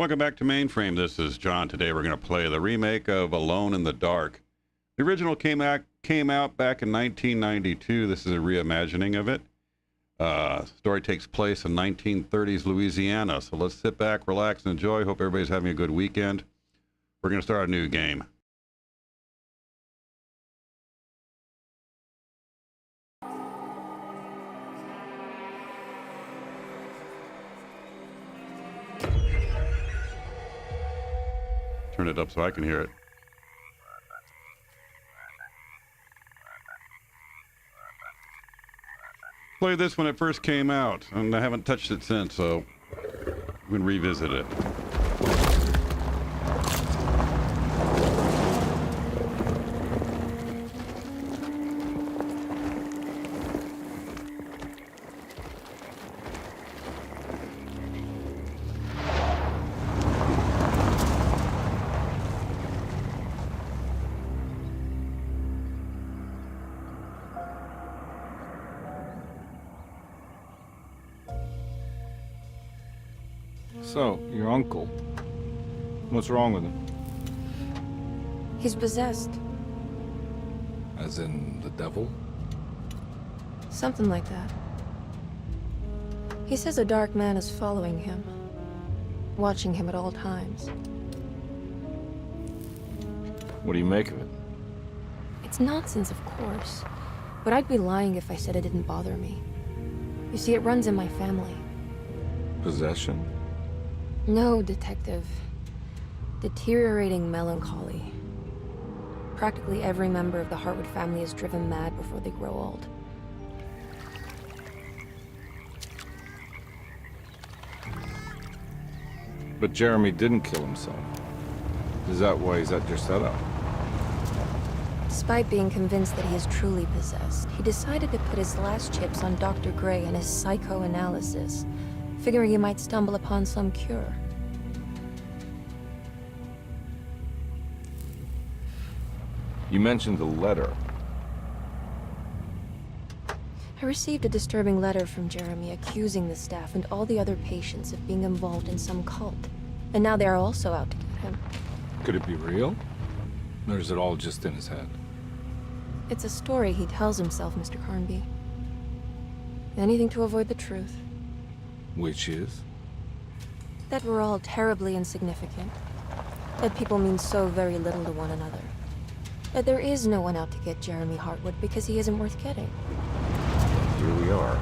Welcome back to Mainframe. This is John. Today we're going to play the remake of Alone in the Dark. The original came out back in 1992. This is a reimagining of it. Story takes place in 1930s Louisiana. So let's sit back, relax, and enjoy. Hope everybody's having a good weekend. We're going to start a new game. Turn it up so I can hear it. Played this when it first came out, and I haven't touched it since, so we can revisit it. So, your uncle. What's wrong with him? He's possessed. As in the devil? Something like that. He says a dark man is following him, watching him at all times. What do you make of it? It's nonsense, of course, but I'd be lying if I said it didn't bother me. You see, it runs in my family. Possession? No, Detective. Deteriorating melancholy. Practically every member of the Hartwood family is driven mad before they grow old. But Jeremy didn't kill himself. Is that why he's at Derceto? Despite being convinced that he is truly possessed, he decided to put his last chips on Dr. Gray and his psychoanalysis, figuring he might stumble upon some cure. You mentioned the letter. I received a disturbing letter from Jeremy accusing the staff and all the other patients of being involved in some cult. And now they are also out to get him. Could it be real? Or is it all just in his head? It's a story he tells himself, Mr. Carnby. Anything to avoid the truth. Which is? That we're all terribly insignificant. That people mean so very little to one another. That there is no one out to get Jeremy Hartwood because he isn't worth getting. Here we are.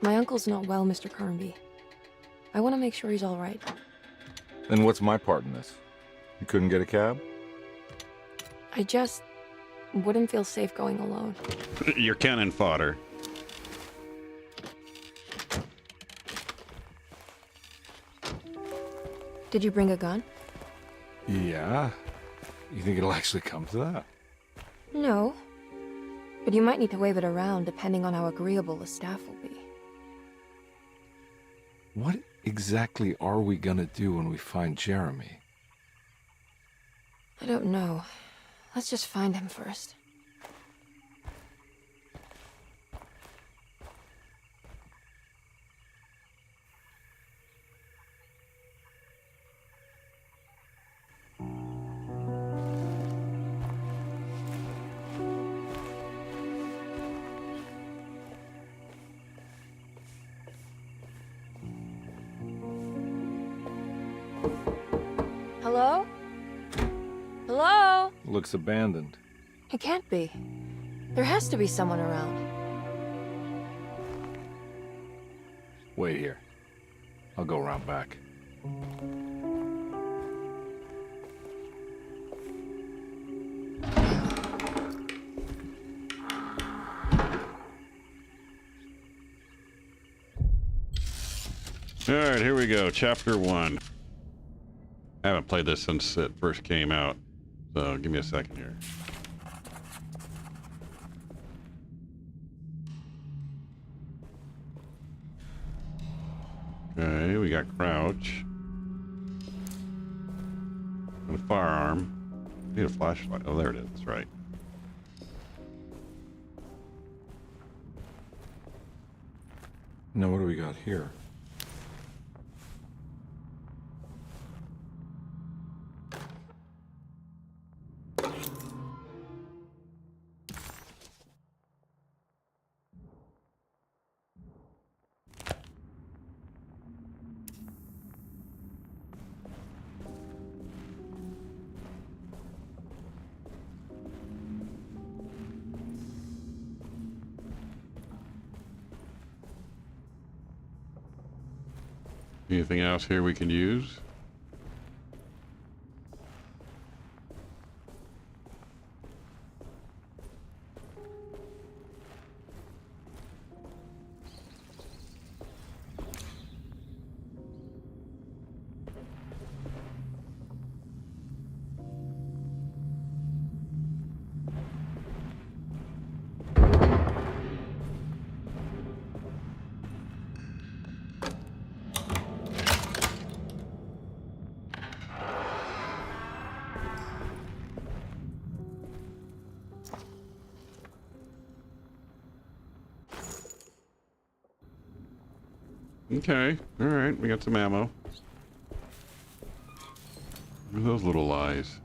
My uncle's not well, Mr. Carnby. I want to make sure he's all right. Then what's my part in this? You couldn't get a cab? I just wouldn't feel safe going alone. You're cannon fodder. Did you bring a gun? Yeah. You think it'll actually come to that? No. But you might need to wave it around depending on how agreeable the staff will be. What exactly are we gonna do when we find Jeremy? I don't know. Let's just find him first. Hello? Hello? Looks abandoned. It can't be. There has to be someone around. Wait here. I'll go around back. All right, here we go. Chapter 1. I haven't played this since it first came out, so give me a second here. Okay, we got crouch. And a firearm. Need a flashlight. Oh, there it is. That's right. Now what do we got here? Anything else here we can use? Okay, all right, we got some ammo. What are those little eyes?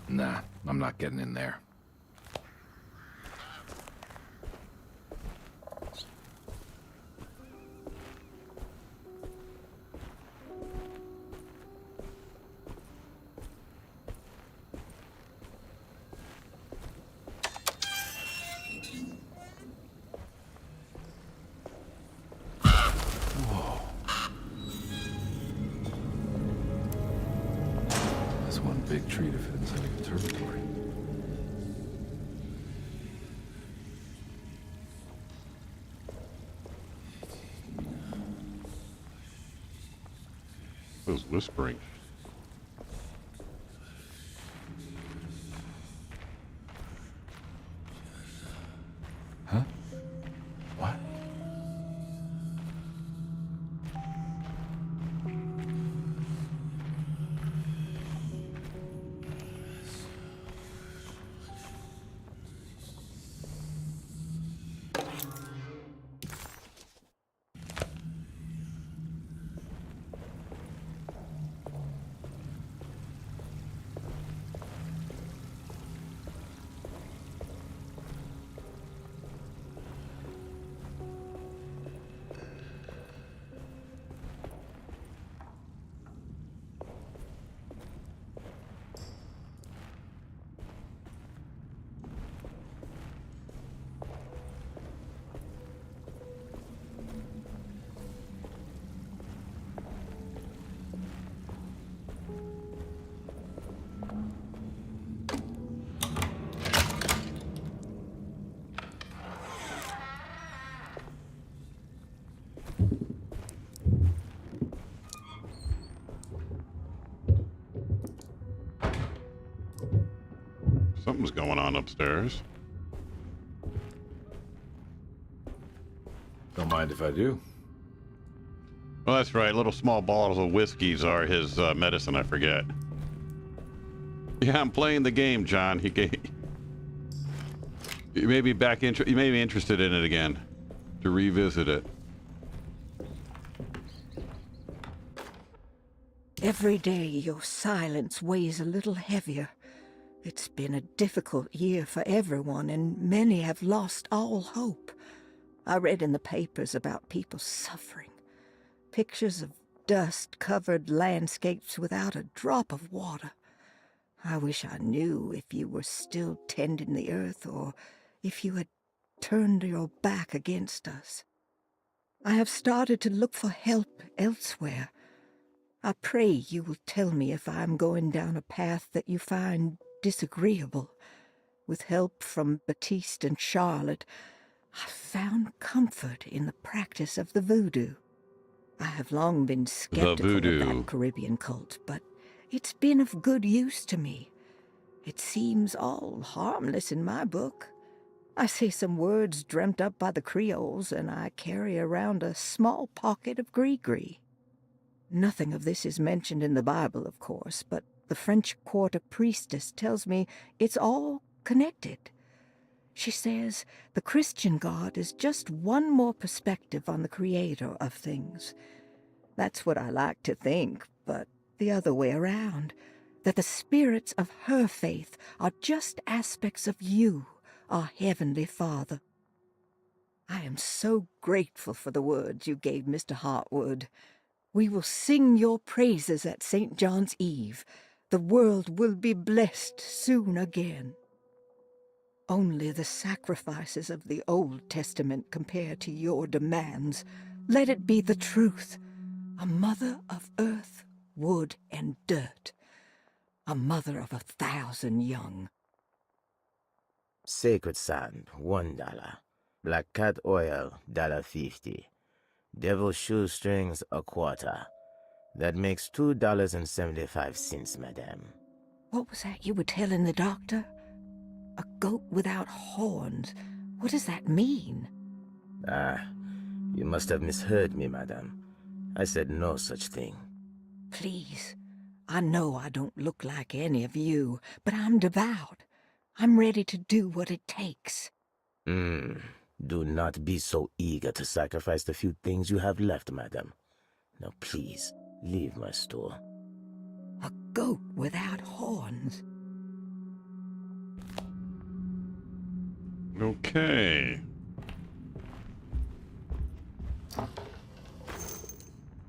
Nah, I'm not getting in there. Big tree to fit inside a conservatory. Who's whispering? Huh? What? Something's going on upstairs. Don't mind if I do. Well, that's right. Little small bottles of whiskeys are his medicine. I forget. Yeah, I'm playing the game, John. You may be back. You may be interested in it again, to revisit it. Every day your silence weighs a little heavier. It's been a difficult year for everyone, and many have lost all hope. I read in the papers about people suffering. Pictures of dust-covered landscapes without a drop of water. I wish I knew if you were still tending the earth, or if you had turned your back against us. I have started to look for help elsewhere. I pray you will tell me if I am going down a path that you find disagreeable. With help from Baptiste and Charlotte, I found comfort in the practice of the voodoo. I have long been skeptical of that Caribbean cult, but it's been of good use to me. It seems all harmless in my book. I say some words dreamt up by the Creoles, and I carry around a small pocket of gree-gree. Nothing of this is mentioned in the Bible, of course, but the French Quarter priestess tells me it's all connected. She says the Christian God is just one more perspective on the creator of things. That's what I like to think, but the other way around, that the spirits of her faith are just aspects of you, our Heavenly Father. I am so grateful for the words you gave Mr. Hartwood. We will sing your praises at St. John's Eve. The world will be blessed soon again. Only the sacrifices of the Old Testament compare to your demands. Let it be the truth. A mother of earth, wood, and dirt. A mother of 1,000 young. Sacred sand, $1. Black cat oil, $1.50. Devil shoestrings, a quarter. That makes $2.75, madame. What was that you were telling the doctor? A goat without horns. What does that mean? Ah, you must have misheard me, madame. I said no such thing. Please, I know I don't look like any of you, but I'm devout. I'm ready to do what it takes. Do not be so eager to sacrifice the few things you have left, madam. Now please, leave my store. A goat without horns. Okay.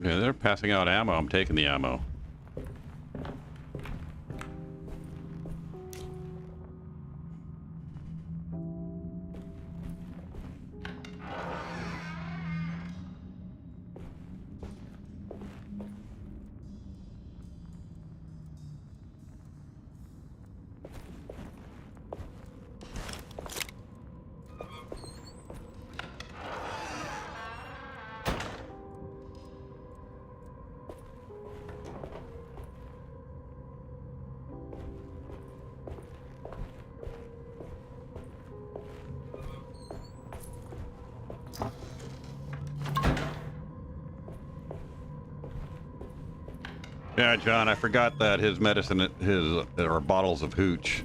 Yeah, they're passing out ammo. I'm taking the ammo. Yeah, John, I forgot that his medicine, there are bottles of hooch.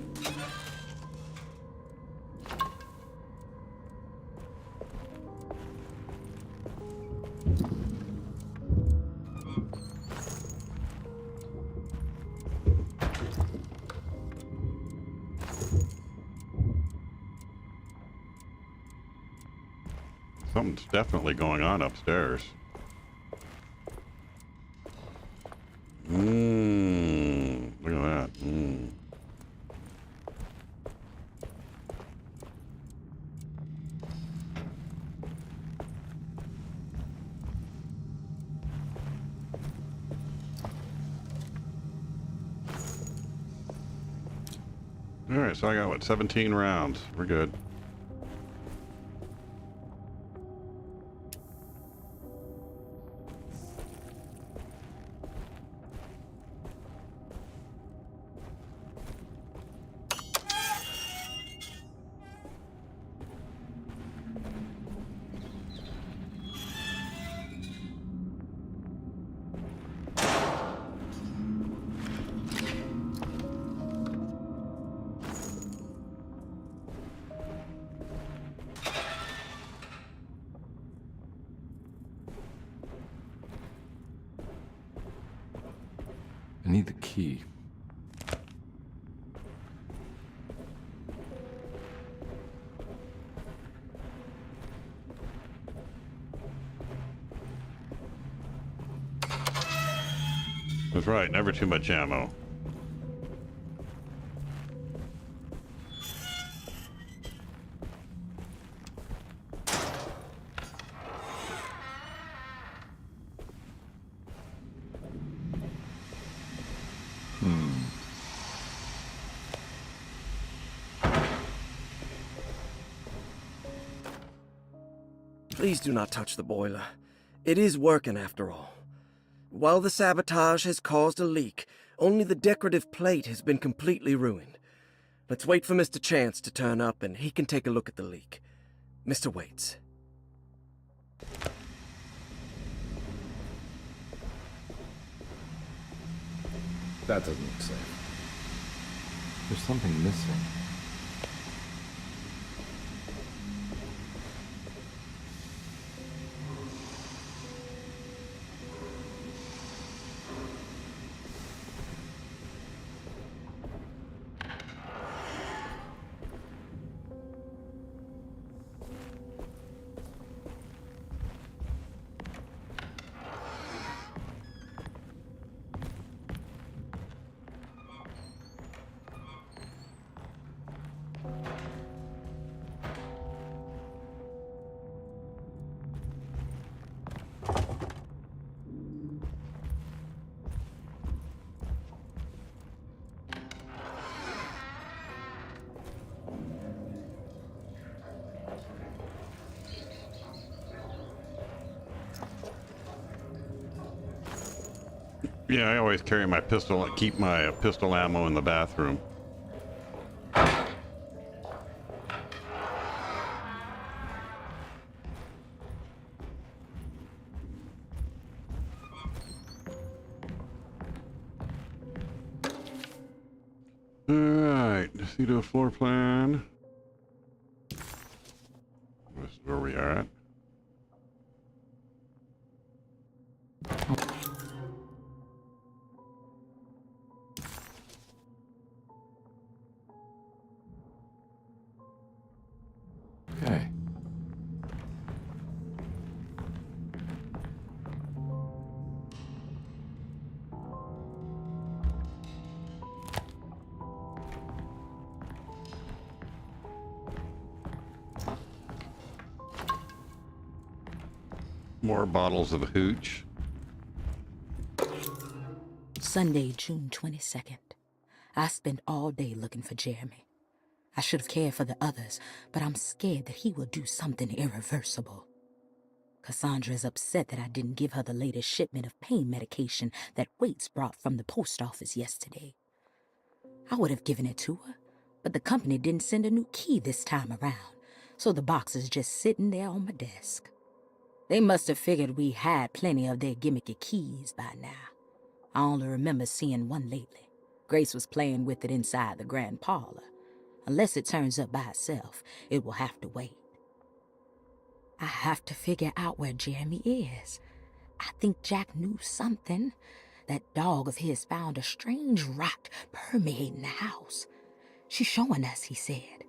Something's definitely going on upstairs. Look at that. All right, so I got, what, 17 rounds. We're good. I need the key. That's right, never too much ammo. Please do not touch the boiler. It is working after all. While the sabotage has caused a leak, only the decorative plate has been completely ruined. Let's wait for Mr. Chance to turn up and he can take a look at the leak. Mr. Waits. That doesn't look safe. There's something missing. Yeah, I always carry my pistol, keep my pistol ammo in the bathroom. Alright, let's see the floor plan. This is where we are at. Okay. More bottles of hooch. Sunday, June 22nd. I spent all day looking for Jeremy. I should have cared for the others, but I'm scared that he will do something irreversible. Cassandra is upset that I didn't give her the latest shipment of pain medication that Waits brought from the post office yesterday. I would have given it to her, but the company didn't send a new key this time around, so the box is just sitting there on my desk. They must have figured we had plenty of their gimmicky keys by now. I only remember seeing one lately. Grace was playing with it inside the grand parlor. Unless it turns up by itself, it will have to wait. I have to figure out where Jeremy is. I think Jack knew something. That dog of his found a strange rot permeating the house. She's showing us, he said.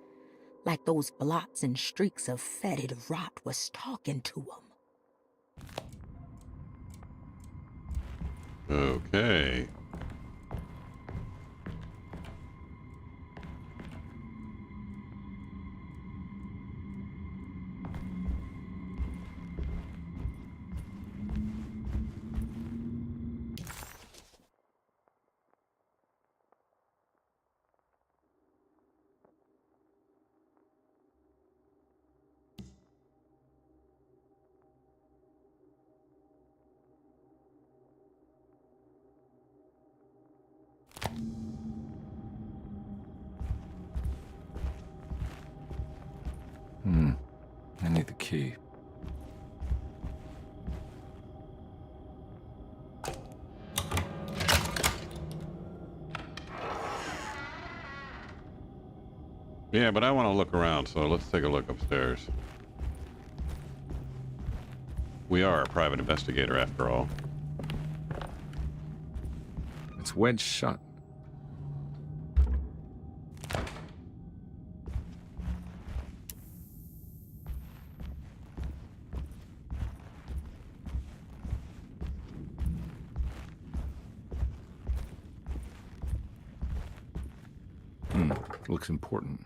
Like those blots and streaks of fetid rot was talking to him. Okay. I need the key. Yeah, but I want to look around, so let's take a look upstairs. We are a private investigator, after all. It's wedged shut. Looks important.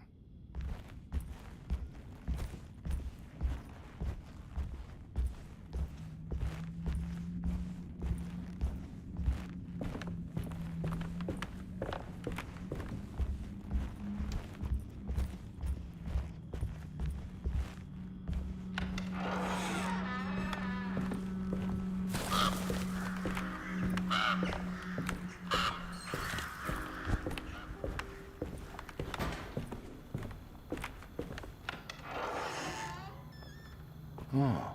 Oh.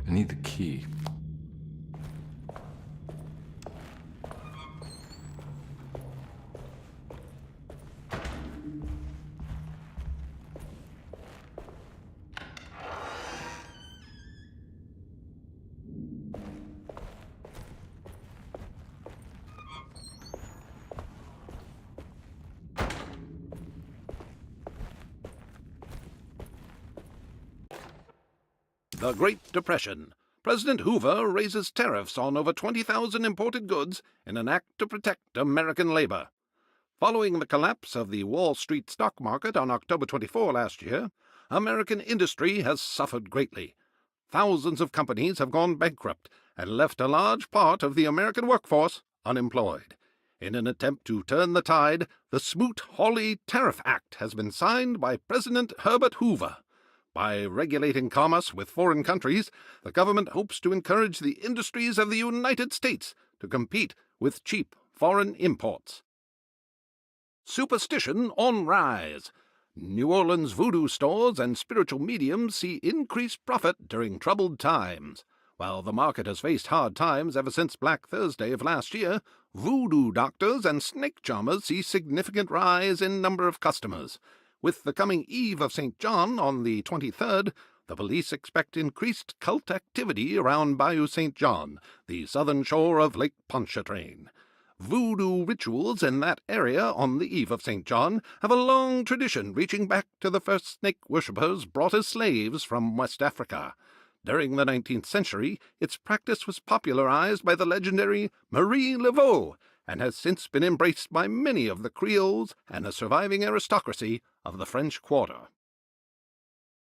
I need the key. The Great Depression. President Hoover raises tariffs on over 20,000 imported goods in an act to protect American labor. Following the collapse of the Wall Street stock market on October 24 last year, American industry has suffered greatly. Thousands of companies have gone bankrupt and left a large part of the American workforce unemployed. In an attempt to turn the tide, the Smoot-Hawley Tariff Act has been signed by President Herbert Hoover. By regulating commerce with foreign countries, the government hopes to encourage the industries of the United States to compete with cheap foreign imports. Superstition on rise. New Orleans voodoo stores and spiritual mediums see increased profit during troubled times. While the market has faced hard times ever since Black Thursday of last year, voodoo doctors and snake charmers see significant rise in number of customers. With the coming Eve of St. John on the 23rd, the police expect increased cult activity around Bayou St. John, the southern shore of Lake Pontchartrain. Voodoo rituals in that area on the Eve of St. John have a long tradition reaching back to the first snake worshippers brought as slaves from West Africa. During the 19th century, its practice was popularized by the legendary Marie Laveau, and has since been embraced by many of the Creoles and the surviving aristocracy of the French Quarter.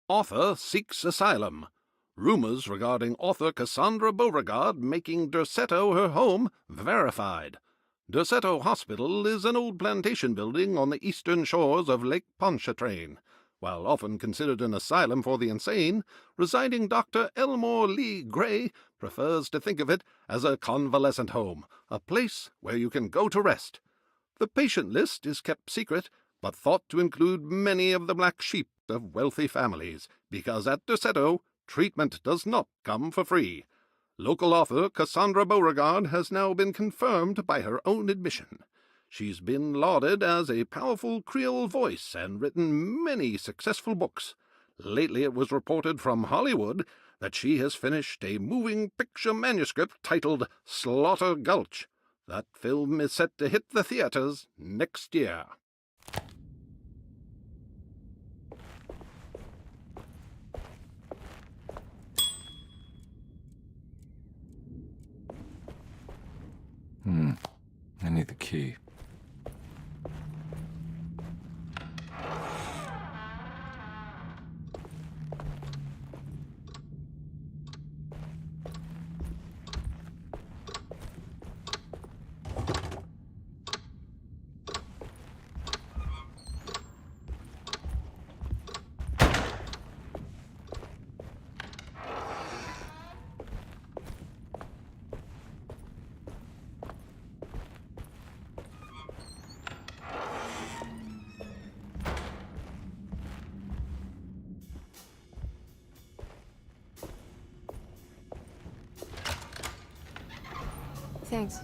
Author seeks asylum. Rumors regarding author Cassandra Beauregard making Derceto her home verified. Derceto Hospital is an old plantation building on the eastern shores of Lake Pontchartrain. While often considered an asylum for the insane, residing Dr. Elmore Lee Gray prefers to think of it as a convalescent home, a place where you can go to rest. The patient list is kept secret, but thought to include many of the black sheep of wealthy families, because at Derceto, treatment does not come for free. Local author Cassandra Beauregard has now been confirmed by her own admission. She's been lauded as a powerful Creole voice and written many successful books. Lately it was reported from Hollywood that she has finished a moving picture manuscript titled Slaughter Gulch. That film is set to hit the theaters next year. I need the key. Thanks.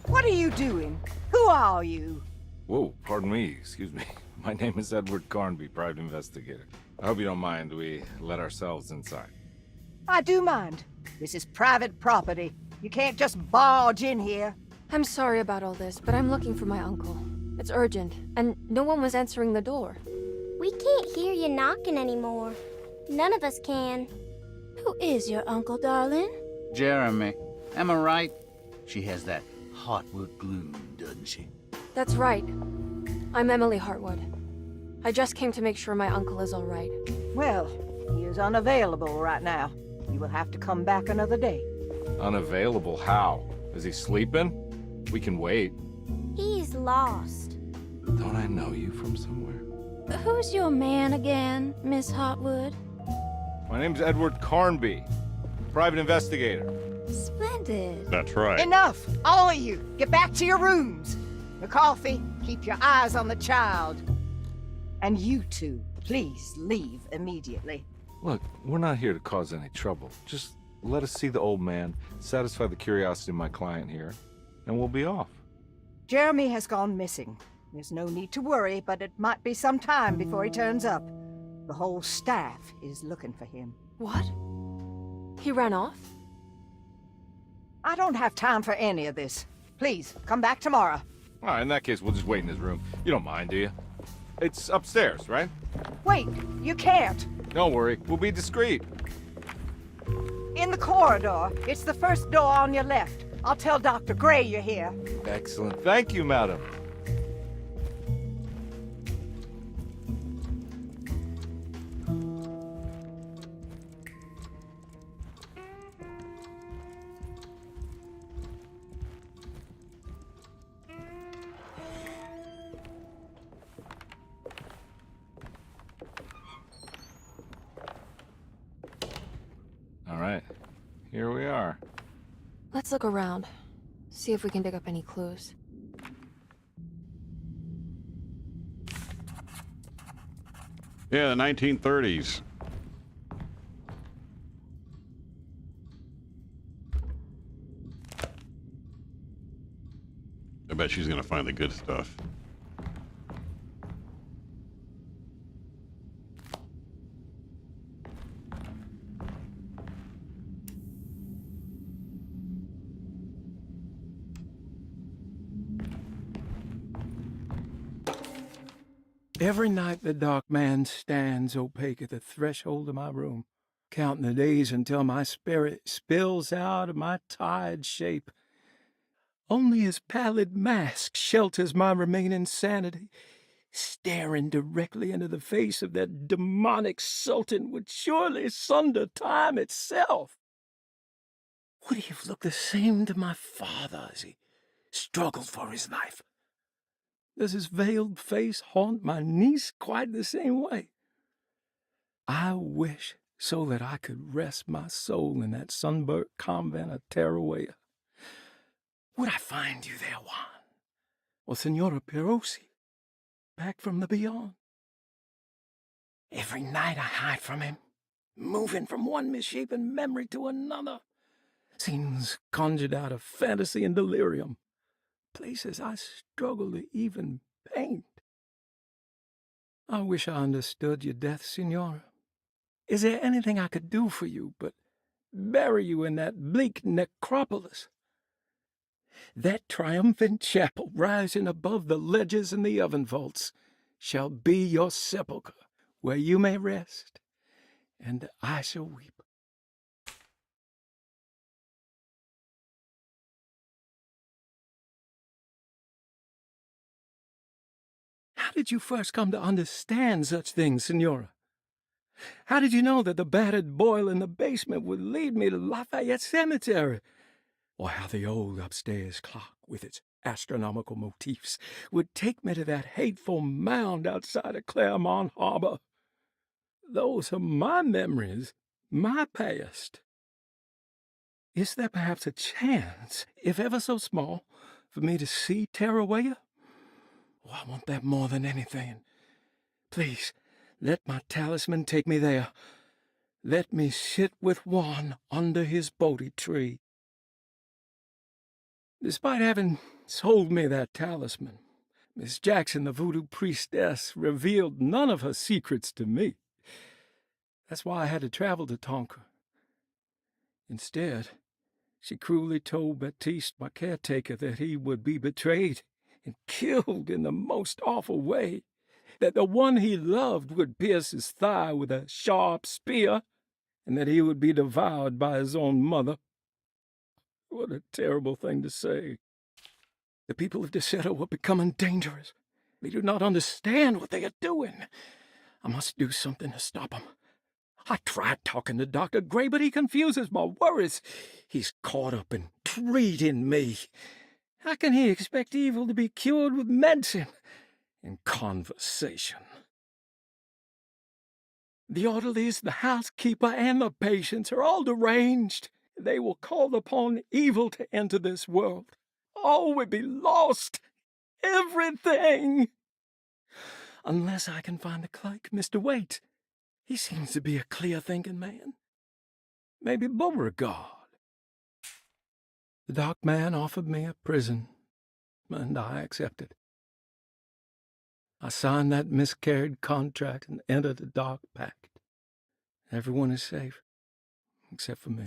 What are you doing? Who are you? Whoa, pardon me, excuse me. My name is Edward Carnby, private investigator. I hope you don't mind we let ourselves inside. I do mind. This is private property. You can't just barge in here. I'm sorry about all this, but I'm looking for my uncle. It's urgent, and no one was answering the door. We can't hear you knocking anymore. None of us can. Who is your uncle, darling? Jeremy. Am I right? She has that heartwood gloom, doesn't she? That's right. I'm Emily Hartwood. I just came to make sure my uncle is all right. Well, he is unavailable right now. You will have to come back another day. Unavailable how? Is he sleeping? We can wait. He's lost. Don't I know you from somewhere? Who's your man again, Miss Hartwood? My name's Edward Carnby, private investigator. Splendid. That's right. Enough! All of you! Get back to your rooms! McCarthy, Keep your eyes on the child. And you two, please leave immediately. Look, we're not here to cause any trouble. Just let us see the old man, satisfy the curiosity of my client here, and we'll be off. Jeremy has gone missing. There's no need to worry, but it might be some time before he turns up. The whole staff is looking for him. What? He ran off? I don't have time for any of this. Please, come back tomorrow. All right, in that case, we'll just wait in his room. You don't mind, do you? It's upstairs, right? Wait, you can't. Don't worry, we'll be discreet. In the corridor. It's the first door on your left. I'll tell Dr. Gray you're here. Excellent. Thank you, madam. All right, here we are. Let's look around. See if we can dig up any clues. Yeah, the 1930s. I bet she's gonna find the good stuff. Every night the dark man stands opaque at the threshold of my room, counting the days until my spirit spills out of my tired shape. Only his pallid mask shelters my remaining sanity. Staring directly into the face of that demonic sultan would surely sunder time itself. Would he have looked the same to my father as he struggled for his life? Does his veiled face haunt my niece quite the same way? I wish so that I could rest my soul in that sunburnt convent of Tarawea. Would I find you there, Juan? Or Senora Perosi, back from the beyond? Every night I hide from him, moving from one misshapen memory to another. Scenes conjured out of fantasy and delirium. Places I struggle to even paint. I wish I understood your death, Signora. Is there anything I could do for you but bury you in that bleak necropolis? That triumphant chapel rising above the ledges and the oven vaults shall be your sepulchre, where you may rest, and I shall weep. How did you first come to understand such things, Senora? How did you know that the battered boil in the basement would lead me to Lafayette Cemetery? Or how the old upstairs clock, with its astronomical motifs, would take me to that hateful mound outside of Claremont Harbor? Those are my memories, my past. Is there perhaps a chance, if ever so small, for me to see Tarawea? Oh, I want that more than anything. Please, let my talisman take me there. Let me sit with Juan under his Bodhi tree. Despite having sold me that talisman, Miss Jackson, the voodoo priestess, revealed none of her secrets to me. That's why I had to travel to Tonka. Instead, she cruelly told Baptiste, my caretaker, that he would be betrayed and killed in the most awful way, that the one he loved would pierce his thigh with a sharp spear, and that he would be devoured by his own mother. What a terrible thing to say. The people of Derceto are becoming dangerous. They do not understand what they are doing. I must do something to stop them. I tried talking to Dr. Gray, but he confuses my worries. He's caught up in treating me. How can he expect evil to be cured with medicine and conversation? The orderlies, the housekeeper, and the patients are all deranged. They will call upon evil to enter this world. All will be lost. Everything! Unless I can find the clerk, Mr. Waite. He seems to be a clear-thinking man. Maybe Beauregard. The dock man offered me a prison, and I accepted. I signed that miscarried contract and entered the dock pact. Everyone is safe, except for me.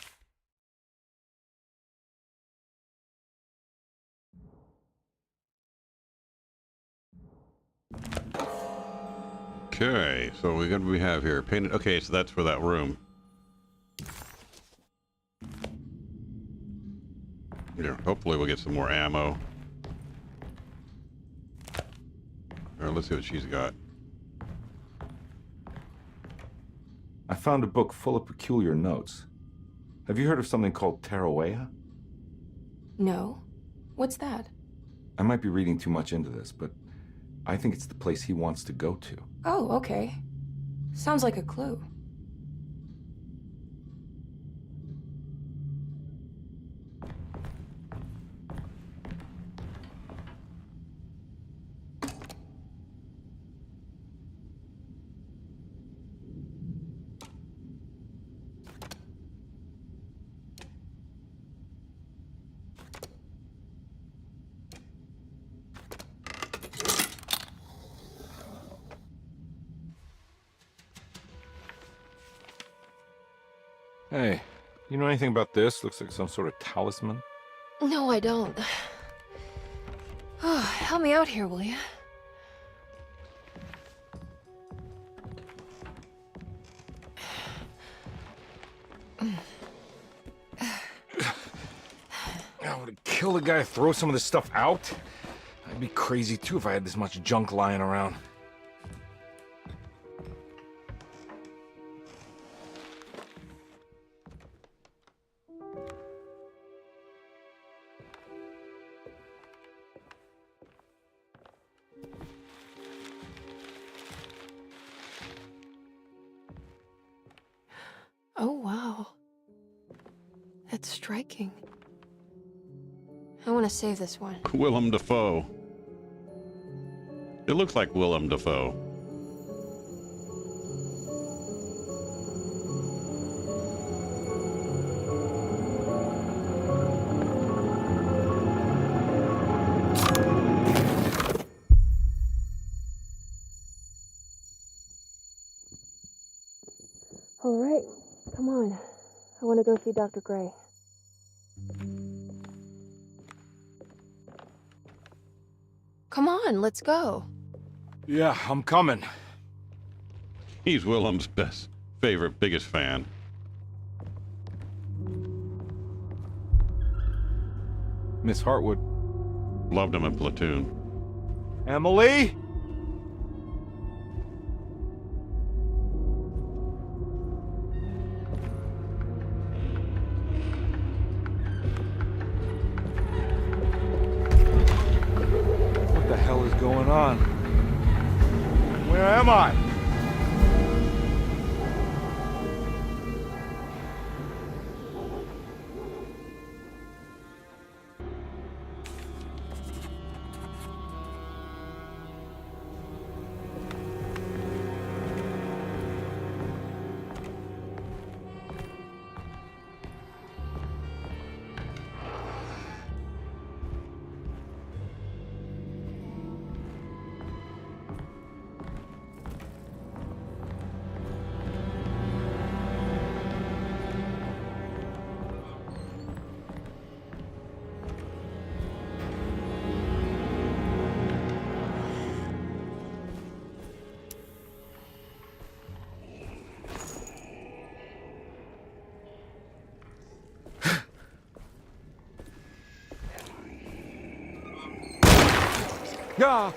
Okay, so what do we have here? Painted. Okay, so that's for that room. Here, hopefully we'll get some more ammo. All right, let's see what she's got. I found a book full of peculiar notes. Have you heard of something called Tarawea? No. What's that? I might be reading too much into this, but I think it's the place he wants to go to. Oh, okay. Sounds like a clue. Hey, you know anything about this? Looks like some sort of talisman. No, I don't. Oh, help me out here, will you? I would kill the guy to throw some of this stuff out. I'd be crazy too if I had this much junk lying around. Oh, wow. That's striking. I want to save this one. Willem Dafoe. It looks like Willem Dafoe. All right, come on. I want to go see Dr. Gray. Come on, let's go. Yeah, I'm coming. He's Willem's biggest fan. Miss Hartwood. Loved him in Platoon. Emily? What the hell is going on? Where am I? Yeah.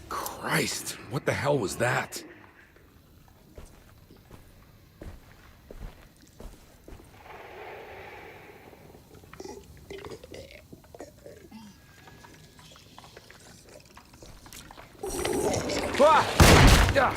Christ, what the hell was that? Ah! Yeah.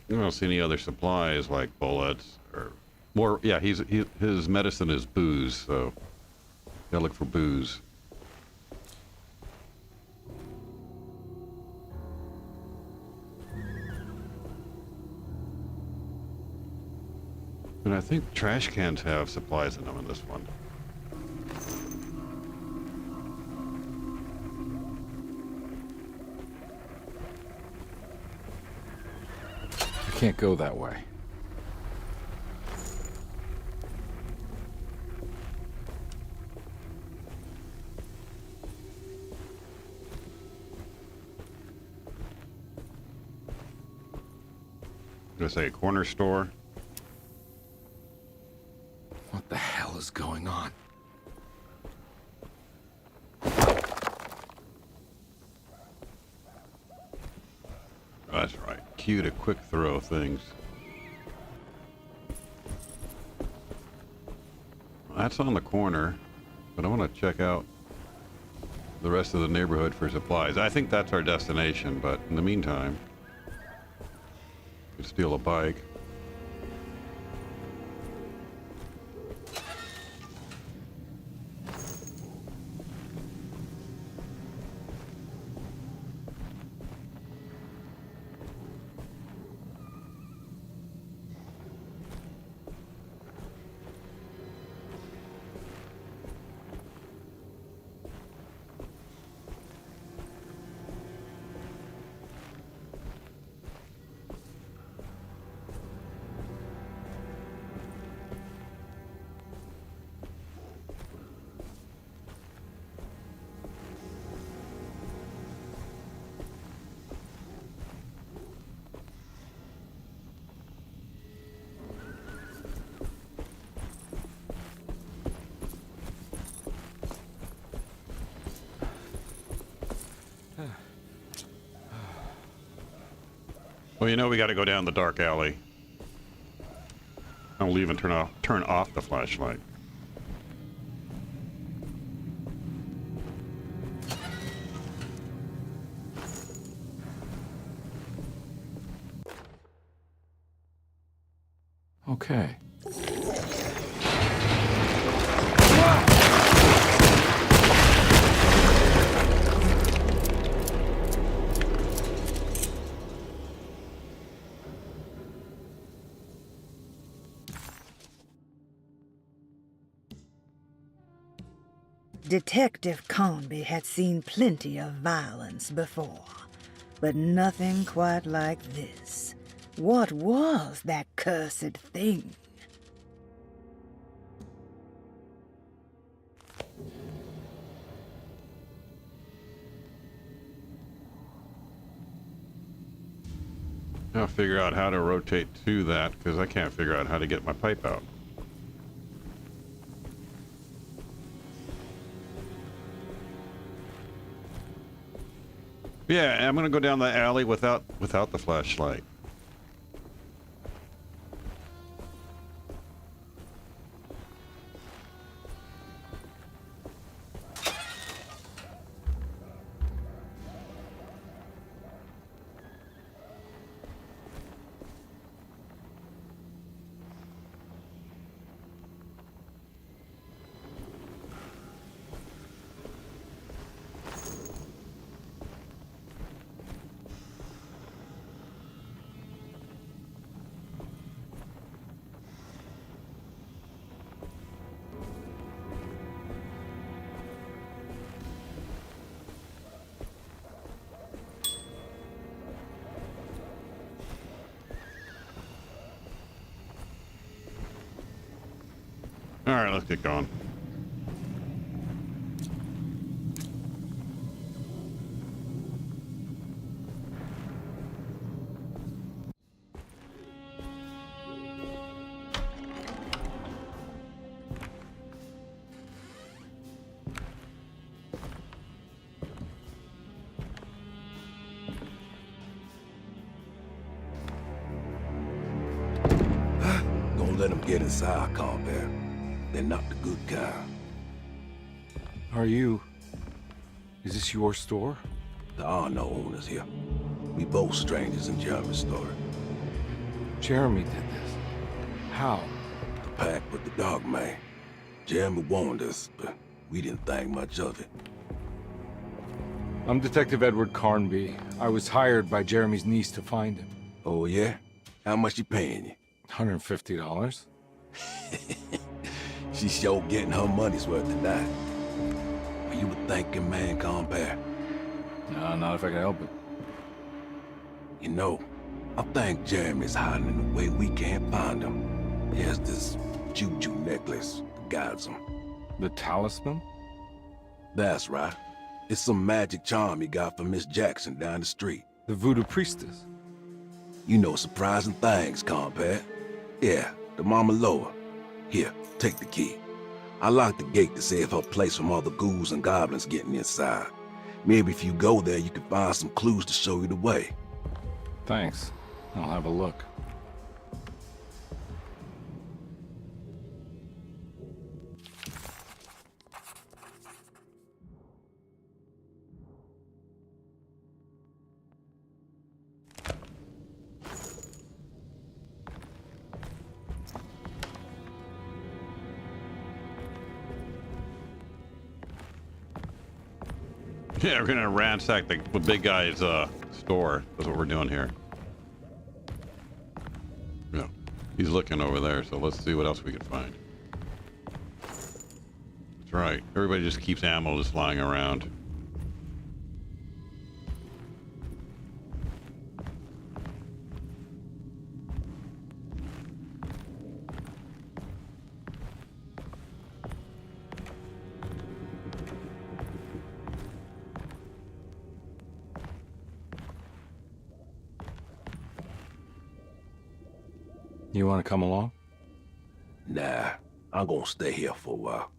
I don't see any other supplies like bullets or more. Yeah, his medicine is booze, so gotta look for booze. And I think trash cans have supplies in them in this one. I can't go that way. I'm gonna say a corner store. What the hell is going on? That's right. Cue to quick throw things. That's on the corner, but I want to check out the rest of the neighborhood for supplies. I think that's our destination, but in the meantime, we could steal a bike. Well, you know we got to go down the dark alley. I'll leave and turn off the flashlight. Okay. Detective Carnby had seen plenty of violence before, but nothing quite like this. What was that cursed thing? I'll figure out how to rotate to that because I can't figure out how to get my pipe out. Yeah, I'm gonna go down the alley without the flashlight. All right, let's get going. Don't let them get inside, Carnby. They're not the good kind. Is this your store? There are no owners here. We both strangers in Jeremy's story. Jeremy did this. How? The pact with the dog man. Jeremy warned us, but we didn't think much of it. I'm Detective Edward Carnby. I was hired by Jeremy's niece to find him. Oh, yeah? How much she paying you? $150. She's sure getting her money's worth tonight. Are you a thinking man, compare? No, not if I can help it. You know, I think Jeremy's hiding in a way we can't find him. He has this juju necklace that guides him. The talisman? That's right. It's some magic charm he got from Miss Jackson down the street. The voodoo priestess? You know surprising things, compare. Yeah, the Mama Loa. Here, take the key. I locked the gate to save her place from all the ghouls and goblins getting inside. Maybe if you go there, you can find some clues to show you the way. Thanks. I'll have a look. Yeah, we're gonna ransack the big guy's store. That's what we're doing here. Yeah, he's looking over there, so let's see what else we can find. That's right. Everybody just keeps ammo just lying around. You want to come along? Nah, I'm gonna stay here for a while.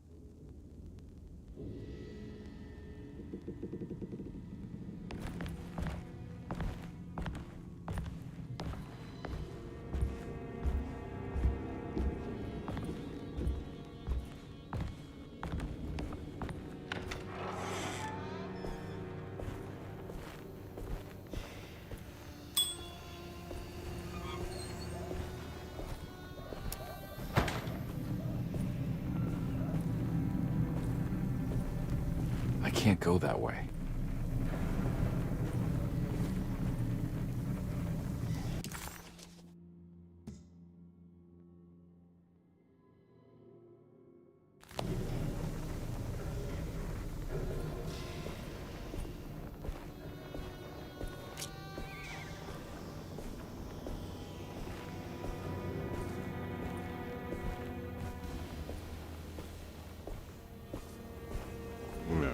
I can't go that way. No.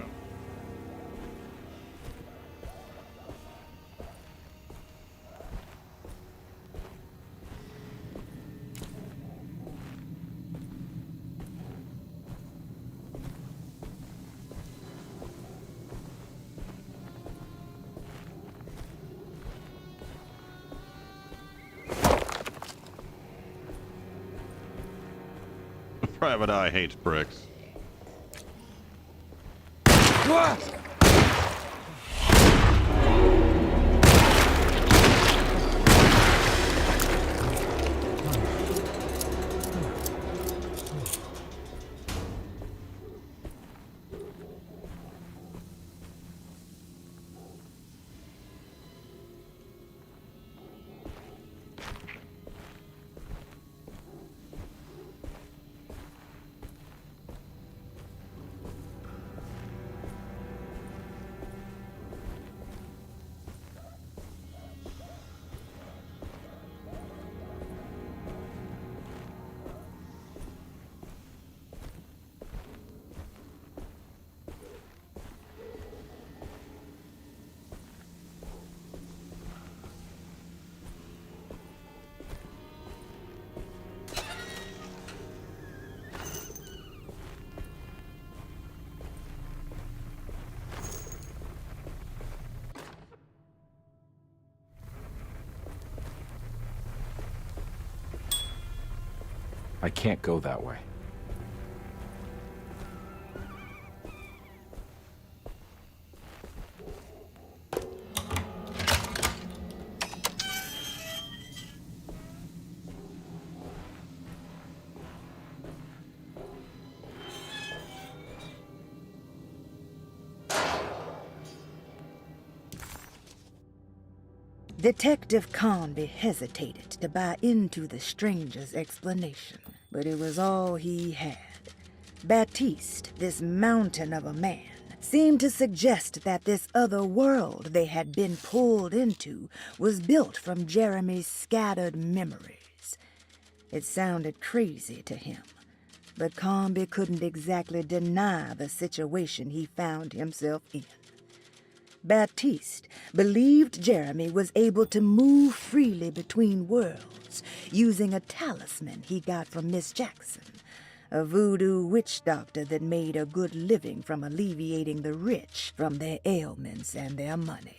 Private Eye hates bricks. What? I can't go that way. Detective Carnby hesitated to buy into the stranger's explanation, but it was all he had. Baptiste, this mountain of a man, seemed to suggest that this other world they had been pulled into was built from Jeremy's scattered memories. It sounded crazy to him, but Carnby couldn't exactly deny the situation he found himself in. Baptiste believed Jeremy was able to move freely between worlds using a talisman he got from Miss Jackson, a voodoo witch doctor that made a good living from alleviating the rich from their ailments and their money.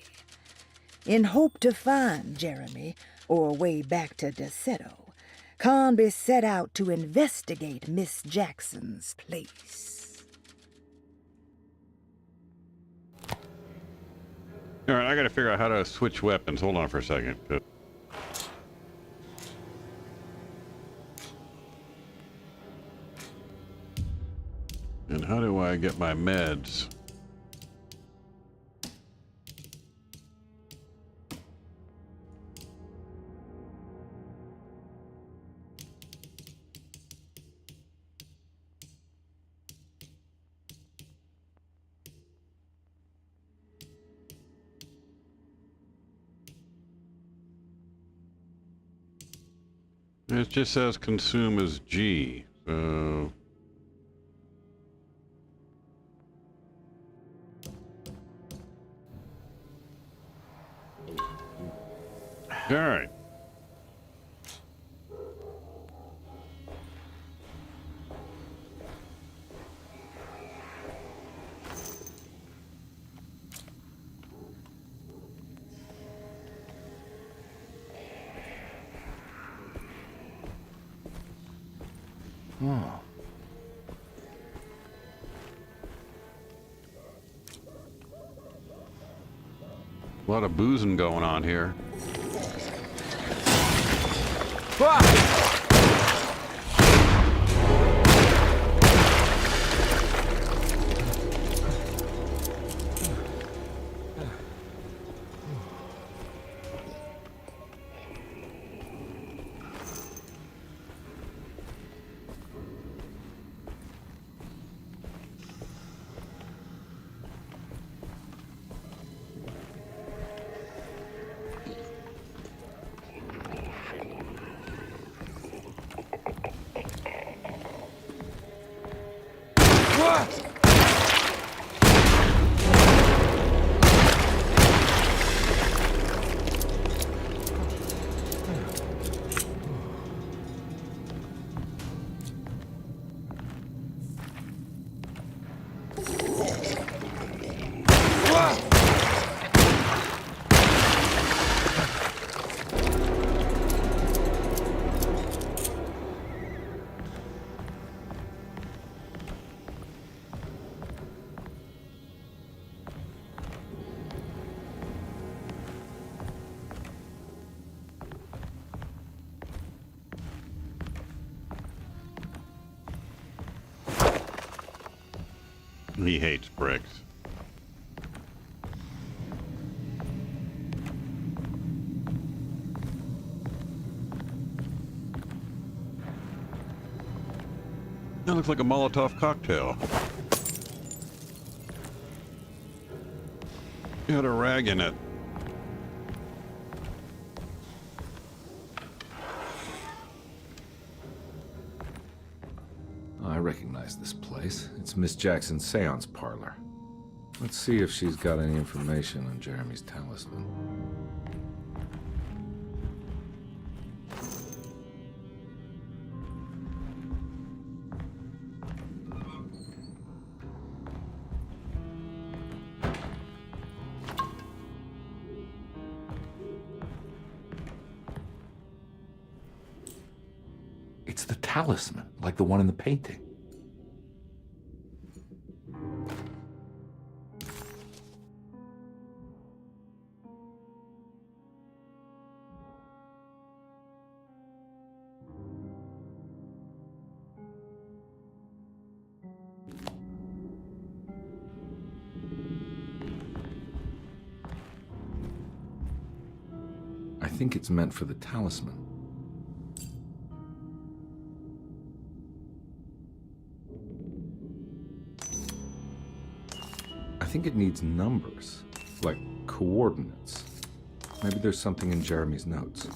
In hope to find Jeremy, or a way back to Derceto, Carnby set out to investigate Miss Jackson's place. All right, I got to figure out how to switch weapons. Hold on for a second. And how do I get my meds? It just says consume as G, so... All right. Oh. A lot of boozing going on here. He hates bricks. That looks like a Molotov cocktail. You had a rag in it. I recognize this place. It's Miss Jackson's seance parlor. Let's see if she's got any information on Jeremy's talisman. It's the talisman, like the one in the painting. think it's meant for the talisman. I think it needs numbers, like coordinates. Maybe there's something in Jeremy's notes.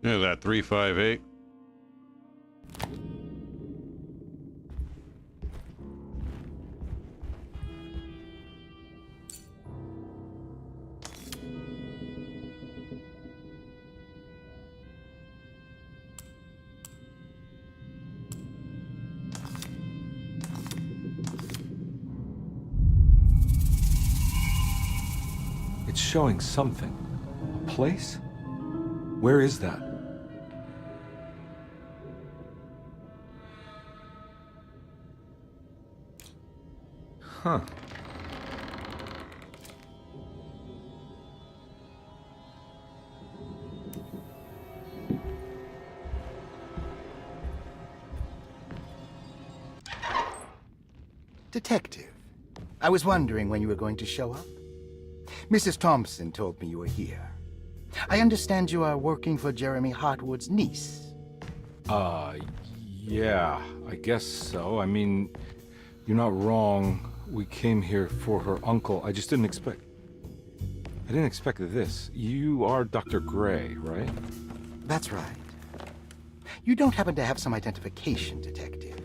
Yeah, that 358. It's showing something. A place? Where is that? Huh. Detective, I was wondering when you were going to show up. Mrs. Thompson told me you were here. I understand you are working for Jeremy Hartwood's niece. Yeah, I guess so. I mean, you're not wrong. We came here for her uncle. I just didn't expect... I didn't expect this. You are Dr. Gray, right? That's right. You don't happen to have some identification, Detective.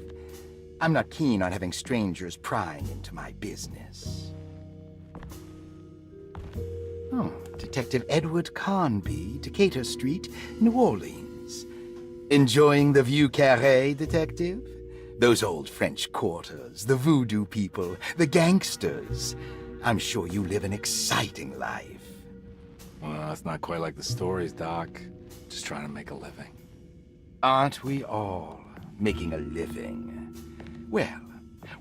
I'm not keen on having strangers prying into my business. Oh, Detective Edward Carnby, Decatur Street, New Orleans. Enjoying the Vieux Carré, Detective? Those old French quarters, the voodoo people, the gangsters. I'm sure you live an exciting life. Well, it's not quite like the stories, Doc. Just trying to make a living. Aren't we all making a living? Well,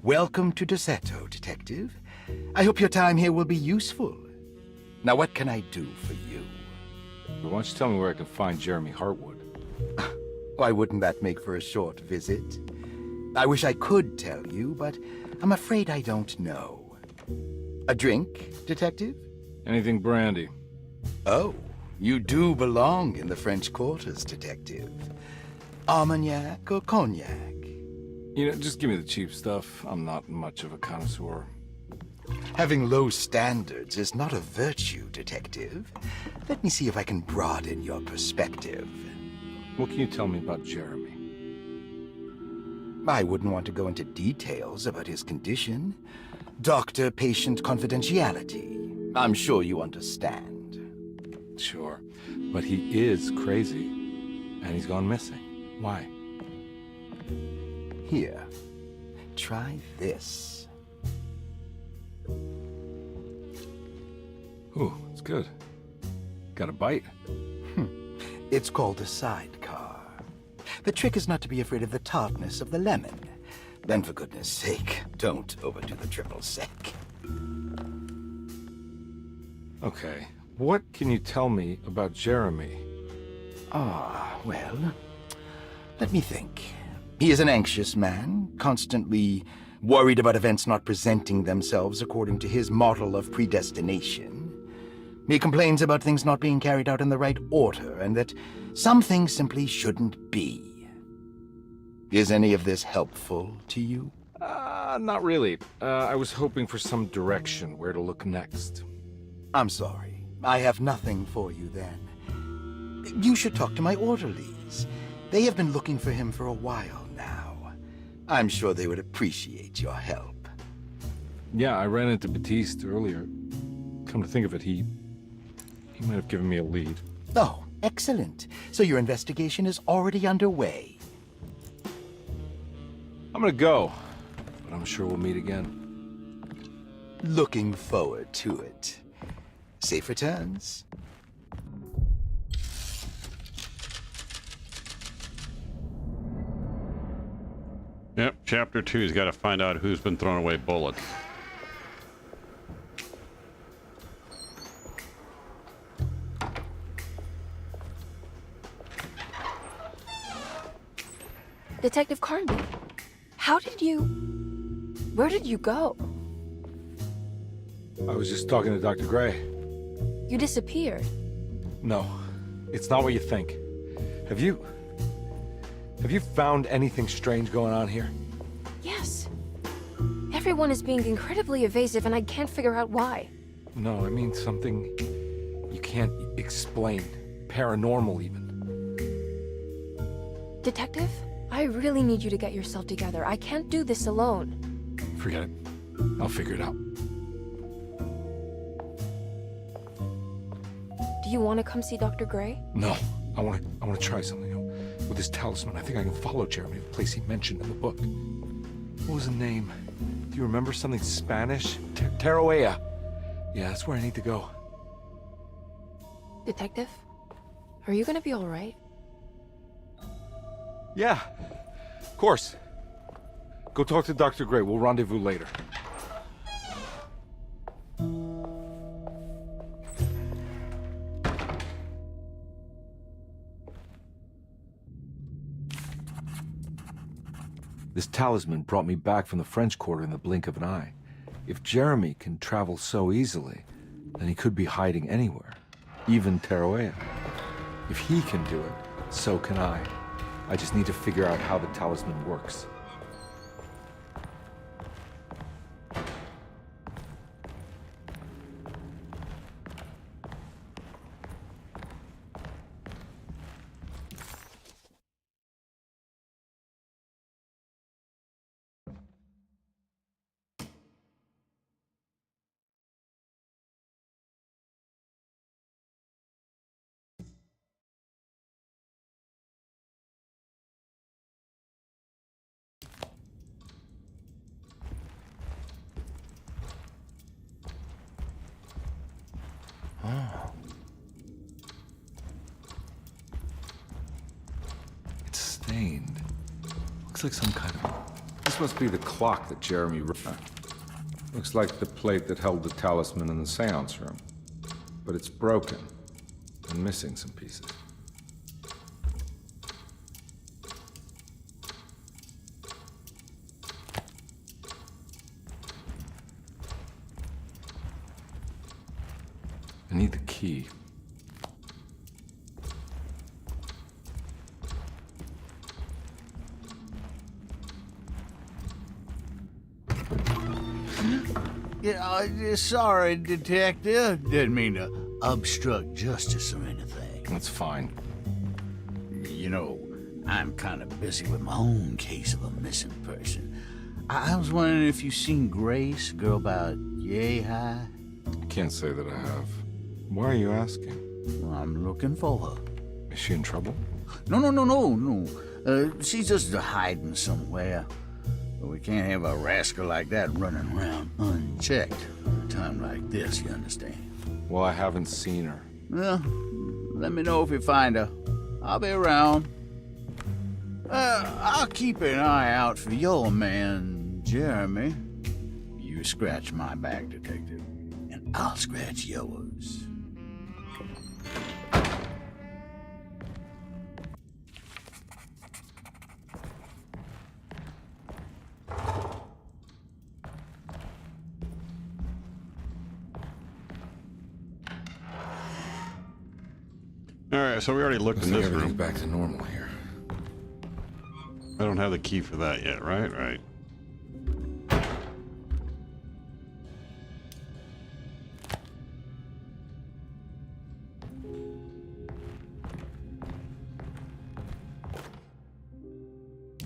welcome to Derceto, Detective. I hope your time here will be useful. Now, what can I do for you? Why don't you tell me where I can find Jeremy Hartwood? Why wouldn't that make for a short visit? I wish I could tell you, but I'm afraid I don't know. A drink, Detective? Anything brandy. Oh, you do belong in the French quarters, Detective. Armagnac or cognac? You know, just give me the cheap stuff. I'm not much of a connoisseur. Having low standards is not a virtue, Detective. Let me see if I can broaden your perspective. What can you tell me about Jeremy? I wouldn't want to go into details about his condition. Doctor-patient confidentiality. I'm sure you understand. Sure, but he is crazy, and he's gone missing. Why? Here, try this. Ooh, it's good. Got a bite? It's called a sidecar. The trick is not to be afraid of the tartness of the lemon. Then, for goodness sake, don't overdo the triple sec. Okay, what can you tell me about Jeremy? Well, let me think. He is an anxious man, constantly worried about events not presenting themselves according to his model of predestination. He complains about things not being carried out in the right order, and that some things simply shouldn't be. Is any of this helpful to you? Not really. I was hoping for some direction where to look next. I'm sorry. I have nothing for you then. You should talk to my orderlies. They have been looking for him for a while now. I'm sure they would appreciate your help. Yeah, I ran into Batiste earlier. Come to think of it, he might have given me a lead. Oh, excellent. So your investigation is already underway. I'm gonna go, but I'm sure we'll meet again. Looking forward to it. Safe returns. Yep, chapter 2's got to find out who's been throwing away bullets. Detective Carnby, how did you... Where did you go? I was just talking to Dr. Gray. You disappeared. No, it's not what you think. Have you found anything strange going on here? Yes. Everyone is being incredibly evasive and I can't figure out why. No, I mean something you can't explain. Paranormal, even. Detective, I really need you to get yourself together. I can't do this alone. Forget it. I'll figure it out. Do you want to come see Dr. Gray? No, I want to try something. With this talisman, I think I can follow Jeremy to the place he mentioned in the book. What was the name? Do you remember something Spanish? Tarawea. Yeah, that's where I need to go. Detective, are you gonna be all right? Yeah, of course. Go talk to Dr. Gray. We'll rendezvous later. This talisman brought me back from the French Quarter in the blink of an eye. If Jeremy can travel so easily, then he could be hiding anywhere, even Tarawea. If he can do it, so can I. I just need to figure out how the talisman works. Oh. It's stained. Looks like some kind of... This must be the clock that Jeremy... Looks like the plate that held the talisman in the seance room. But it's broken and missing some pieces. I need the key. Yeah, sorry, Detective. Didn't mean to obstruct justice or anything. That's fine. You know, I'm kind of busy with my own case of a missing person. I was wondering if you've seen Grace, girl about yay high? I can't say that I have. Why are you asking? Well, I'm looking for her. Is she in trouble? No. She's just hiding somewhere. But we can't have a rascal like that running around unchecked at a time like this, you understand? Well, I haven't seen her. Well, let me know if you find her. I'll be around. I'll keep an eye out for your man, Jeremy. You scratch my back, Detective, and I'll scratch yours. All right, so we already looked in this everything's room. Back to normal here. I don't have the key for that yet, right? Right.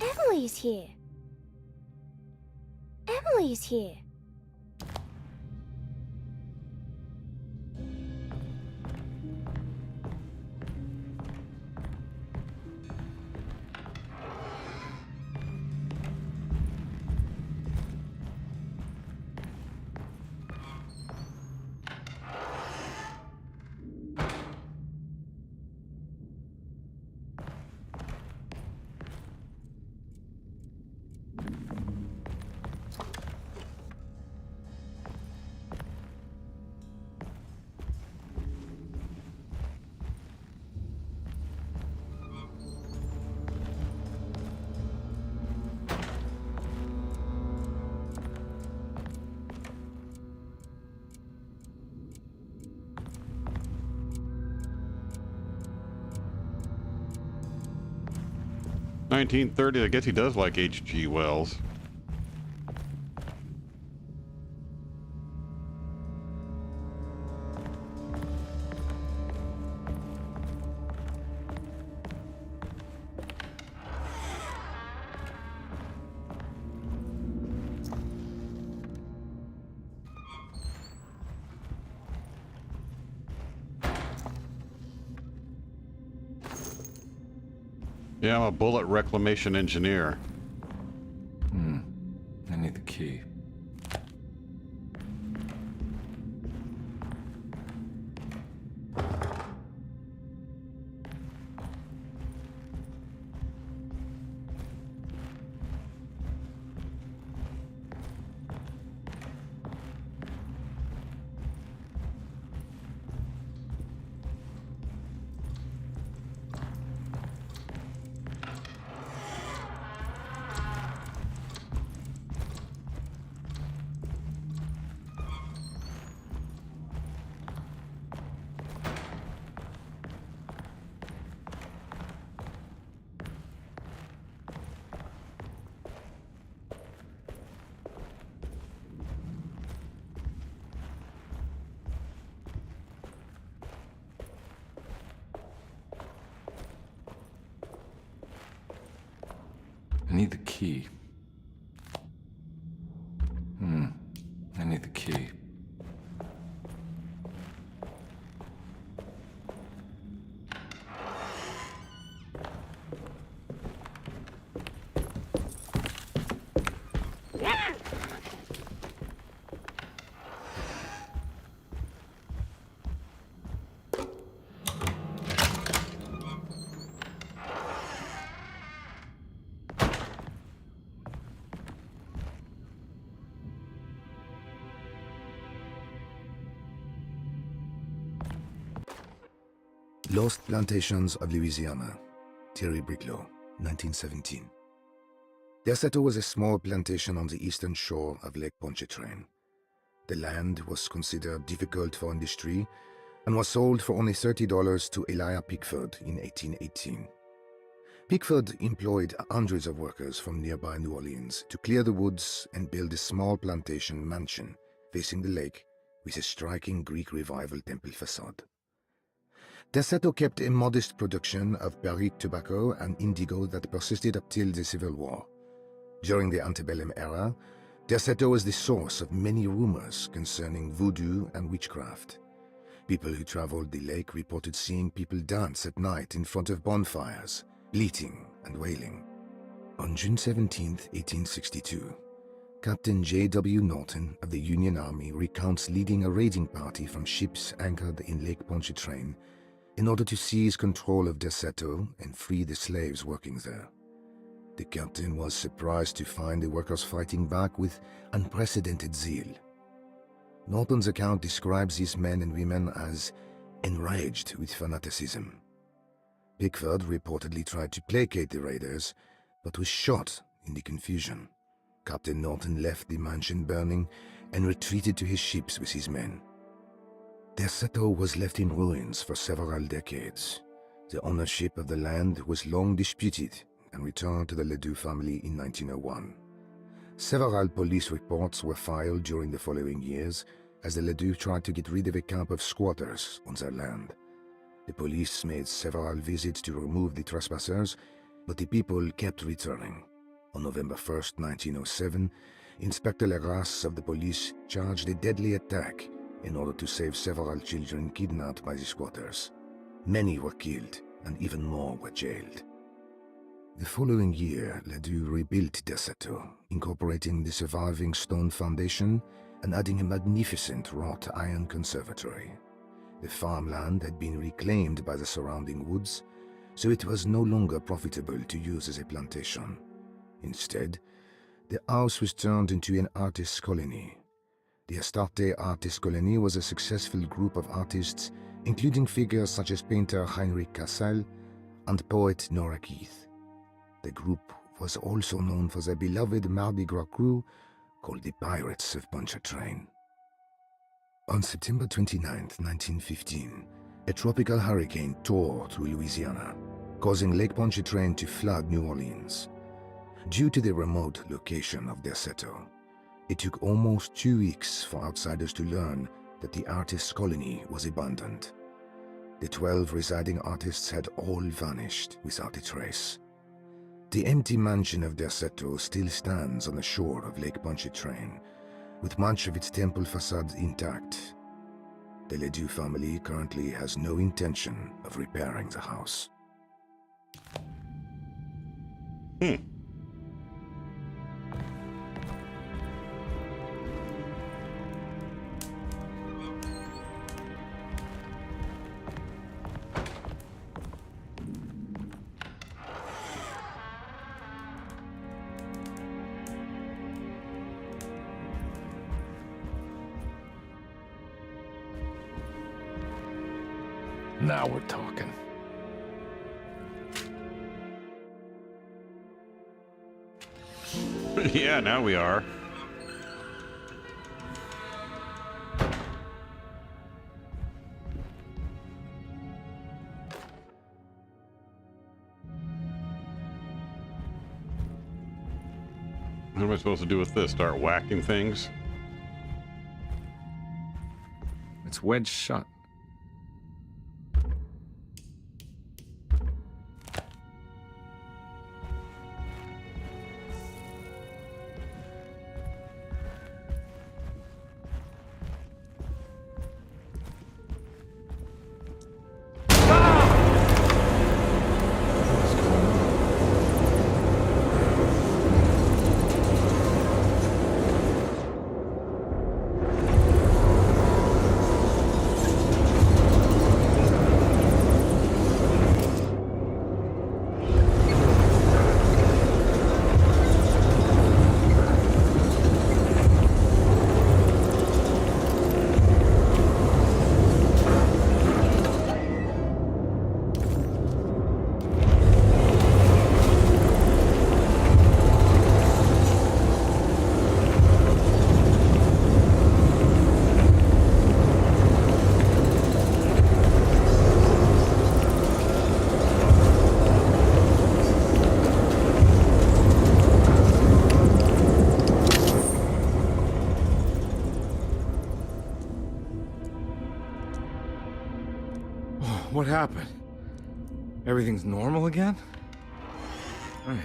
Emily's here. Emily's here. 1930s. I guess he does like H.G. Wells. Yeah, I'm a bullet reclamation engineer. I need the key. I need the key. I need the key. Lost Plantations of Louisiana, Thierry Briclot, 1917. Derceto was a small plantation on the eastern shore of Lake Pontchartrain. The land was considered difficult for industry and was sold for only $30 to Elijah Pickford in 1818. Pickford employed hundreds of workers from nearby New Orleans to clear the woods and build a small plantation mansion facing the lake with a striking Greek Revival temple facade. Derceto kept a modest production of barrique tobacco and indigo that persisted up till the Civil War. During the antebellum era, Derceto was the source of many rumors concerning voodoo and witchcraft. People who traveled the lake reported seeing people dance at night in front of bonfires, bleating and wailing. On June 17, 1862, Captain J.W. Norton of the Union Army recounts leading a raiding party from ships anchored in Lake Pontchartrain in order to seize control of Derceto and free the slaves working there. The captain was surprised to find the workers fighting back with unprecedented zeal. Norton's account describes these men and women as enraged with fanaticism. Pickford reportedly tried to placate the raiders, but was shot in the confusion. Captain Norton left the mansion burning and retreated to his ships with his men. Derceto was left in ruins for several decades. The ownership of the land was long disputed and returned to the Ledoux family in 1901. Several police reports were filed during the following years as the Ledoux tried to get rid of a camp of squatters on their land. The police made several visits to remove the trespassers, but the people kept returning. On November 1st, 1907, Inspector Legras of the police charged a deadly attack in order to save several children kidnapped by the squatters. Many were killed, and even more were jailed. The following year, Ledoux rebuilt Derceto, incorporating the surviving stone foundation and adding a magnificent wrought iron conservatory. The farmland had been reclaimed by the surrounding woods, so it was no longer profitable to use as a plantation. Instead, the house was turned into an artist's colony. The Astarte Artist Colony was a successful group of artists, including figures such as painter Heinrich Cassel and poet Nora Keith. The group was also known for their beloved Mardi Gras crew called the Pirates of Pontchartrain. On September 29, 1915, a tropical hurricane tore through Louisiana. causing Lake Pontchartrain to flood New Orleans. Due to the remote location of Derceto, it took almost 2 weeks for outsiders to learn that the artists' colony was abandoned. The 12 residing artists had all vanished without a trace. The empty mansion of Derceto still stands on the shore of Lake Pontchartrain, with much of its temple facade intact. The Ledoux family currently has no intention of repairing the house. Now we're talking. Yeah, now we are. What am I supposed to do with this? Start whacking things? It's wedged shut. What happened? Everything's normal again? Right.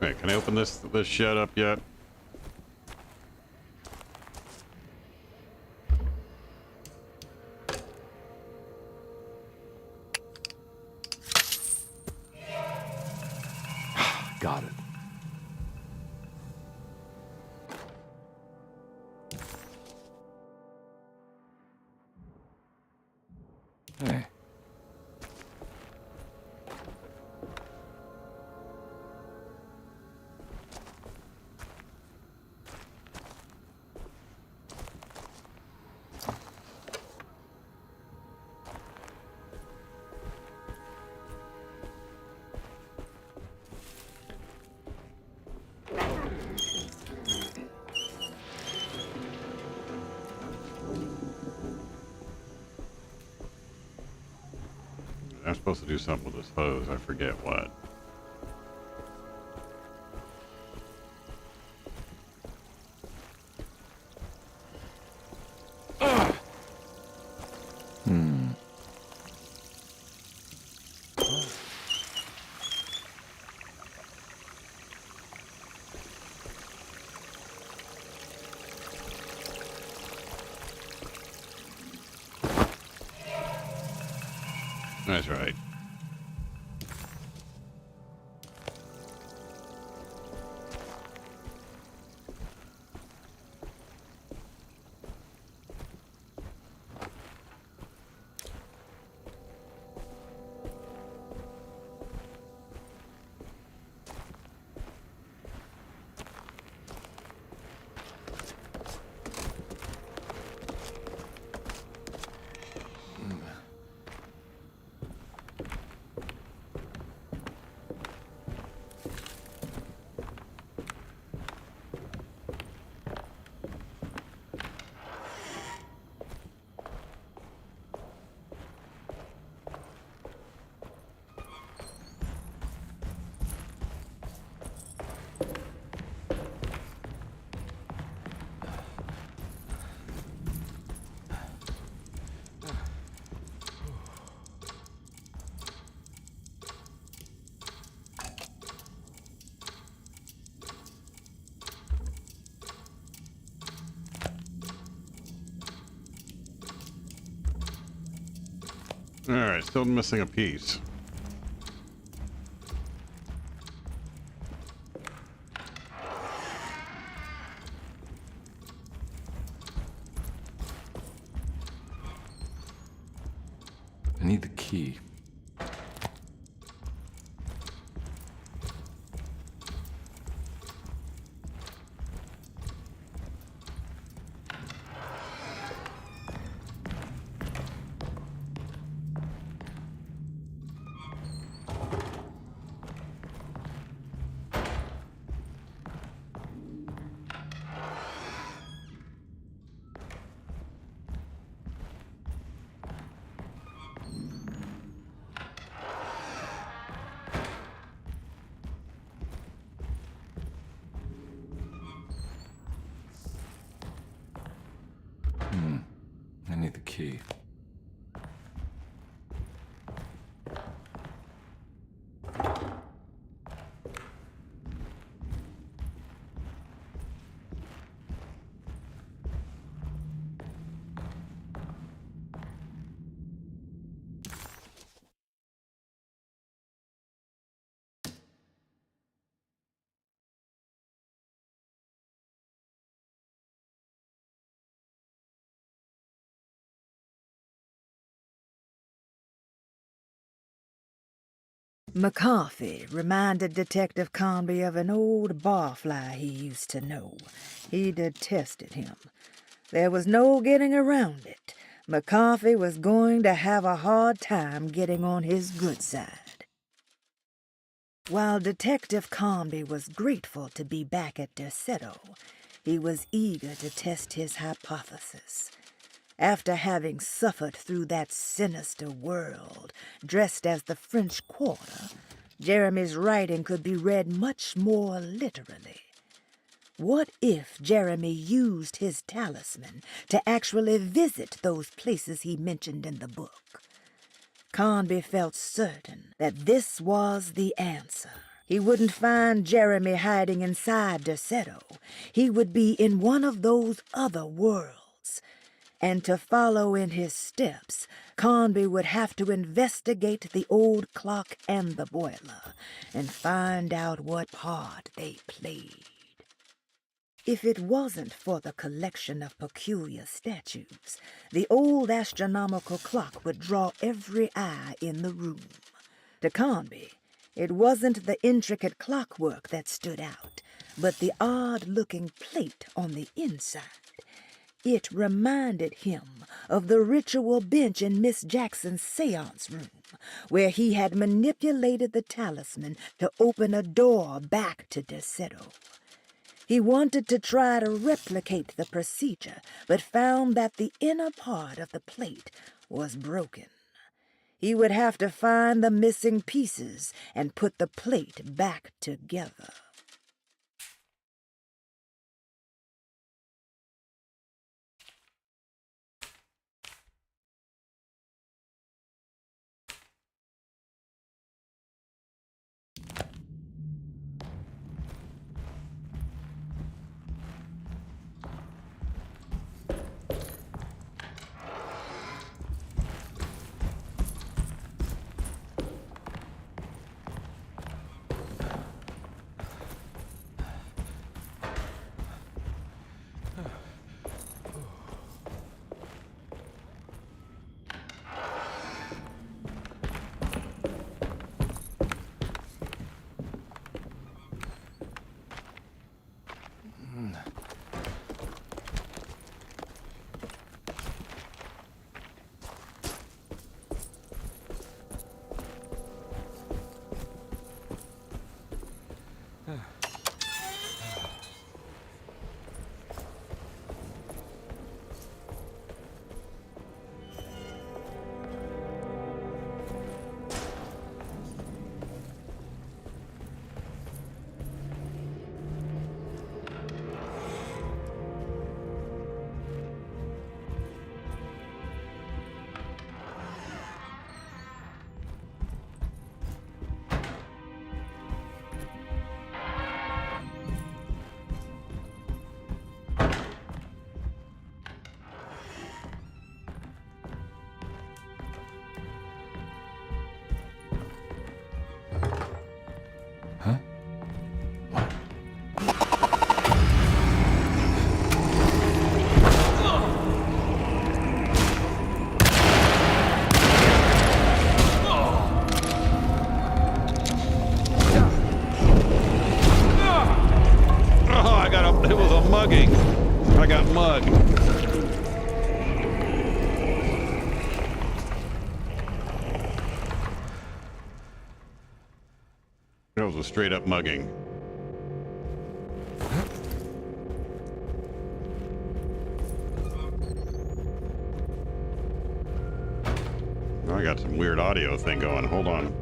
Wait, can I open this shed up yet? Got it. Hey. I'm supposed to do something with this hose. I forget what. That's right. All right, still missing a piece. I need the key. I need the key. McCarthy reminded Detective Carnby of an old barfly he used to know. He detested him. There was no getting around it. McCarthy was going to have a hard time getting on his good side. While Detective Carnby was grateful to be back at Derceto, he was eager to test his hypothesis. After having suffered through that sinister world, dressed as the French Quarter, Jeremy's writing could be read much more literally. What if Jeremy used his talisman to actually visit those places he mentioned in the book? Carnby felt certain that this was the answer. He wouldn't find Jeremy hiding inside Derceto. He would be in one of those other worlds. And to follow in his steps, Carnby would have to investigate the old clock and the boiler and find out what part they played. If it wasn't for the collection of peculiar statues, the old astronomical clock would draw every eye in the room. To Carnby, it wasn't the intricate clockwork that stood out, but the odd-looking plate on the inside. It reminded him of the ritual bench in Miss Jackson's seance room, where he had manipulated the talisman to open a door back to Derceto. He wanted to try to replicate the procedure, but found that the inner part of the plate was broken. He would have to find the missing pieces and put the plate back together. mugging. I got mugged. That was a straight up mugging. I got some weird audio thing going. Hold on.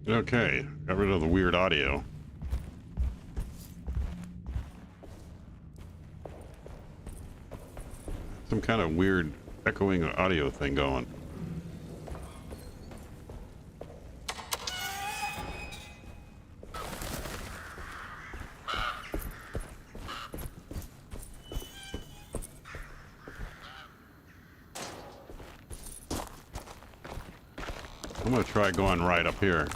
Okay, got rid of the weird audio. Some kind of weird echoing audio thing going. I'm gonna try going right up here.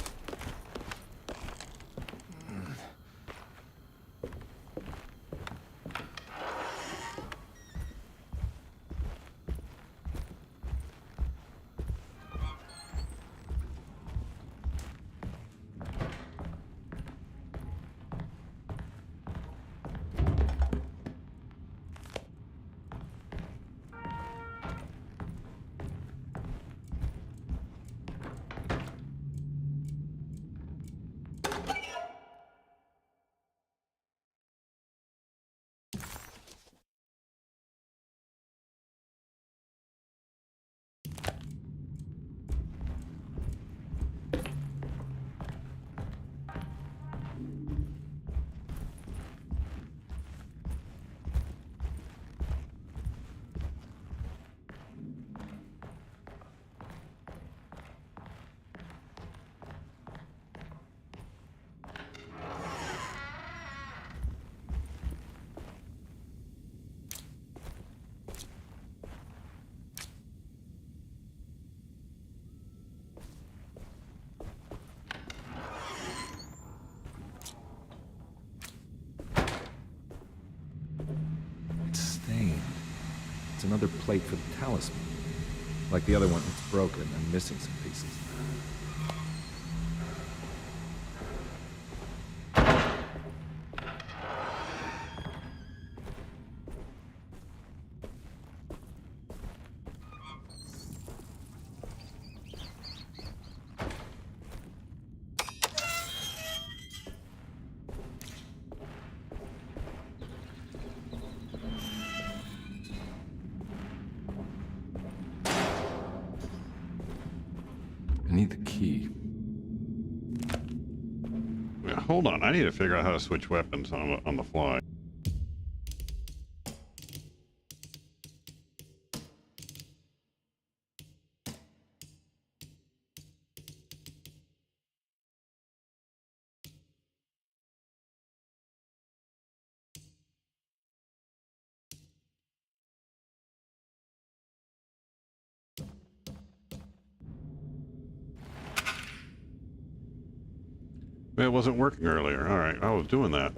It's stained. It's another plate for the talisman. Like the other one, it's broken and missing some pieces. I need the key. Yeah, hold on, I need to figure out how to switch weapons on the fly. It wasn't working earlier. All right, I was doing that.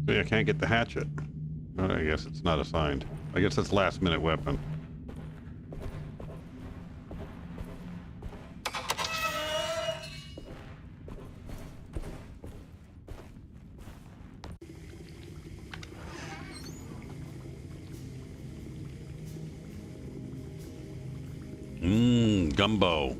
See, I can't get the hatchet. I guess it's not assigned. I guess it's last minute weapon. Gumbo.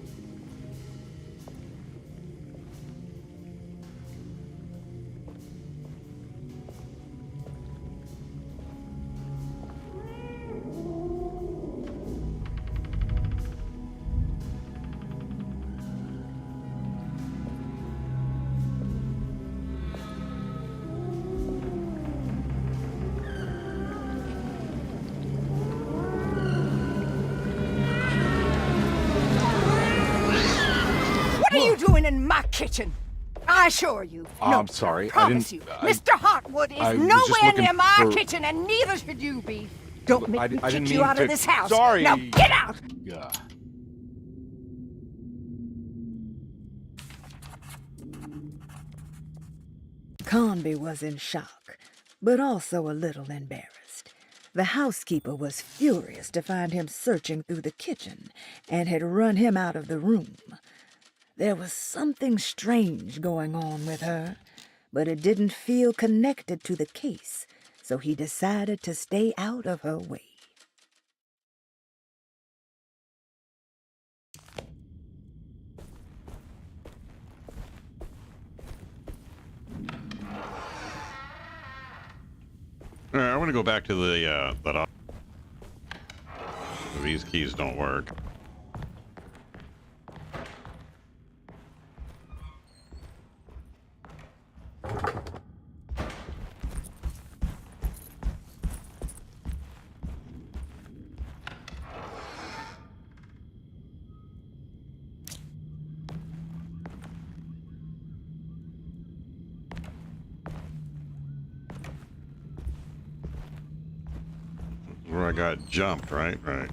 kitchen. I assure you. I'm sorry. I Promise didn't. you. Mr. Hotwood is I was just nowhere looking near my for- kitchen, and neither should you be. Don't make me I didn't kick you mean out to... of this house. Sorry. Now get out! Yeah. Carnby was in shock, but also a little embarrassed. The housekeeper was furious to find him searching through the kitchen and had run him out of the room. There was something strange going on with her, but it didn't feel connected to the case, so he decided to stay out of her way. All right, I want to go back to the that. These keys don't work. Where I got jumped, right? Right.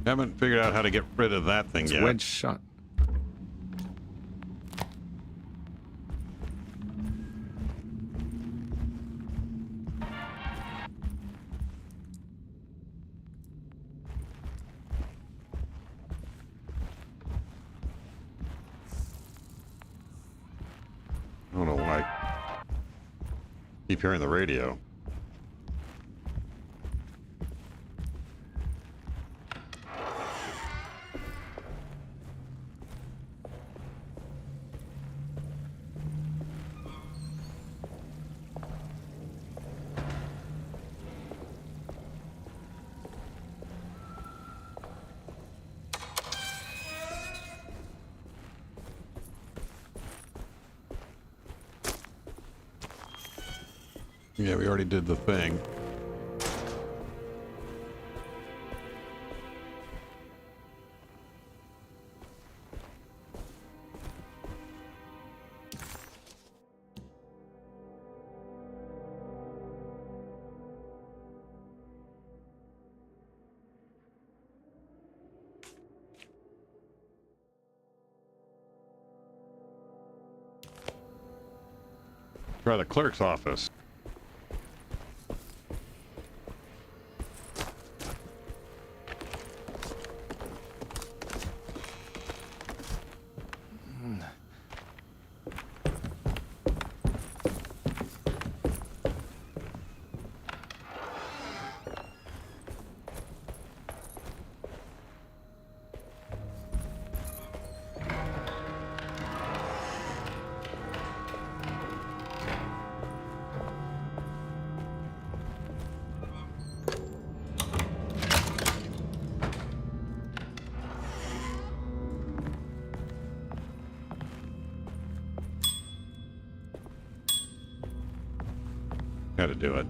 Haven't figured out how to get rid of that thing yet. Wedge shot. I don't know why. Keep hearing the radio. Yeah, we already did the thing. Try the clerk's office. Got to do it.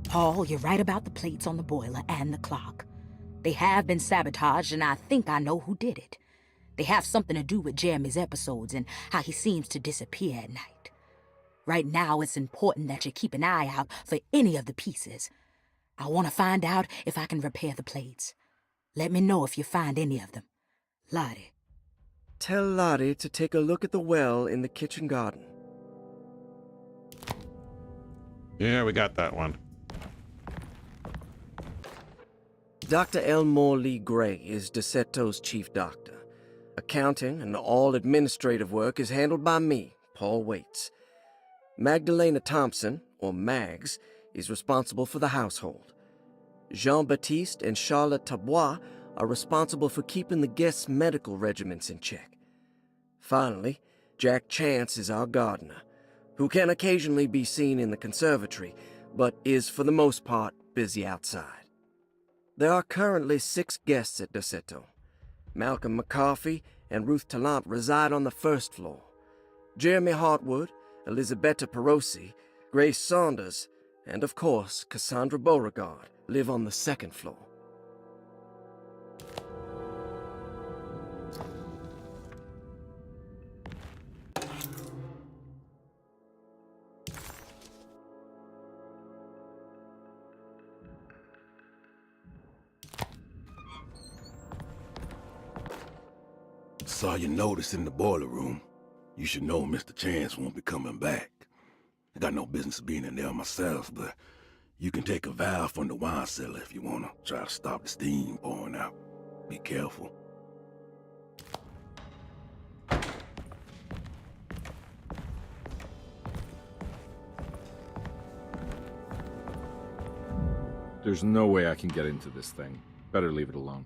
Paul, you're right about the plates on the boiler and the clock. They have been sabotaged, and I think I know who did it. They have something to do with Jeremy's episodes and how he seems to disappear at night. Right now, it's important that you keep an eye out for any of the pieces. I want to find out if I can repair the plates. Let me know if you find any of them. Lottie. Tell Lottie to take a look at the well in the kitchen garden. Yeah, we got that one. Dr. Elmore Lee Gray is Derceto's chief doctor. Accounting and all administrative work is handled by me, Paul Waits. Magdalena Thompson, or Mags, is responsible for the household. Jean-Baptiste and Charlotte Tabois are responsible for keeping the guests' medical regimens in check. Finally, Jack Chance is our gardener, who can occasionally be seen in the conservatory, but is for the most part busy outside. There are currently 6 guests at Derceto. Malcolm McCarthy and Ruth Tallant reside on the first floor. Jeremy Hartwood, Elisabetta Perosi, Grace Saunders, and of course, Cassandra Beauregard live on the second floor. Saw your notice in the boiler room. You should know Mr. Chance won't be coming back. I got no business being in there myself, but you can take a valve from the wine cellar if you want to try to stop the steam pouring out. Be careful. There's no way I can get into this thing. Better leave it alone.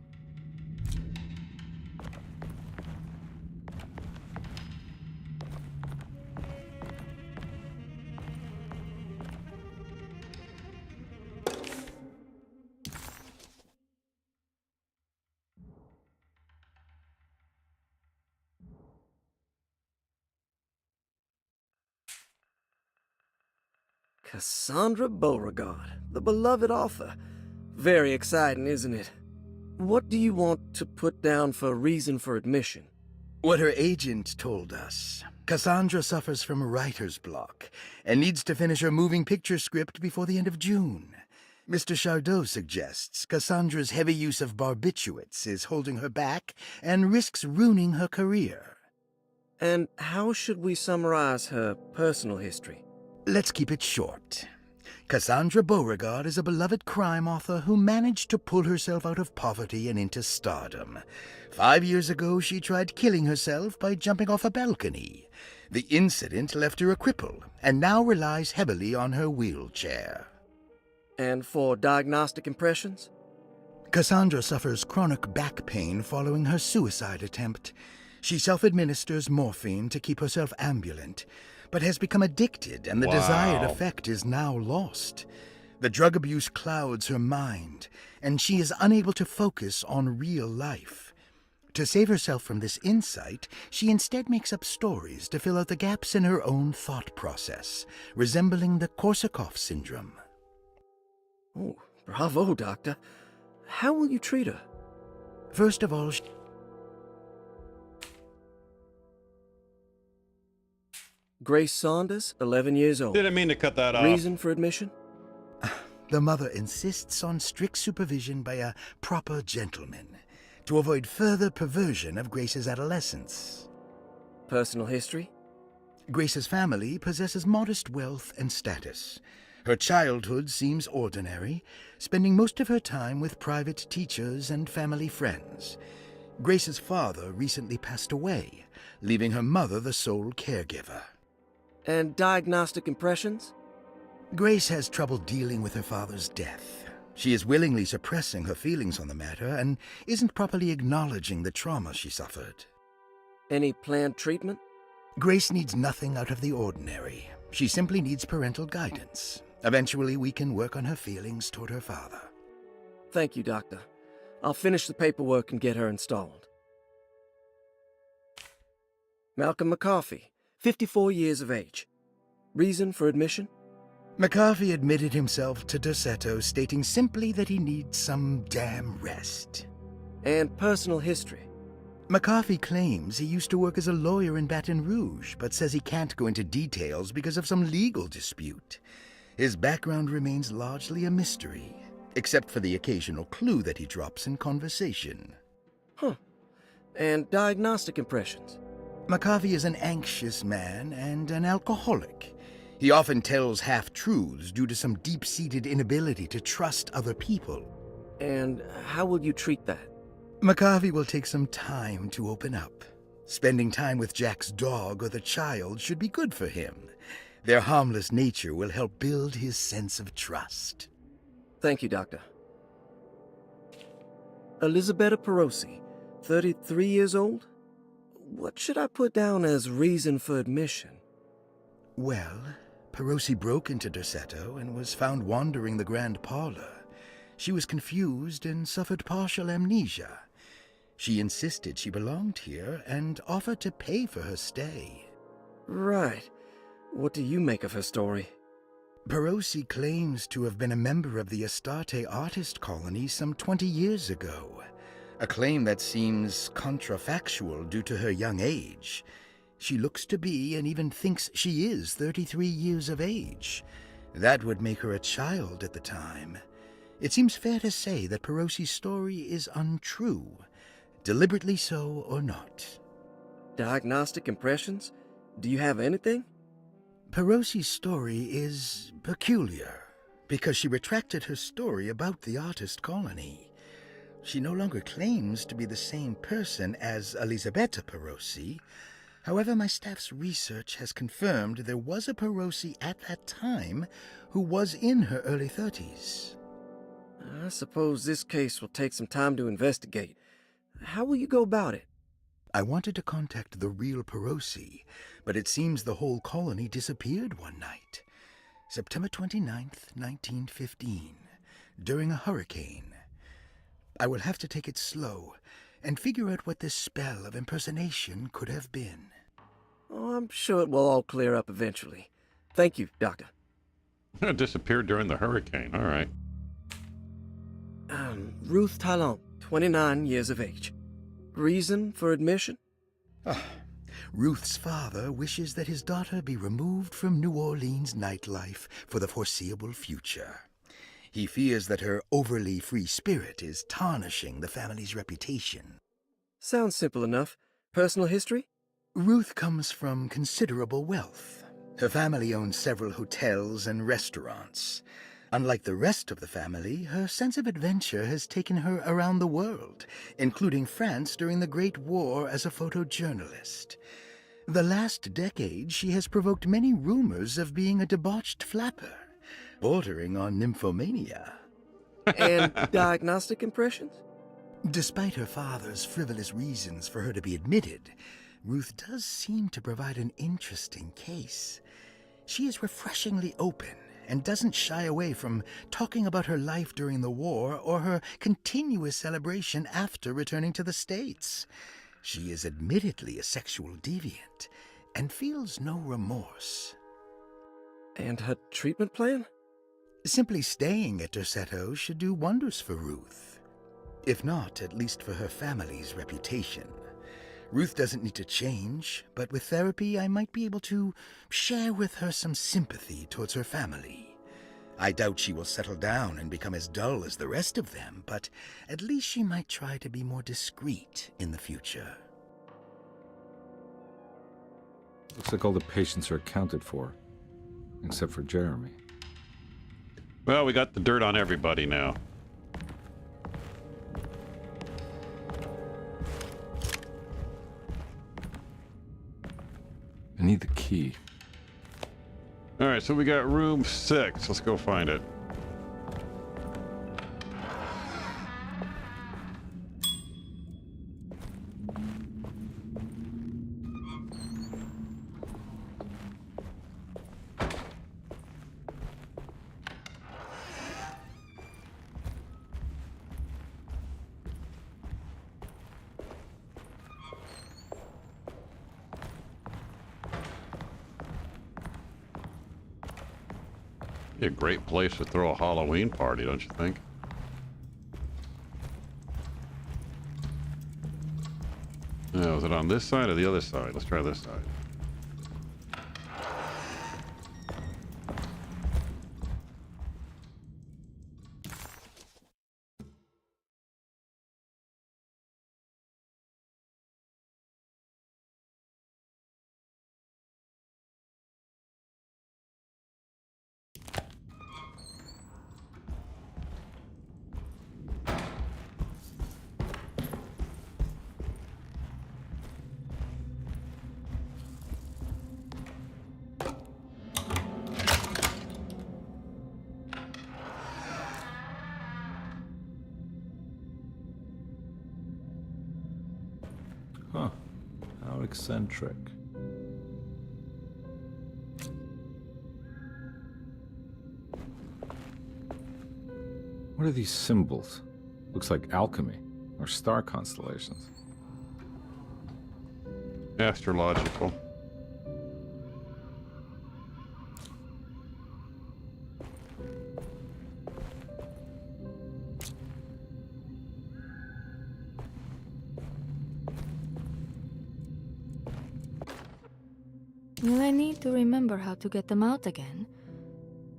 Cassandra Beauregard, the beloved author. Very exciting, isn't it? What do you want to put down for reason for admission? What her agent told us. Cassandra suffers from writer's block and needs to finish her moving picture script before the end of June. Mr. Chardot suggests Cassandra's heavy use of barbiturates is holding her back and risks ruining her career. And how should we summarize her personal history? Let's keep it short. Cassandra Beauregard is a beloved crime author who managed to pull herself out of poverty and into stardom. 5 years ago, she tried killing herself by jumping off a balcony. The incident left her a cripple, and now relies heavily on her wheelchair. And for diagnostic impressions? Cassandra suffers chronic back pain following her suicide attempt. She self-administers morphine to keep herself ambulant, but has become addicted, and the desired effect is now lost. The drug abuse clouds her mind, and she is unable to focus on real life. To save herself from this insight, she instead makes up stories to fill out the gaps in her own thought process, resembling the Korsakoff syndrome. Oh, bravo, Doctor. How will you treat her? First of all, Grace Saunders, 11 years old. Didn't mean to cut that off. Reason for admission? The mother insists on strict supervision by a proper gentleman to avoid further perversion of Grace's adolescence. Personal history? Grace's family possesses modest wealth and status. Her childhood seems ordinary, spending most of her time with private teachers and family friends. Grace's father recently passed away, leaving her mother the sole caregiver. And diagnostic impressions? Grace has trouble dealing with her father's death. She is willingly suppressing her feelings on the matter and isn't properly acknowledging the trauma she suffered. Any planned treatment? Grace needs nothing out of the ordinary. She simply needs parental guidance. Eventually, we can work on her feelings toward her father. Thank you, Doctor. I'll finish the paperwork and get her installed. Malcolm McCarthy, 54 years of age. Reason for admission? McCarthy admitted himself to Derceto, stating simply that he needs some damn rest. And personal history? McCarthy claims he used to work as a lawyer in Baton Rouge, but says he can't go into details because of some legal dispute. His background remains largely a mystery, except for the occasional clue that he drops in conversation. Huh. And diagnostic impressions? McCarthy is an anxious man and an alcoholic. He often tells half-truths due to some deep-seated inability to trust other people. And how will you treat that? McCarthy will take some time to open up. Spending time with Jack's dog or the child should be good for him. Their harmless nature will help build his sense of trust. Thank you, Doctor. Elisabetta Perosi, 33 years old? What should I put down as reason for admission? Well, Perosi broke into Derceto and was found wandering the grand parlor. She was confused and suffered partial amnesia. She insisted she belonged here and offered to pay for her stay. Right. What do you make of her story? Perosi claims to have been a member of the Astarte artist colony some 20 years ago, a claim that seems contrafactual due to her young age. She looks to be and even thinks she is 33 years of age. That would make her a child at the time. It seems fair to say that Perosi's story is untrue, deliberately so or not. Diagnostic impressions? Do you have anything? Perosi's story is peculiar because she retracted her story about the artist colony. She no longer claims to be the same person as Elisabetta Perosi. However, my staff's research has confirmed there was a Perosi at that time who was in her early 30s. I suppose this case will take some time to investigate. How will you go about it? I wanted to contact the real Perosi, but it seems the whole colony disappeared one night. September 29th, 1915, during a hurricane. I will have to take it slow and figure out what this spell of impersonation could have been. Oh, I'm sure it will all clear up eventually. Thank you, Doctor. It disappeared during the hurricane. All right. Ruth Talon, 29 years of age. Reason for admission? Ruth's father wishes that his daughter be removed from New Orleans nightlife for the foreseeable future. He fears that her overly free spirit is tarnishing the family's reputation. Sounds simple enough. Personal history? Ruth comes from considerable wealth. Her family owns several hotels and restaurants. Unlike the rest of the family, her sense of adventure has taken her around the world, including France during the Great War as a photojournalist. The last decade, she has provoked many rumors of being a debauched flapper, bordering on nymphomania. And diagnostic impressions? Despite her father's frivolous reasons for her to be admitted, Ruth does seem to provide an interesting case. She is refreshingly open and doesn't shy away from talking about her life during the war or her continuous celebration after returning to the States. She is admittedly a sexual deviant and feels no remorse. And her treatment plan? Simply staying at Derceto should do wonders for Ruth. If not, at least for her family's reputation. Ruth doesn't need to change, but with therapy I might be able to share with her some sympathy towards her family. I doubt she will settle down and become as dull as the rest of them, but at least she might try to be more discreet in the future. Looks like all the patients are accounted for, except for Jeremy. Well, we got the dirt on everybody now. I need the key. All right, so we got room 6. Let's go find it. Be a great place to throw a Halloween party, don't you think? Now, is it on this side or the other side? Let's try this side. Huh. How eccentric. What are these symbols? Looks like alchemy or star constellations. Astrological. Will I need to remember how to get them out again?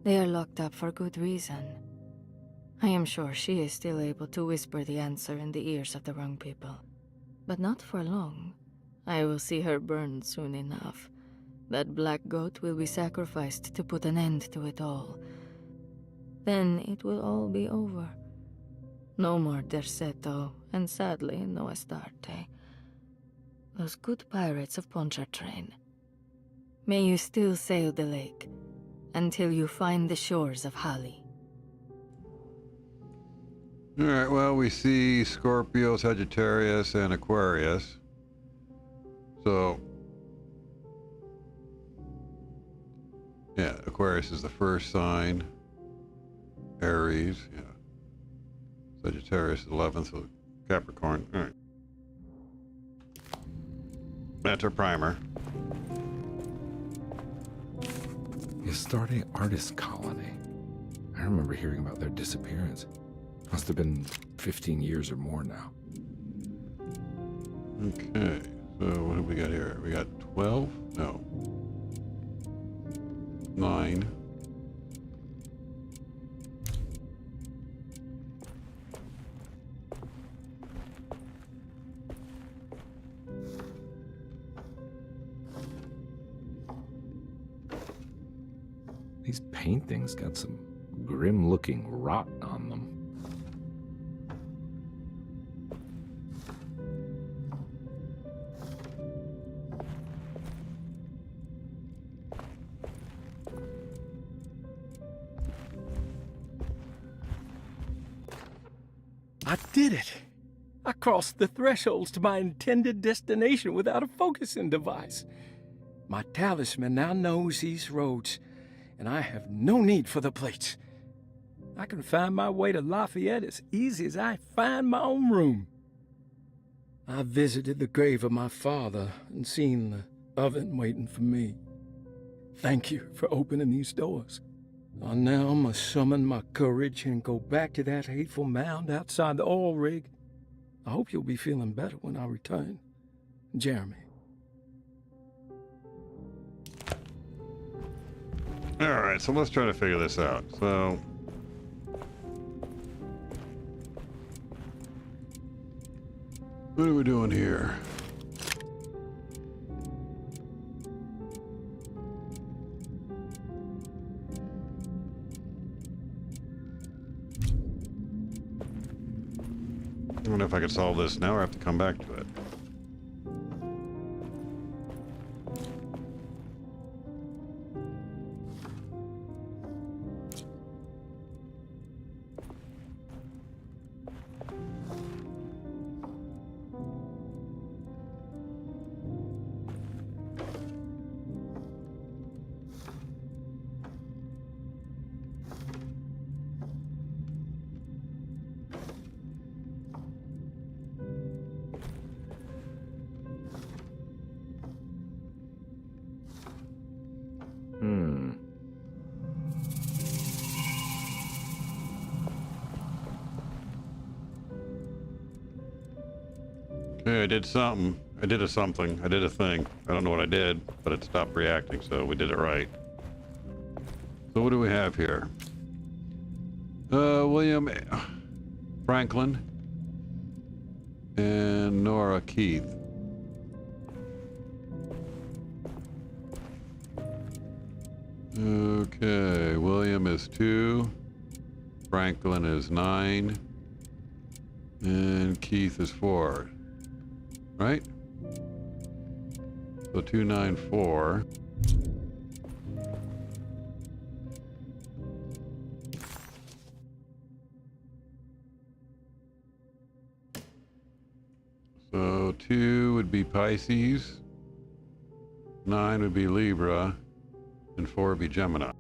They are locked up for good reason. I am sure she is still able to whisper the answer in the ears of the wrong people. But not for long. I will see her burned soon enough. That black goat will be sacrificed to put an end to it all. Then it will all be over. No more Derceto, and sadly, no Astarte. Those good pirates of Pontchartrain. May you still sail the lake, until you find the shores of Hali. Alright, well, we see Scorpio, Sagittarius, and Aquarius. So, yeah, Aquarius is the first sign. Aries, yeah. Sagittarius is 11th, so Capricorn. Alright. That's our primer. The Astarte Artist Colony. I remember hearing about their disappearance. Must have been 15 years or more now. Okay, so what have we got here? We got 12? No. 9. These paintings got some grim-looking rot on them. I did it! I crossed the thresholds to my intended destination without a focusing device. My talisman now knows these roads, and I have no need for the plates. I can find my way to Lafayette as easy as I find my own room. I visited the grave of my father and seen the oven waiting for me. Thank you for opening these doors. I now must summon my courage and go back to that hateful mound outside the oil rig. I hope you'll be feeling better when I return. Jeremy. Alright, so let's try to figure this out. So, what are we doing here? I don't know if I can solve this now or I have to come back to it. Okay, I did something. I did a something. I did a thing. I don't know what I did, but it stopped reacting, so we did it right. So what do we have here? William Franklin and Nora Keith. Okay, William is 2, Franklin is 9, and Keith is 4. Right? So 294. So 2 would be Pisces, 9 would be Libra, and 4 would be Gemini.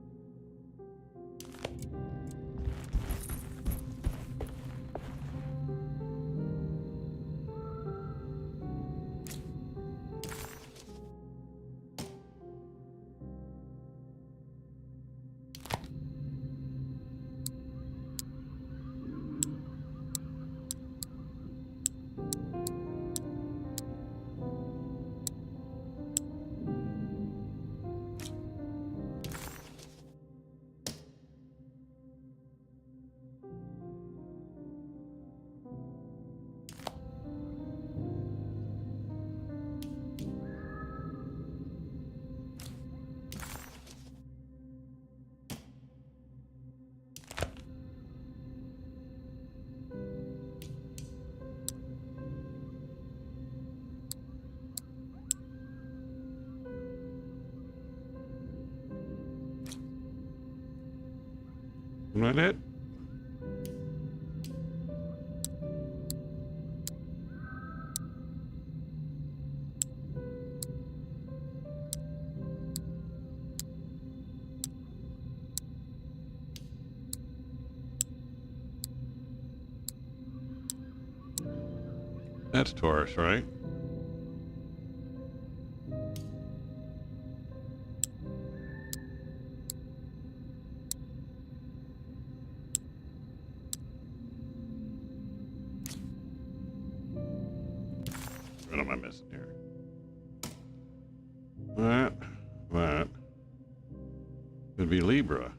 Isn't that it? That's Taurus, right? What am I missing here? That. Could be Libra.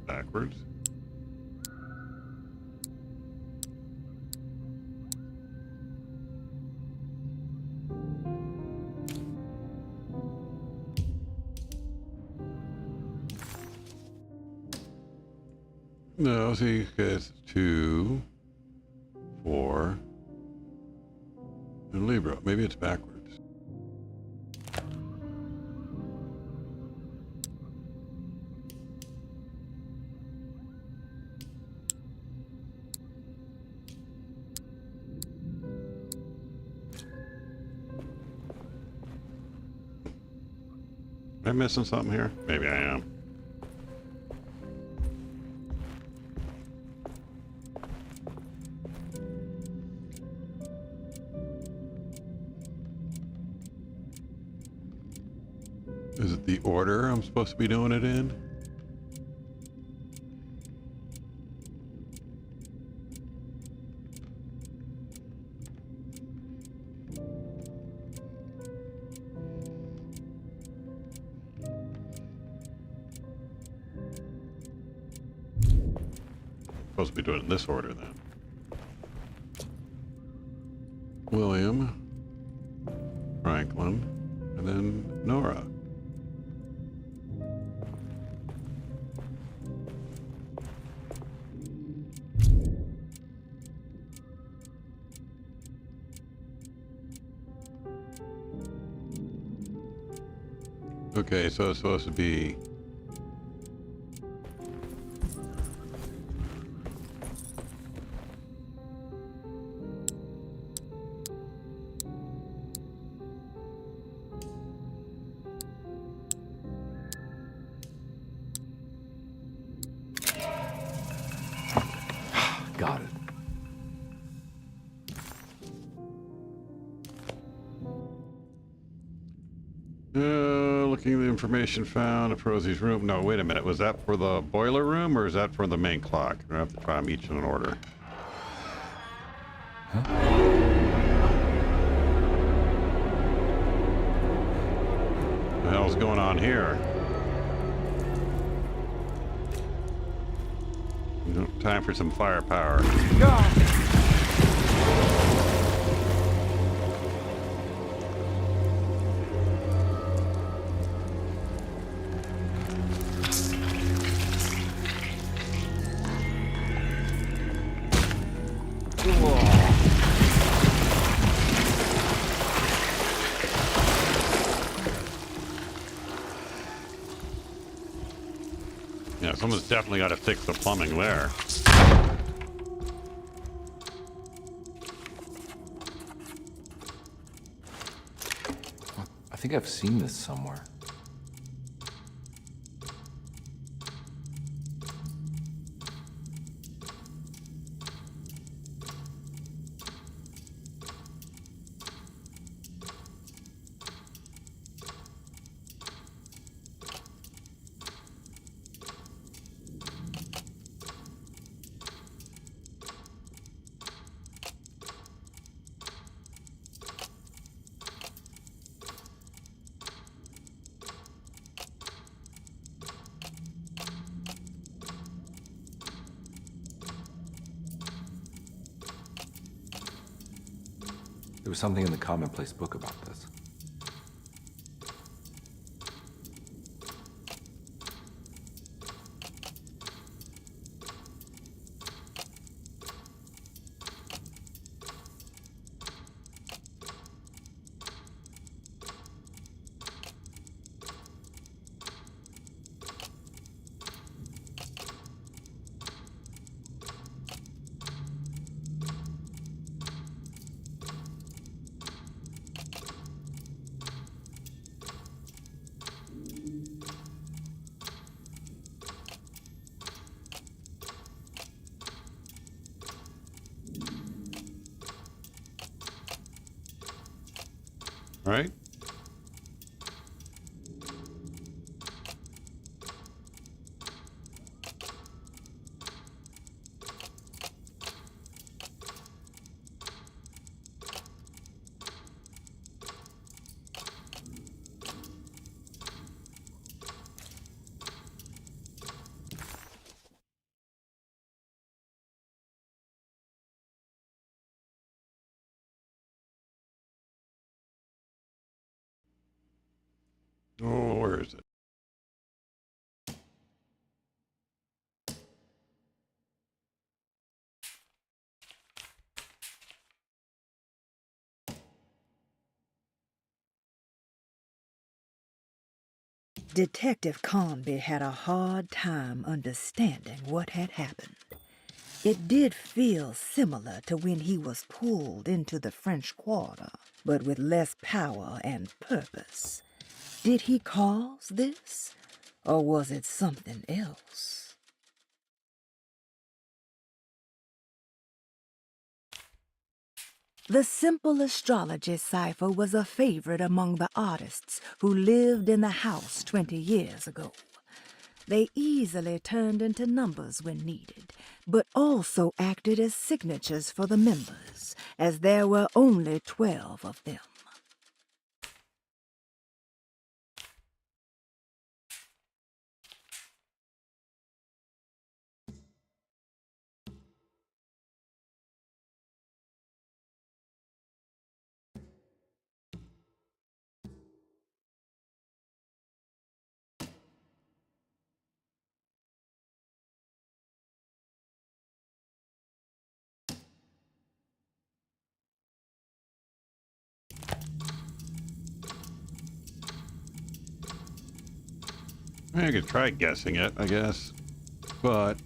Backwards. No, see, it's 2, 4, and Libra. Maybe it's backwards. Am I missing something here? Maybe I am. Is it the order I'm supposed to be doing it in? Supposed to be doing it in this order then. William, Franklin, and then Nora. Okay, so it's supposed to be Got it. looking at the information found at Rosie's room. No, wait a minute. Was that for the boiler room or is that for the main clock? I have to try them each in an order. Huh? What the hell's going on here? Time for some firepower. Yeah, someone's definitely got to fix the plumbing there. I think I've seen this somewhere. There was something in the commonplace book about this. Right? Oh, where is it? Detective Carnby had a hard time understanding what had happened. It did feel similar to when he was pulled into the French Quarter, but with less power and purpose. Did he cause this, or was it something else? The simple astrology cipher was a favorite among the artists who lived in the house 20 years ago. They easily turned into numbers when needed, but also acted as signatures for the members, as there were only 12 of them. I could try guessing it, I guess, but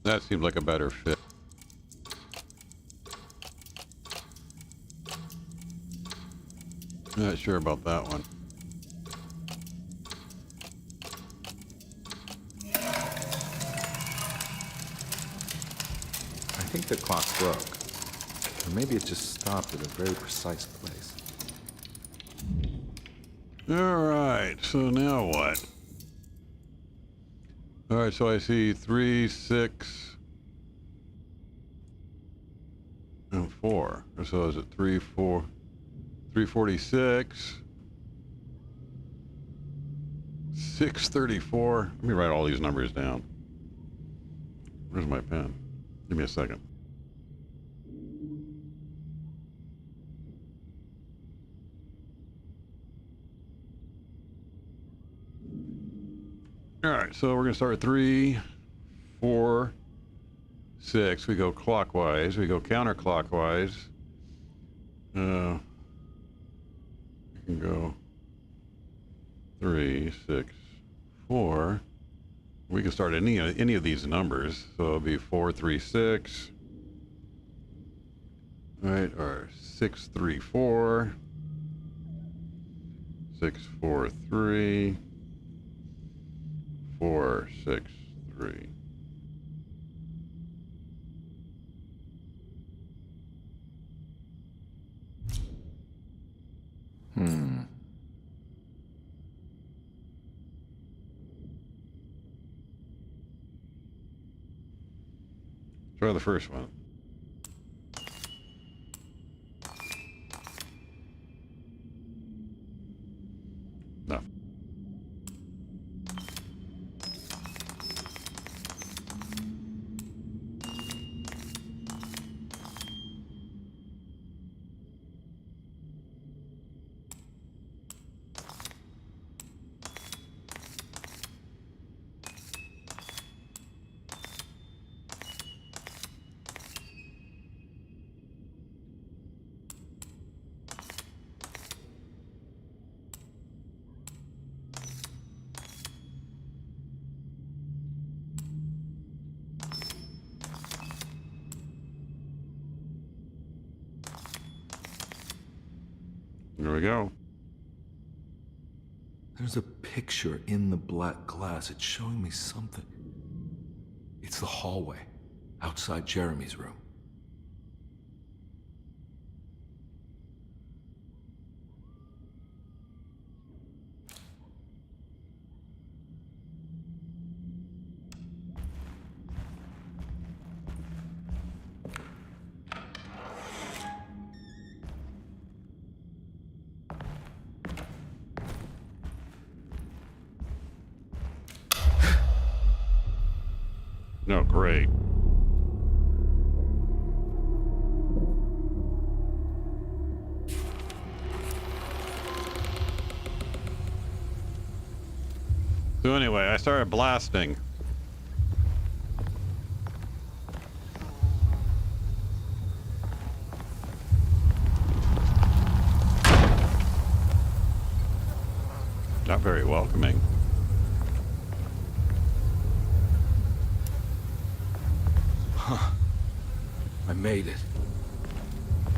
that seems like a better fit. Not sure about that one. I think the clock's broke. Or maybe it just stopped at a very precise place. All right, so now what? All right, so I see 3, 6, and 4. So is it 3, 4, 346, 634? Let me write all these numbers down. Where's my pen? Give me a second. All right, so we're going to start at 3, 4, 6. We go clockwise. We go counterclockwise. We can go 3, 6, 4. We can start any of these numbers. So it'll be 4, 3, 6. All right, or 6, 3, 4. 6, 4, 3. 4, 6, 3. Try the first one. No. There we go. There's a picture in the black glass. It's showing me something. It's the hallway outside Jeremy's room. No, great. So anyway, I started blasting. Not very welcoming. Huh. I made it.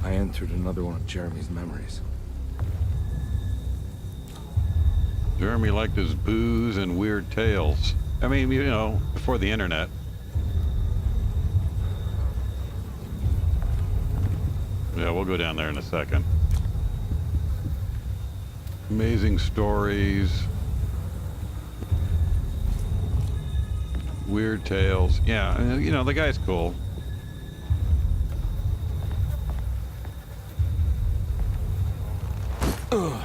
I entered another one of Jeremy's memories. Jeremy liked his booze and weird tales. I mean, you know, before the internet. Yeah, we'll go down there in a second. Amazing stories. Weird tales. Yeah, you know, the guy's cool. Ugh.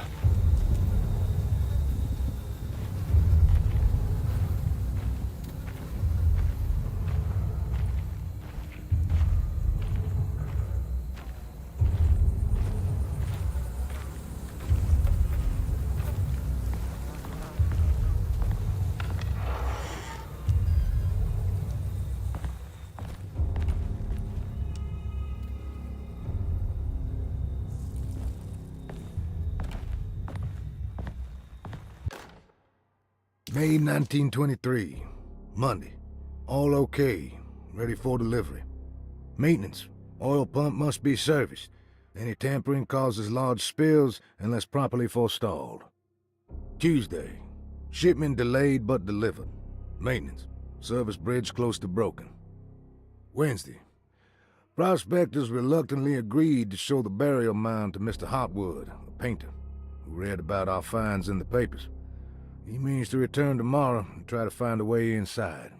May 1923, Monday. All okay, ready for delivery. Maintenance, oil pump must be serviced. Any tampering causes large spills unless properly forestalled. Tuesday, shipment delayed but delivered. Maintenance, service bridge close to broken. Wednesday, prospectors reluctantly agreed to show the burial mound to Mr. Hotwood, a painter, who read about our finds in the papers. He means to return tomorrow and try to find a way inside.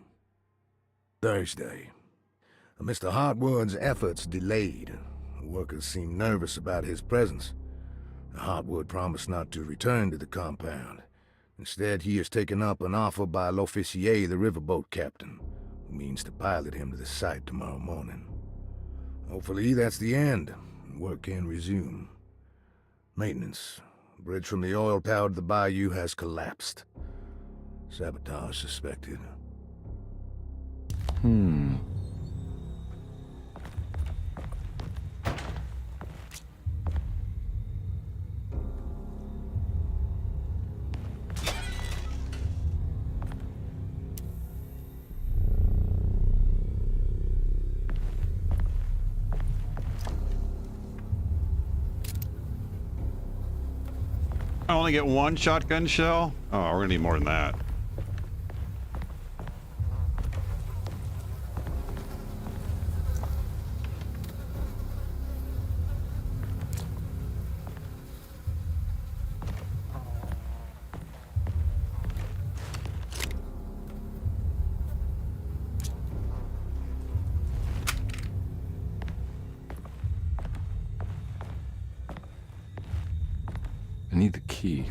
Thursday. Mr. Hotwood's efforts delayed. The workers seemed nervous about his presence. Hotwood promised not to return to the compound. Instead, he has taken up an offer by L'Officier, the riverboat captain, means to pilot him to the site tomorrow morning. Hopefully that's the end. Work can resume. Maintenance. Bridge from the oil tower to the bayou has collapsed. Sabotage suspected. I only get one shotgun shell? Oh, we're gonna need more than that. I need the key.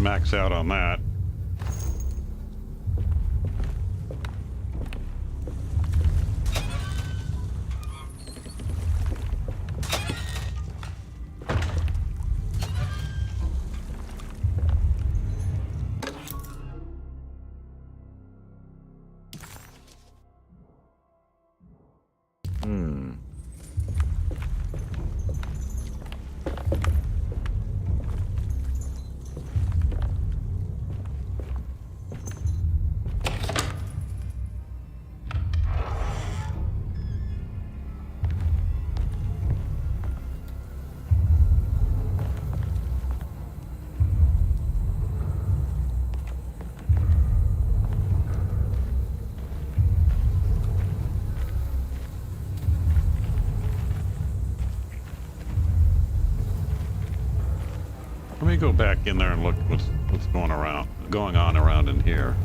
Max out on that. Let me go back in there and look what's going on around in here.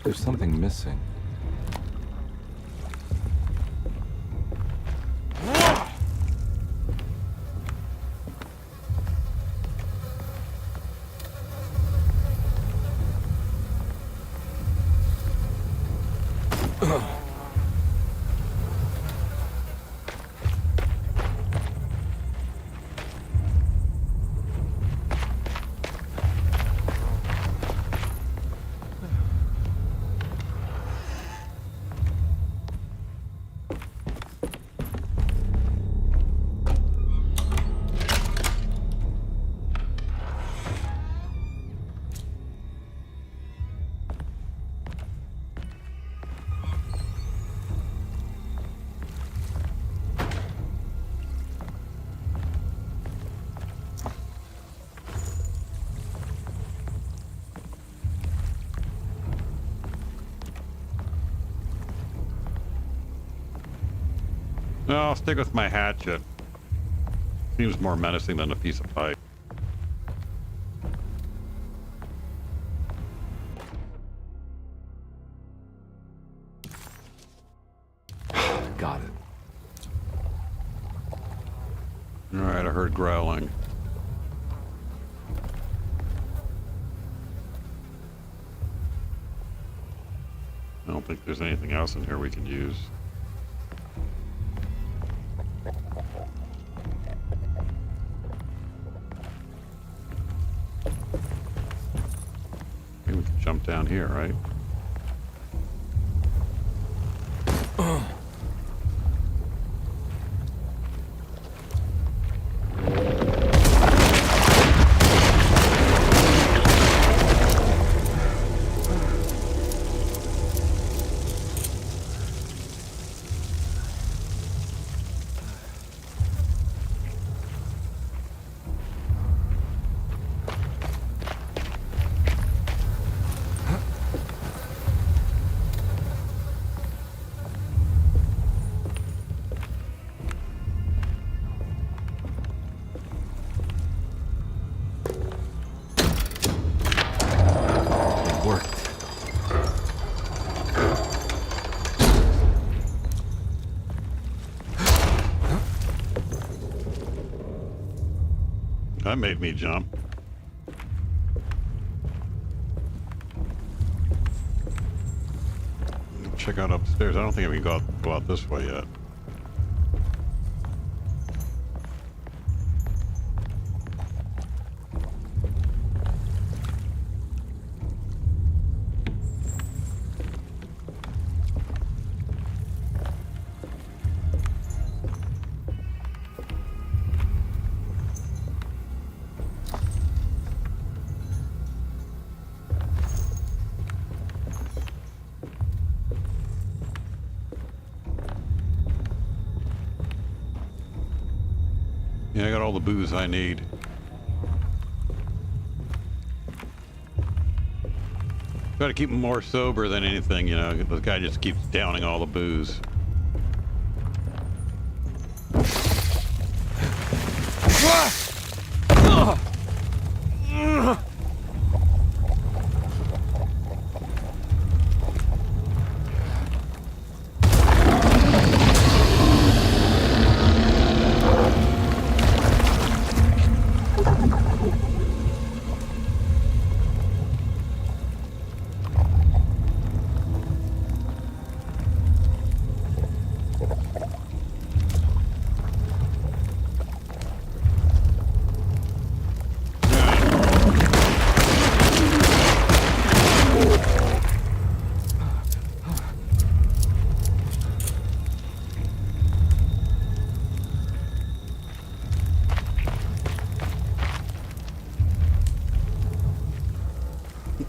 There's something missing. No, I'll stick with my hatchet. Seems more menacing than a piece of pipe. Got it. All right, I heard growling. I don't think there's anything else in here we can use. Maybe we can jump down here, right? That made me jump. Check out upstairs. I don't think we can go out this way yet. Yeah, I got all the booze I need. Got to keep him more sober than anything, you know. The guy just keeps downing all the booze.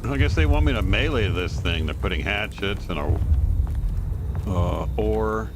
I guess they want me to melee this thing. They're putting hatchets and a ore.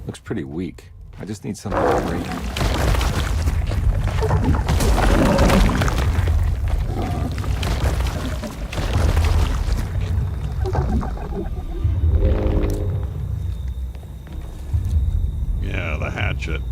Looks pretty weak. I just need something to break it. Yeah, the hatchet.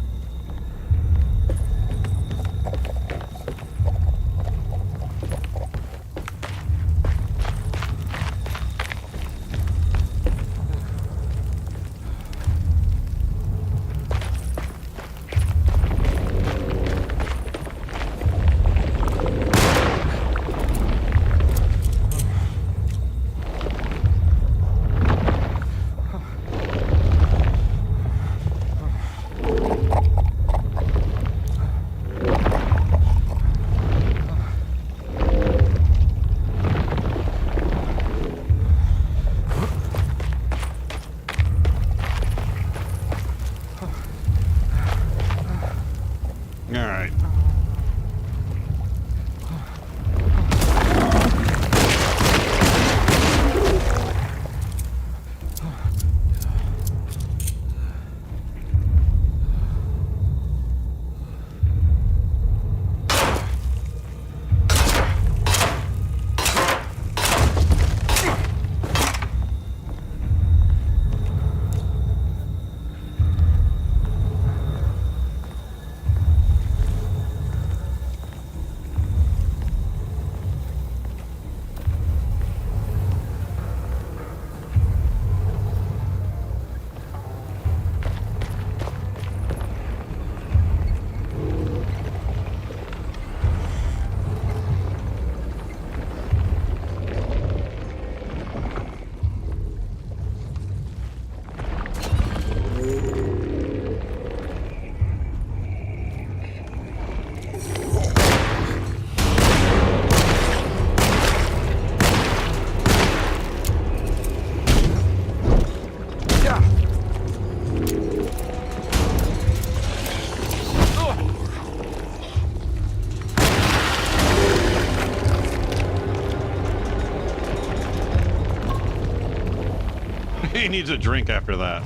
He needs a drink after that.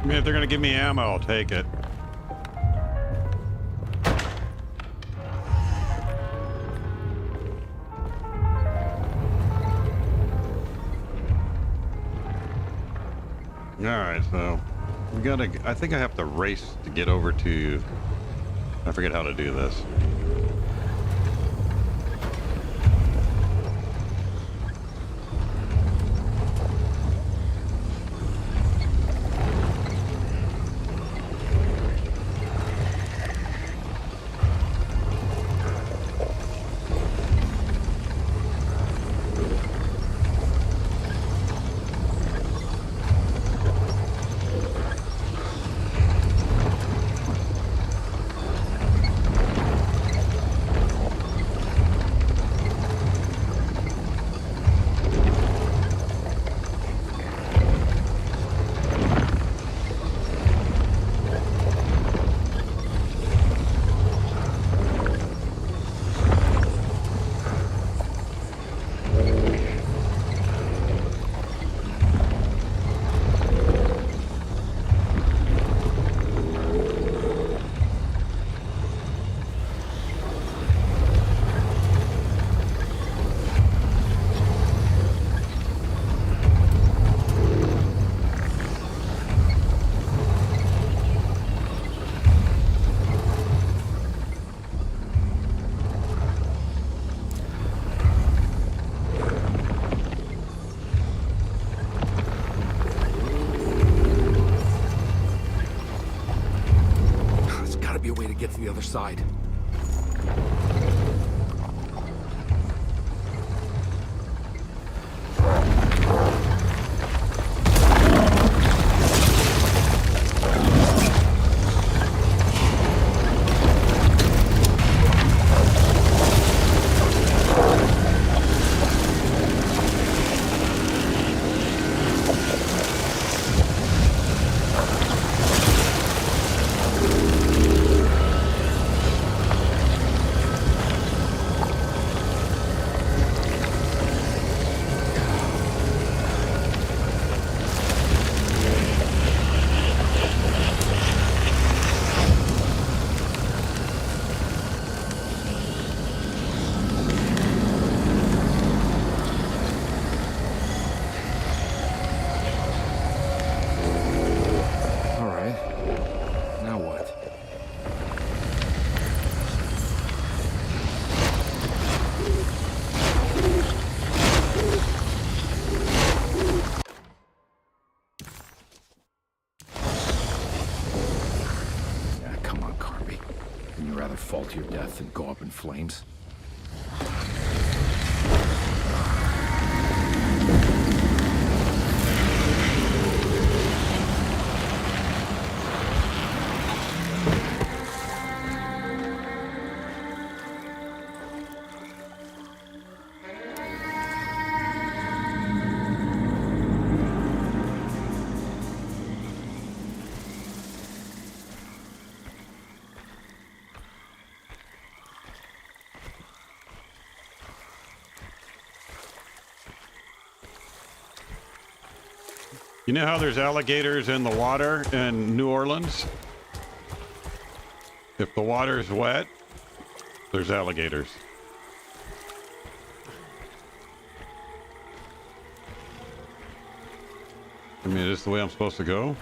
I mean, if they're gonna give me ammo, I'll take it. Alright, so we gotta, I think I have to race to get over to, I forget how to do this. other side. Fall to your death and go up in flames? You know how there's alligators in the water in New Orleans? If the water's wet, there's alligators. I mean, is this the way I'm supposed to go?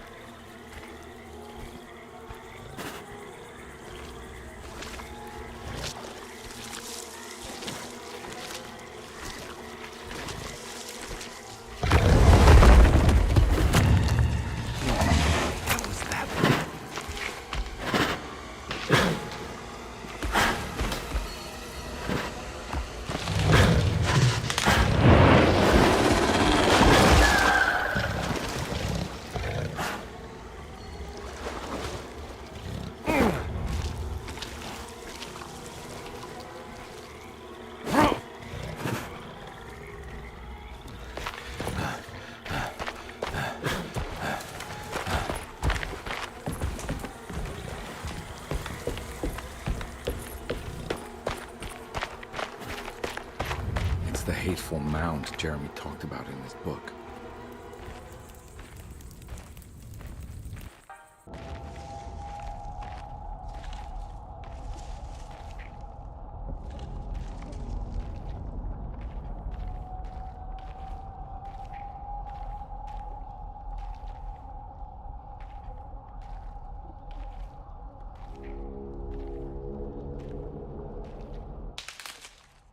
The hateful mound Jeremy talked about in his book.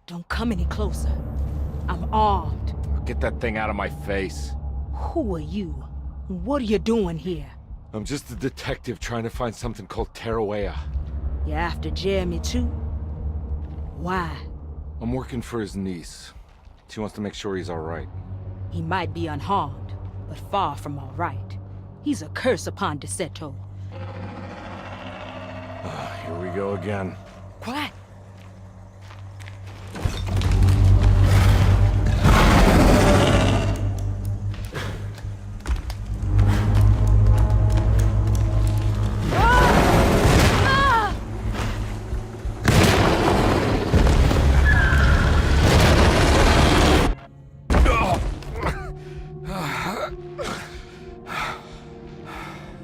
Don't come any closer. I'm armed. Get that thing out of my face. Who are you? What are you doing here? I'm just a detective trying to find something called Tarawea. You're after Jeremy too? Why? I'm working for his niece. She wants to make sure he's all right. He might be unharmed, but far from all right. He's a curse upon Derceto. Here we go again. Quiet.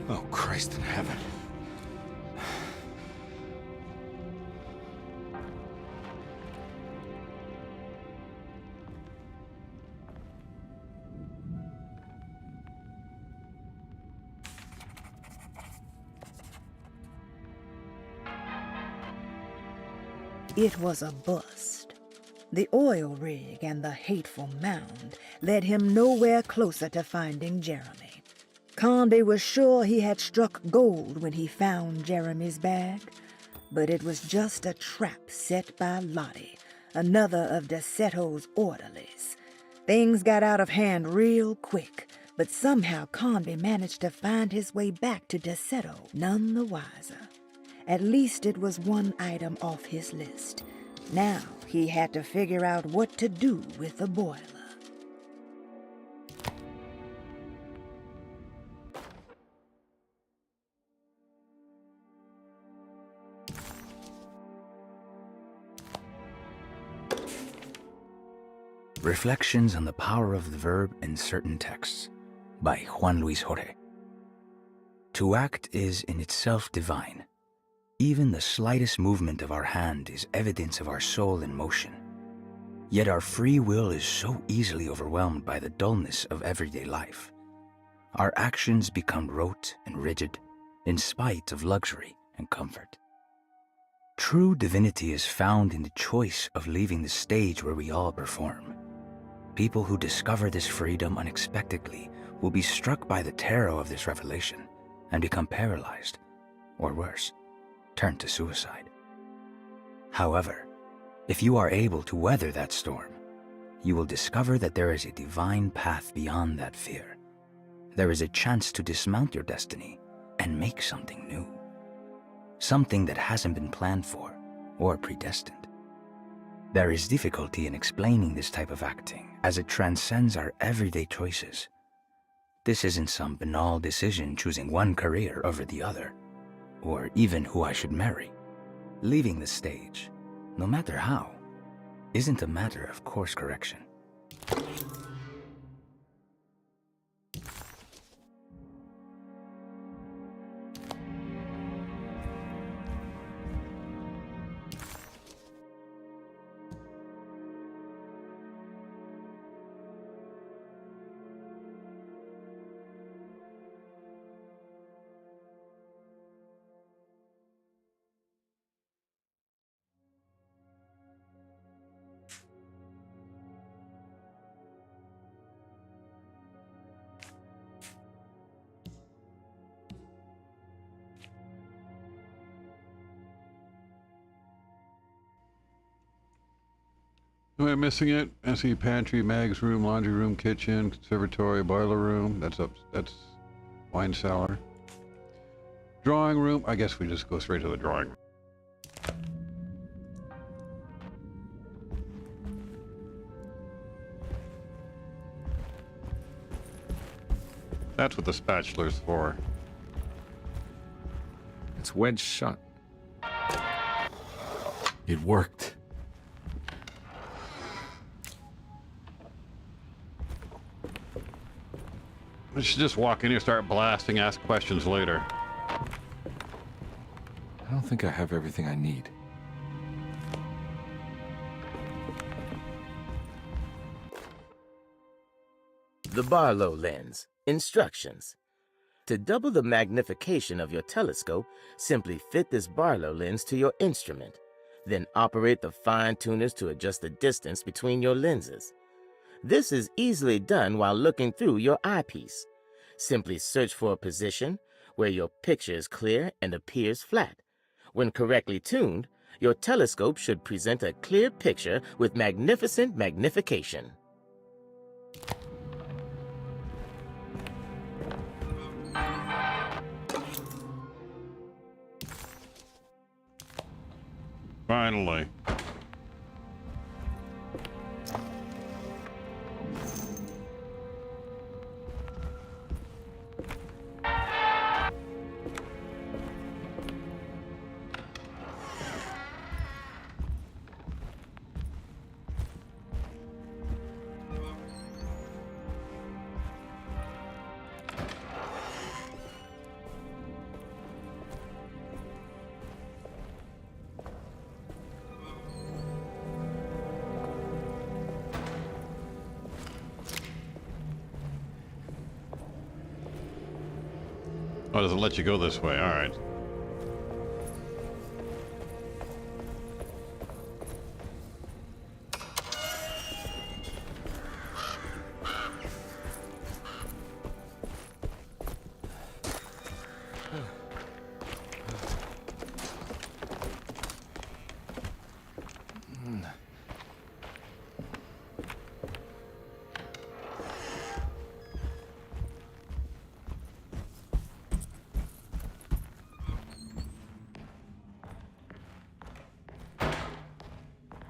Oh, Christ in heaven. It was a bust. The oil rig and the hateful mound led him nowhere closer to finding Jeremy. Carnby was sure he had struck gold when he found Jeremy's bag, but it was just a trap set by Lottie, another of Derceto's orderlies. Things got out of hand real quick, but somehow Carnby managed to find his way back to Derceto, none the wiser. At least it was one item off his list. Now he had to figure out what to do with the boiler. Reflections on the Power of the Verb in Certain Texts by Juan Luis Jorge. To act is in itself divine. Even the slightest movement of our hand is evidence of our soul in motion. Yet our free will is so easily overwhelmed by the dullness of everyday life. Our actions become rote and rigid, in spite of luxury and comfort. True divinity is found in the choice of leaving the stage where we all perform. People who discover this freedom unexpectedly will be struck by the terror of this revelation and become paralyzed, or worse, turn to suicide. However, if you are able to weather that storm, you will discover that there is a divine path beyond that fear. There is a chance to dismount your destiny and make something new. Something that hasn't been planned for or predestined. There is difficulty in explaining this type of acting as it transcends our everyday choices. This isn't some banal decision choosing one career over the other, or even who I should marry. Leaving the stage, no matter how, isn't a matter of course correction. Am I missing it? SE pantry, mag's room, laundry room, kitchen, conservatory, boiler room. That's wine cellar. Drawing room. I guess we just go straight to the drawing room. That's what the spatula's for. It's wedged shut. It worked. We should just walk in here, start blasting, ask questions later. I don't think I have everything I need. The Barlow lens. Instructions. To double the magnification of your telescope, simply fit this Barlow lens to your instrument. Then operate the fine tuners to adjust the distance between your lenses. This is easily done while looking through your eyepiece. Simply search for a position where your picture is clear and appears flat. When correctly tuned, your telescope should present a clear picture with magnificent magnification. Finally. Oh, does it let you go this way? All right.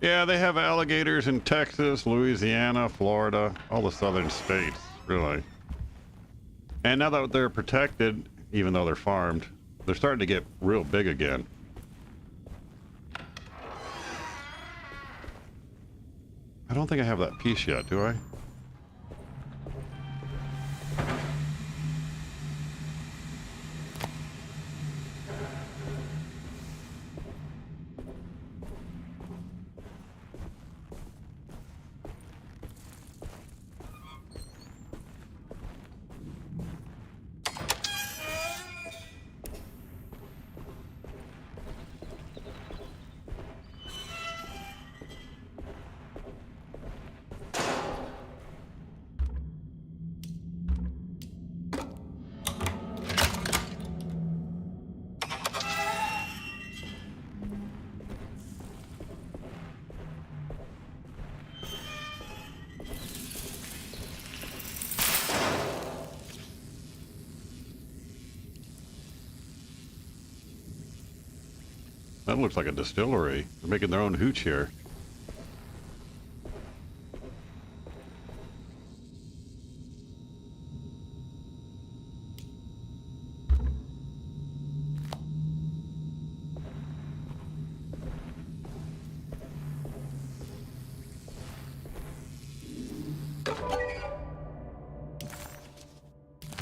Yeah, they have alligators in Texas, Louisiana, Florida, all the southern states, really. And now that they're protected, even though they're farmed, they're starting to get real big again. I don't think I have that piece yet, do I? That looks like a distillery. They're making their own hooch here.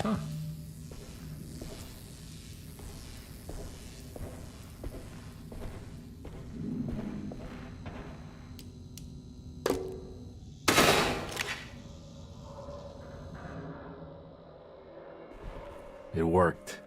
Huh. It worked.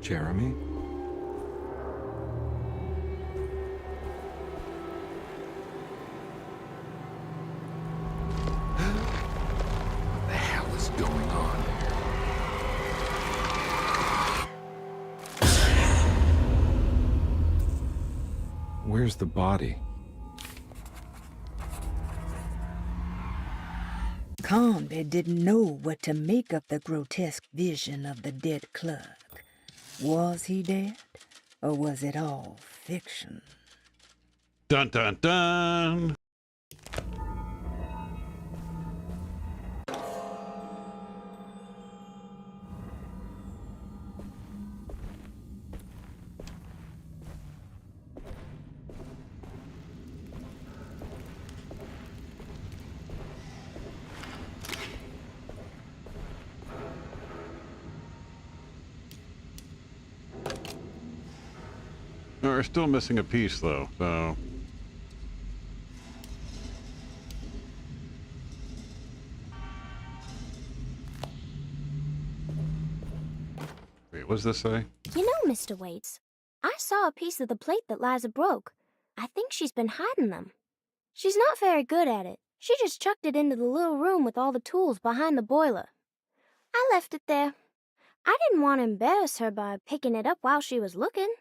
Jeremy? What the hell is going on? Where's the body? Carnby didn't know what to make of the grotesque vision of the dead clerk. Was he dead, or was it all fiction? Dun dun dun! We're still missing a piece, though, so... Wait, what does this say? You know, Mr. Waits, I saw a piece of the plate that Liza broke. I think she's been hiding them. She's not very good at it. She just chucked it into the little room with all the tools behind the boiler. I left it there. I didn't want to embarrass her by picking it up while she was looking.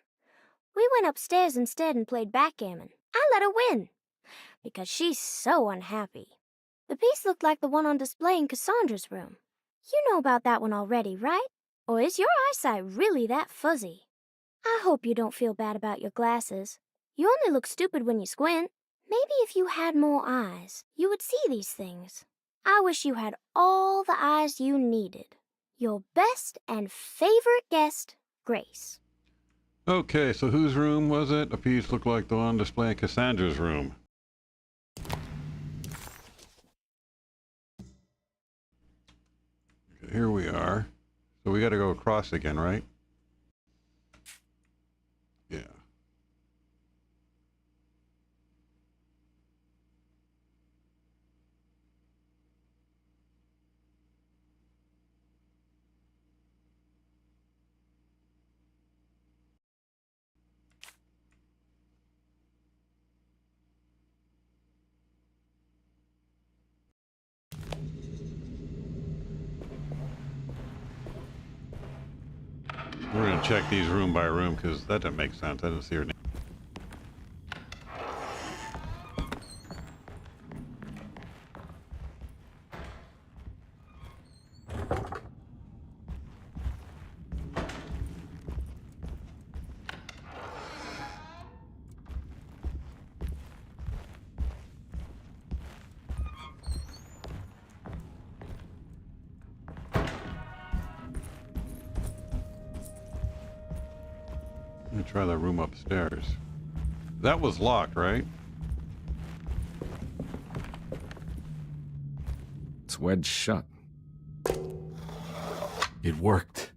We went upstairs instead and played backgammon. I let her win, because she's so unhappy. The piece looked like the one on display in Cassandra's room. You know about that one already, right? Or is your eyesight really that fuzzy? I hope you don't feel bad about your glasses. You only look stupid when you squint. Maybe if you had more eyes, you would see these things. I wish you had all the eyes you needed. Your best and favorite guest, Grace. Okay, so whose room was it? A piece looked like the one displaying Cassandra's room. Okay, here we are. So we got to go across again, right? Yeah. We're going to check these room by room because that doesn't make sense. I didn't see her name. Let me try that room upstairs. That was locked, right? It's wedged shut. It worked.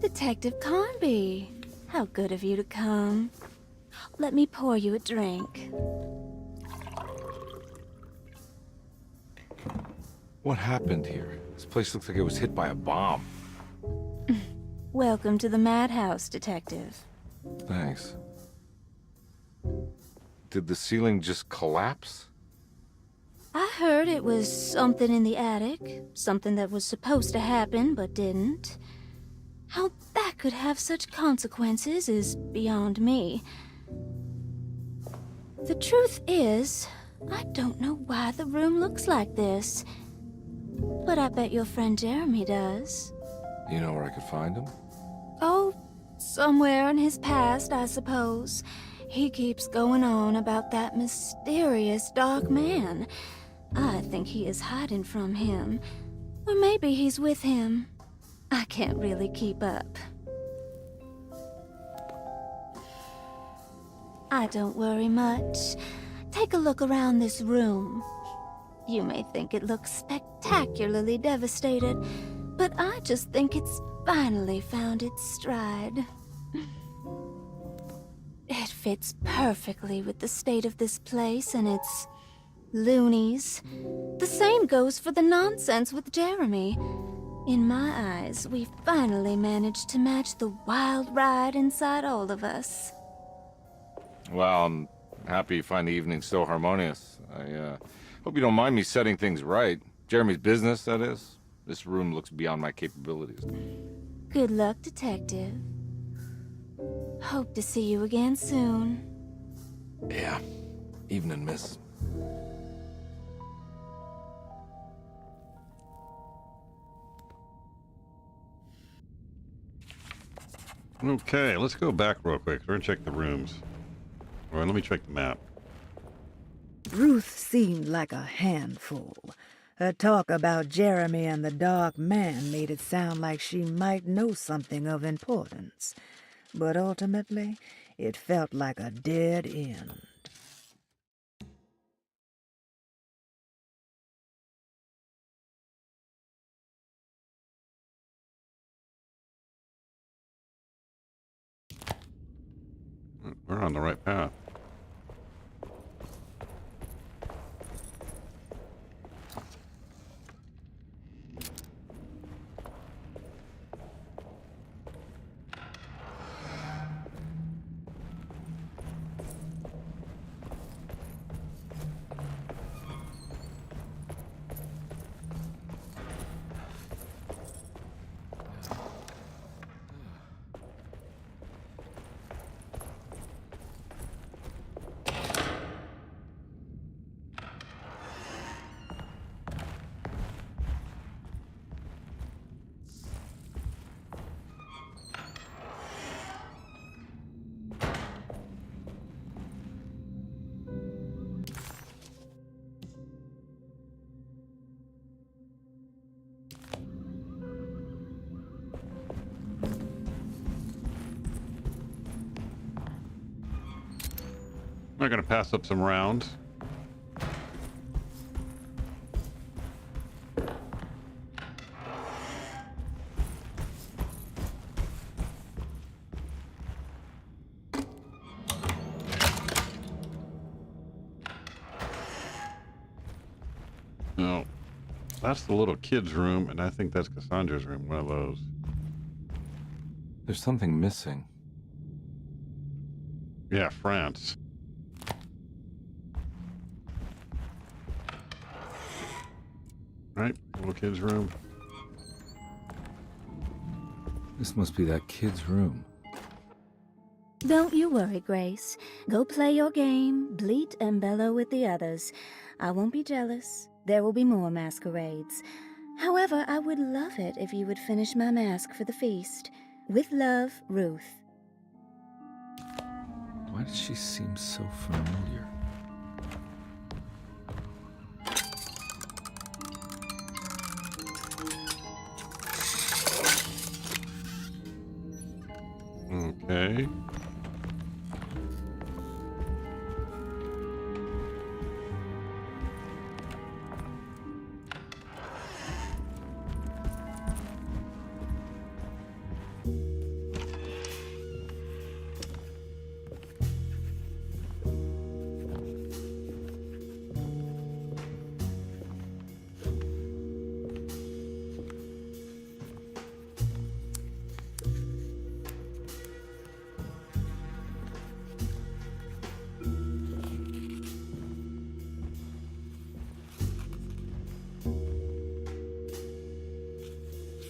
Detective Carnby, how good of you to come. Let me pour you a drink. What happened here? This place looks like it was hit by a bomb. Welcome to the madhouse, Detective. Thanks. Did the ceiling just collapse? I heard it was something in the attic, something that was supposed to happen but didn't. How that could have such consequences is beyond me. The truth is, I don't know why the room looks like this. But I bet your friend Jeremy does. You know where I could find him? Oh, somewhere in his past, I suppose. He keeps going on about that mysterious dark man. I think he is hiding from him. Or maybe he's with him. I can't really keep up. I don't worry much. Take a look around this room. You may think it looks spectacularly devastated, but I just think it's finally found its stride. It fits perfectly with the state of this place and its loonies. The same goes for the nonsense with Jeremy. In my eyes, we finally managed to match the wild ride inside all of us. Well, I'm happy you find the evening so harmonious. I hope you don't mind me setting things right. Jeremy's business, that is. This room looks beyond my capabilities. Good luck, Detective. Hope to see you again soon. Yeah. Evening, miss. Okay, let's go back real quick. We're gonna check the rooms. All right, let me check the map. Ruth seemed like a handful. Her talk about Jeremy and the Dark Man made it sound like she might know something of importance. But ultimately, it felt like a dead end. We're on the right path. I'm going to pass up some rounds. No, that's the little kid's room, and I think that's Cassandra's room, one of those. There's something missing. Yeah, France. Right, little kid's room. This must be that kid's room. Don't you worry, Grace. Go play your game, bleat and bellow with the others. I won't be jealous. There will be more masquerades. However, I would love it if you would finish my mask for the feast. With love, Ruth. Why does she seem so familiar? Okay.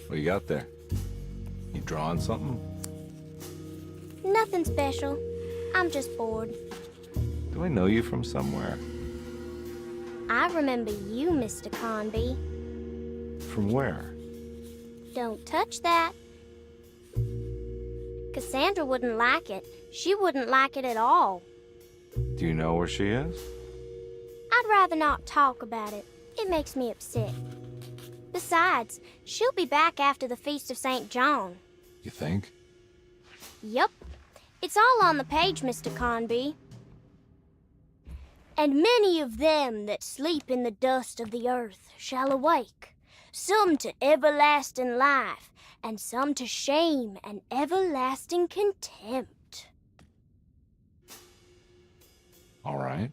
What you got there? You drawing something? Nothing special. I'm just bored. Do I know you from somewhere? I remember you, Mr. Carnby. From where? Don't touch that. Cassandra wouldn't like it. She wouldn't like it at all. Do you know where she is? I'd rather not talk about it. It makes me upset. Besides, she'll be back after the Feast of St. John. You think? Yup. It's all on the page, Mr. Carnby. And many of them that sleep in the dust of the earth shall awake, some to everlasting life, and some to shame and everlasting contempt. All right.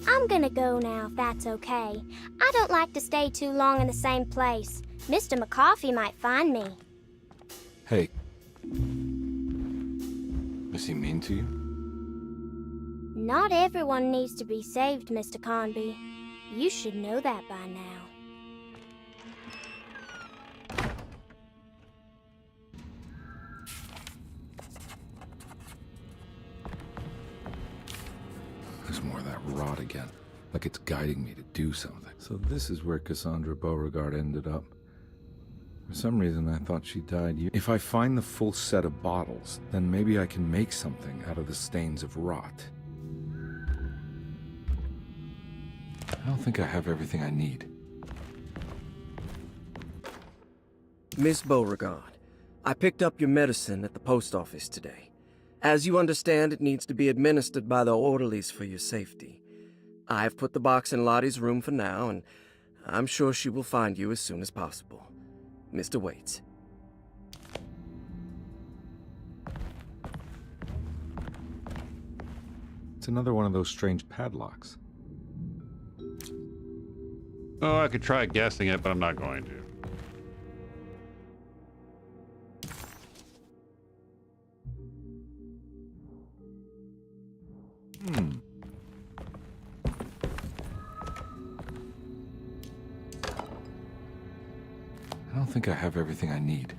I'm gonna go now, if that's okay. I don't like to stay too long in the same place. Mr. McCoffey might find me. Hey. Is he mean to you? Not everyone needs to be saved, Mr. Carnby. You should know that by now. There's more of that rot again. Like it's guiding me to do something. So this is where Cassandra Beauregard ended up. For some reason, I thought she died. If I find the full set of bottles, then maybe I can make something out of the stains of rot. I don't think I have everything I need. Miss Beauregard, I picked up your medicine at the post office today. As you understand, it needs to be administered by the orderlies for your safety. I've put the box in Lottie's room for now, and I'm sure she will find you as soon as possible. Mr. Waits. It's another one of those strange padlocks. Oh, I could try guessing it, but I'm not going to. I don't think I have everything I need.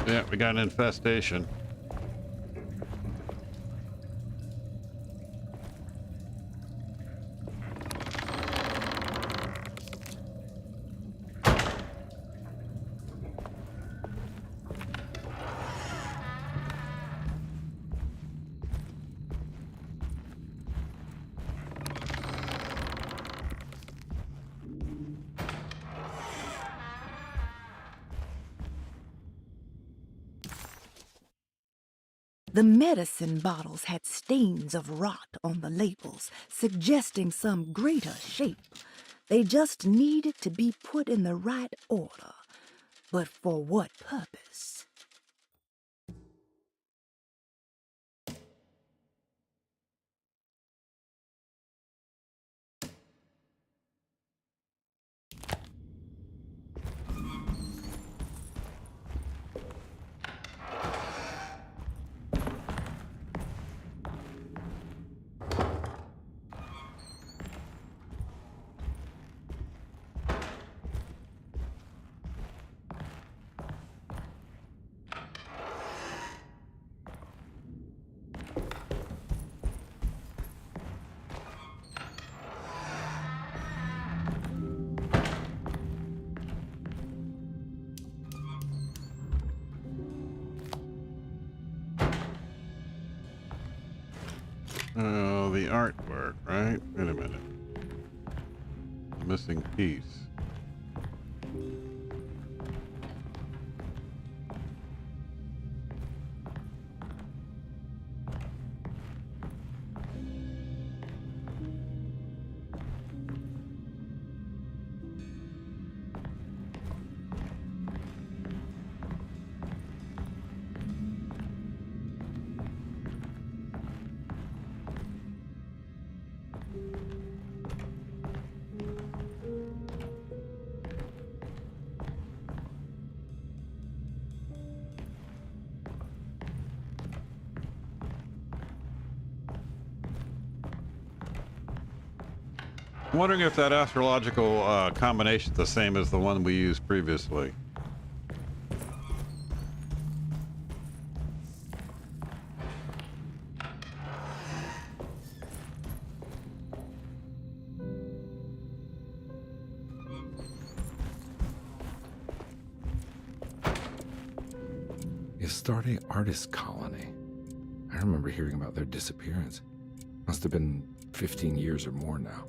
Yeah, we got an infestation. The medicine bottles had stains of rot on the labels, suggesting some greater shape. They just needed to be put in the right order. But for what purpose? Oh, the artwork, right? Wait a minute. Missing piece. I'm wondering if that astrological combination is the same as the one we used previously. Astarte Artist Colony. I remember hearing about their disappearance. Must have been 15 years or more now.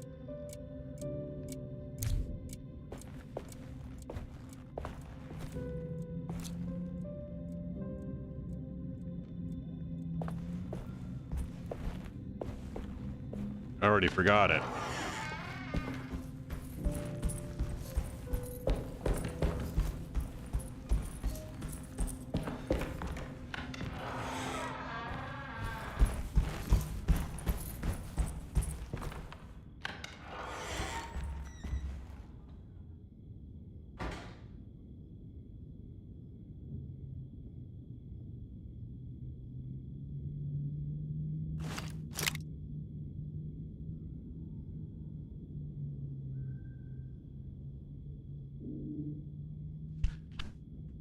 I already forgot it.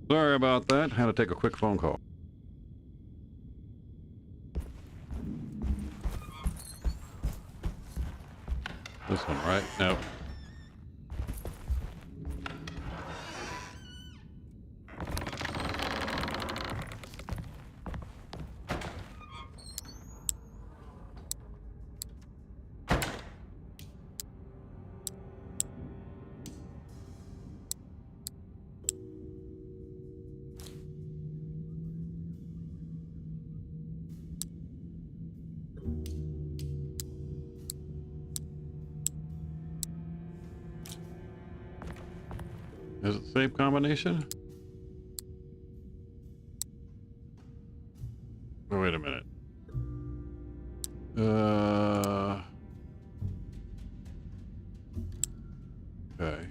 Sorry about that. Had to take a quick phone call. This one, right? Nope. Is it the same combination? Oh, wait a minute. Okay.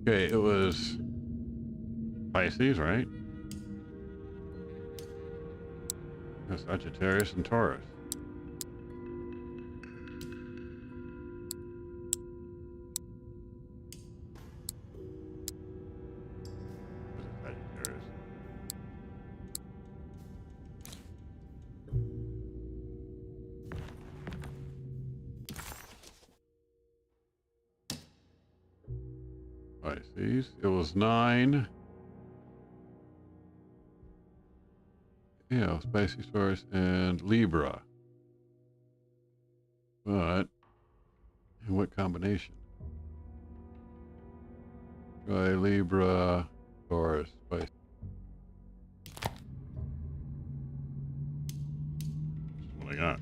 Okay, it was Pisces, right? Sagittarius and Taurus. Sagittarius. Pisces. It was 9. Yeah, Pisces, Taurus, and Libra. But in what combination? Try Libra, Taurus, Spice. That's what I got.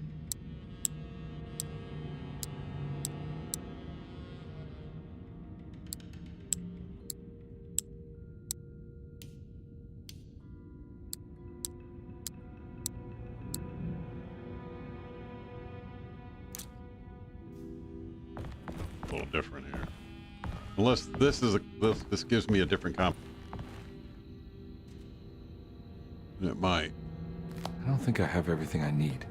A little different here. Unless this is this gives me a different comp. It might. I don't think I have everything I need.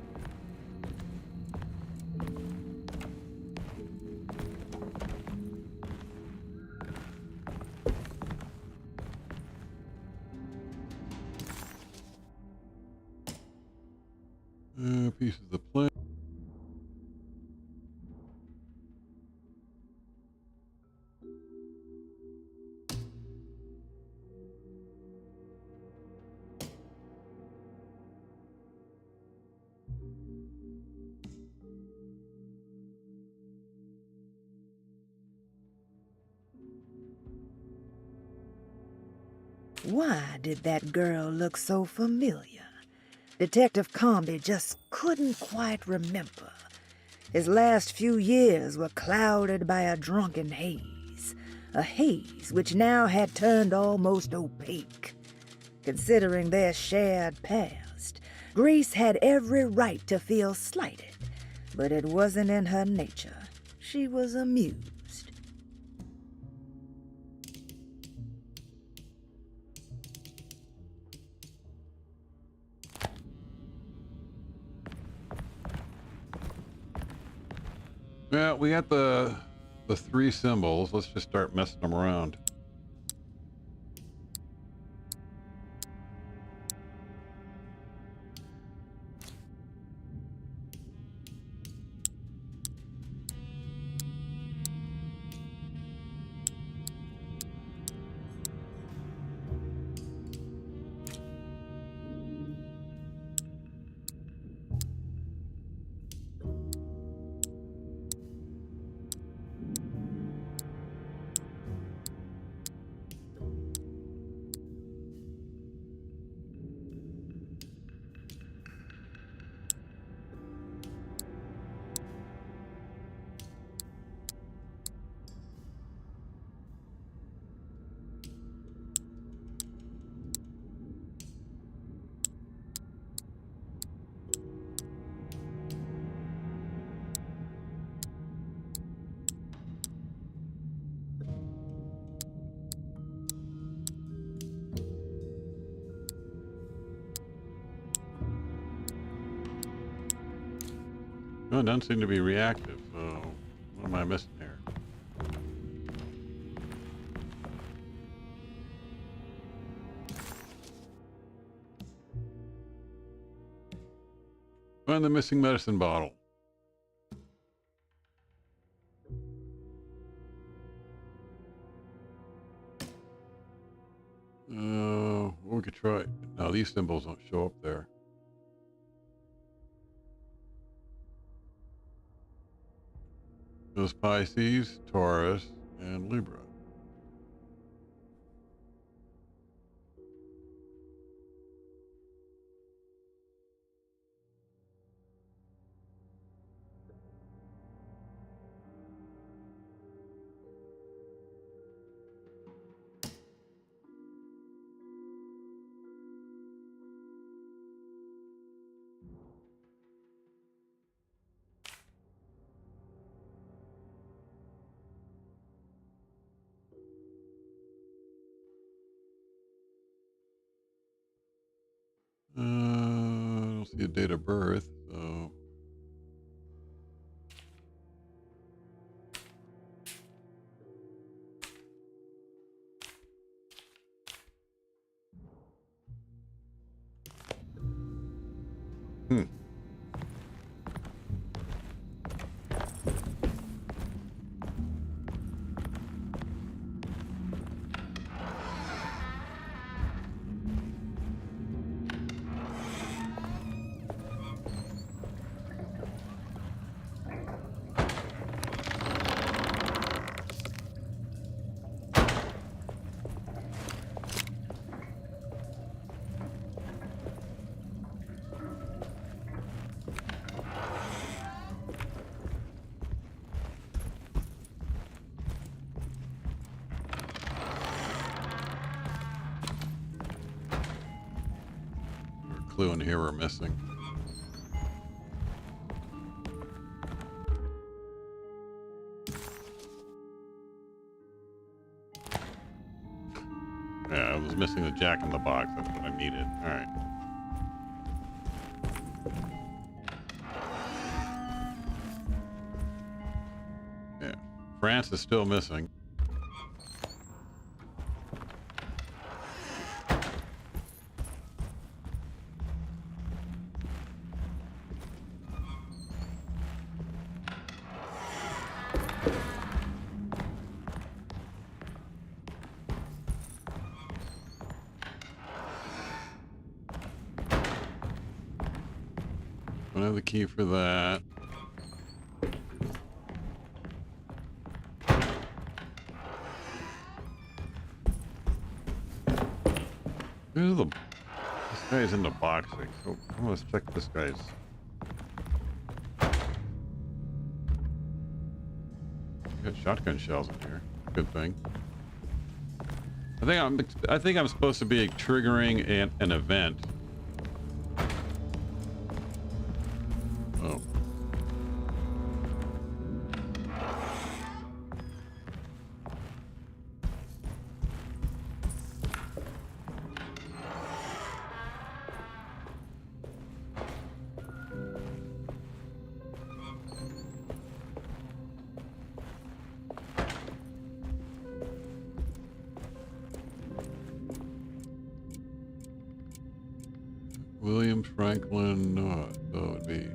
Pieces of plan. Why did that girl look so familiar? Detective Carnby just couldn't quite remember. His last few years were clouded by a drunken haze, a haze which now had turned almost opaque. Considering their shared past, Grace had every right to feel slighted, but it wasn't in her nature. She was amused. Yeah, we got the three symbols. Let's just start messing them around. No, it doesn't seem to be reactive, so what am I missing here? Find the missing medicine bottle. We could try. No, these symbols don't show up there. Those Pisces, Taurus, and Libra. I don't see a date of birth, so. clue in here we're missing. Yeah, I was missing the Jack in the Box. That's what I needed. All right. Yeah, France is still missing. I don't have the key for that. This guy's into boxing, so let's check this guy's. We got shotgun shells in here. Good thing. I think I'm supposed to be triggering an event. Oh. William Franklin, no, so it would be,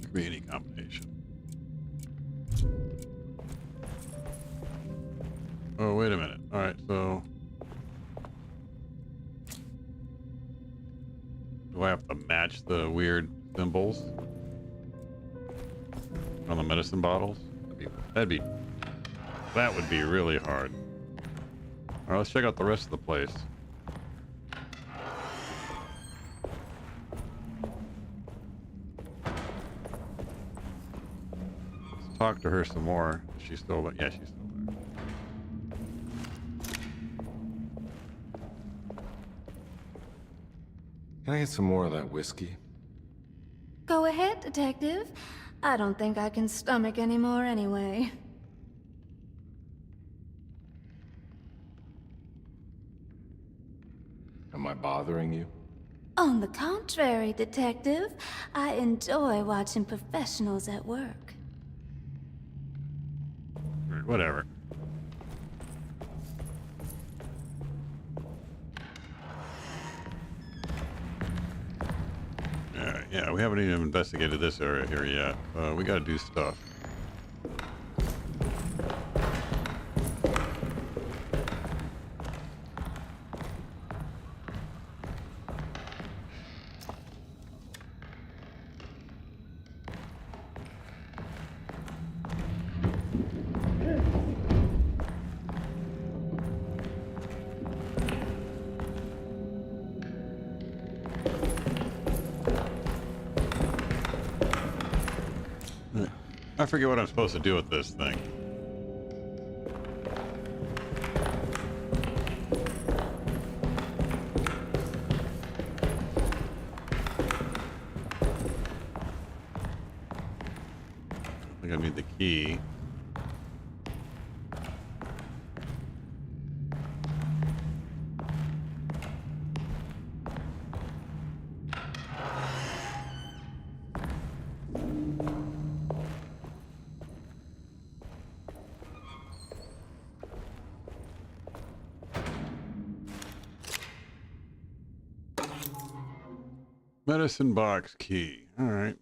could be any combination. Oh, wait a minute. All right, so do I have to match the weird symbols on the medicine bottles? That would be really hard. All right, let's check out the rest of the place. Talk to her some more. She's still, yeah, she's still there. Can I get some more of that whiskey? Go ahead, Detective. I don't think I can stomach any more anyway. Am I bothering you? On the contrary, Detective. I enjoy watching professionals at work. Whatever. Yeah, we haven't even investigated this area here yet. We gotta do stuff. I forget what I'm supposed to do with this thing. I think I need the key. Medicine box key. All right.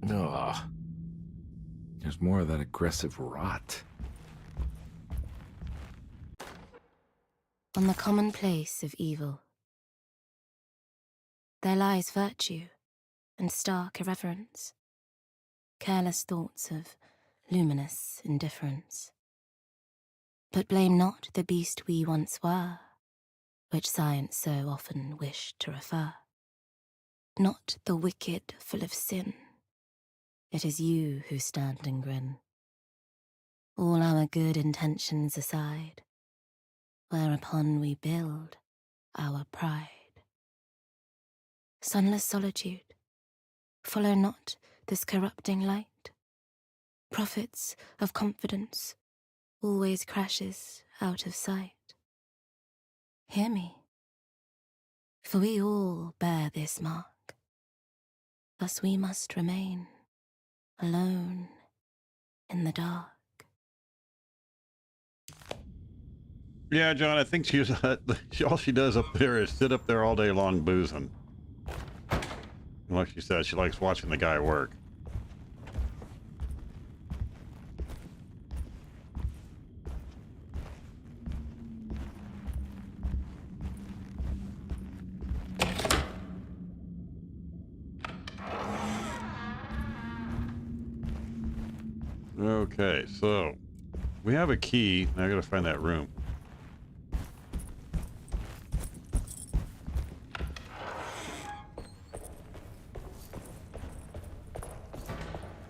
Ugh. There's more of that aggressive rot. On the commonplace of evil, there lies virtue and stark irreverence, careless thoughts of luminous indifference. But blame not the beast we once were, which science so often wished to refer. Not the wicked full of sin, it is you who stand and grin. All our good intentions aside, whereupon we build our pride. Sunless solitude, follow not this corrupting light. Prophets of confidence always crashes out of sight. Hear me, for we all bear this mark. Thus we must remain alone in the dark. Yeah, John, I think she's all she does up there is sit up there all day long boozing. Like she said, she likes watching the guy work. Okay, so we have a key. Now I gotta find that room.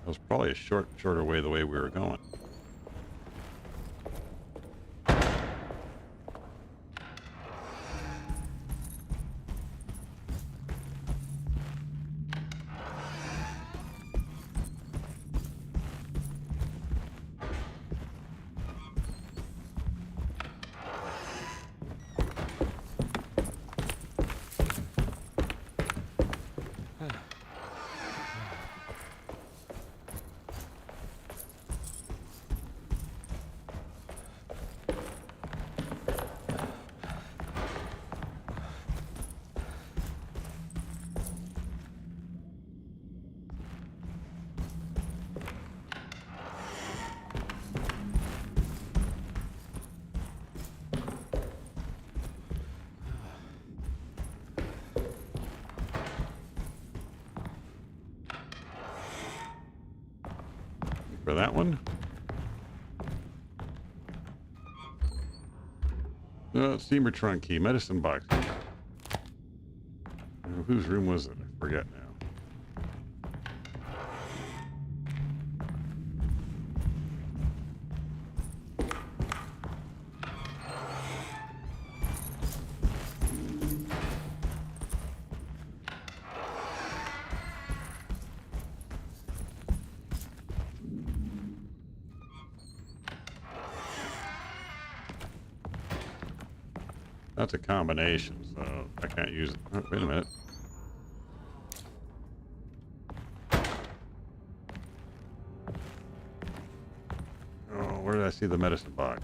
That was probably a shorter way the way we were going. For that one. Steamer trunk key, medicine box. Whose room was it? I forget now. That's a combination, so I can't use it. Oh, wait a minute. Oh, where did I see the medicine box?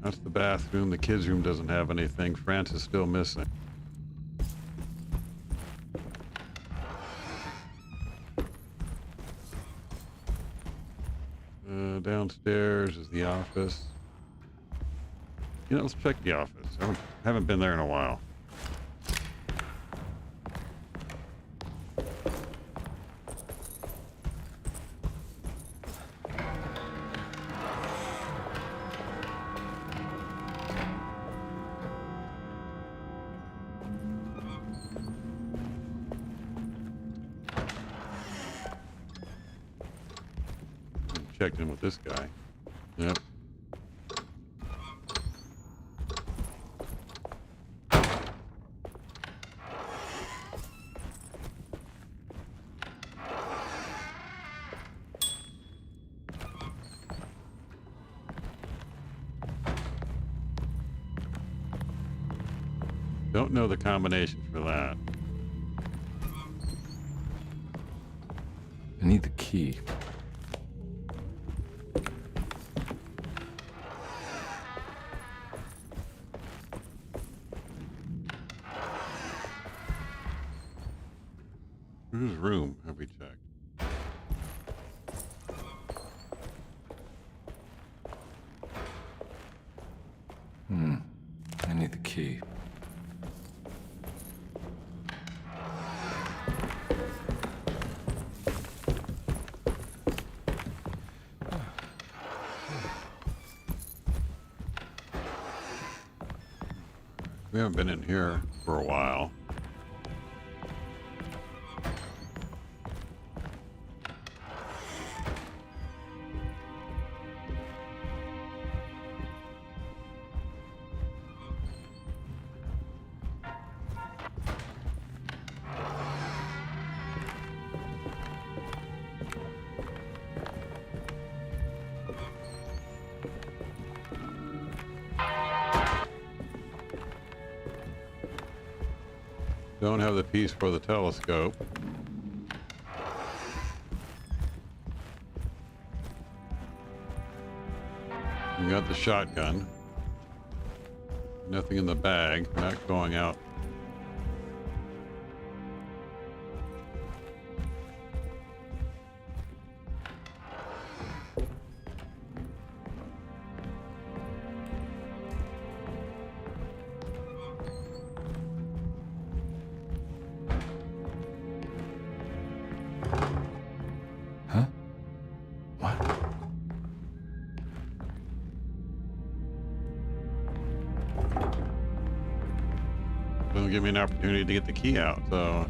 That's the bathroom. The kids' room doesn't have anything. France is still missing. Downstairs is the office. You know, let's check the office. I haven't been there in a while. Checked in with this guy. Yep. Don't know the combination for that. I need the key. Whose room have we checked? I need the key. We haven't been in here for a while. Don't have the piece for the telescope. We got the shotgun. Nothing in the bag. Not going out. Doesn't give me an opportunity to get the key out, so.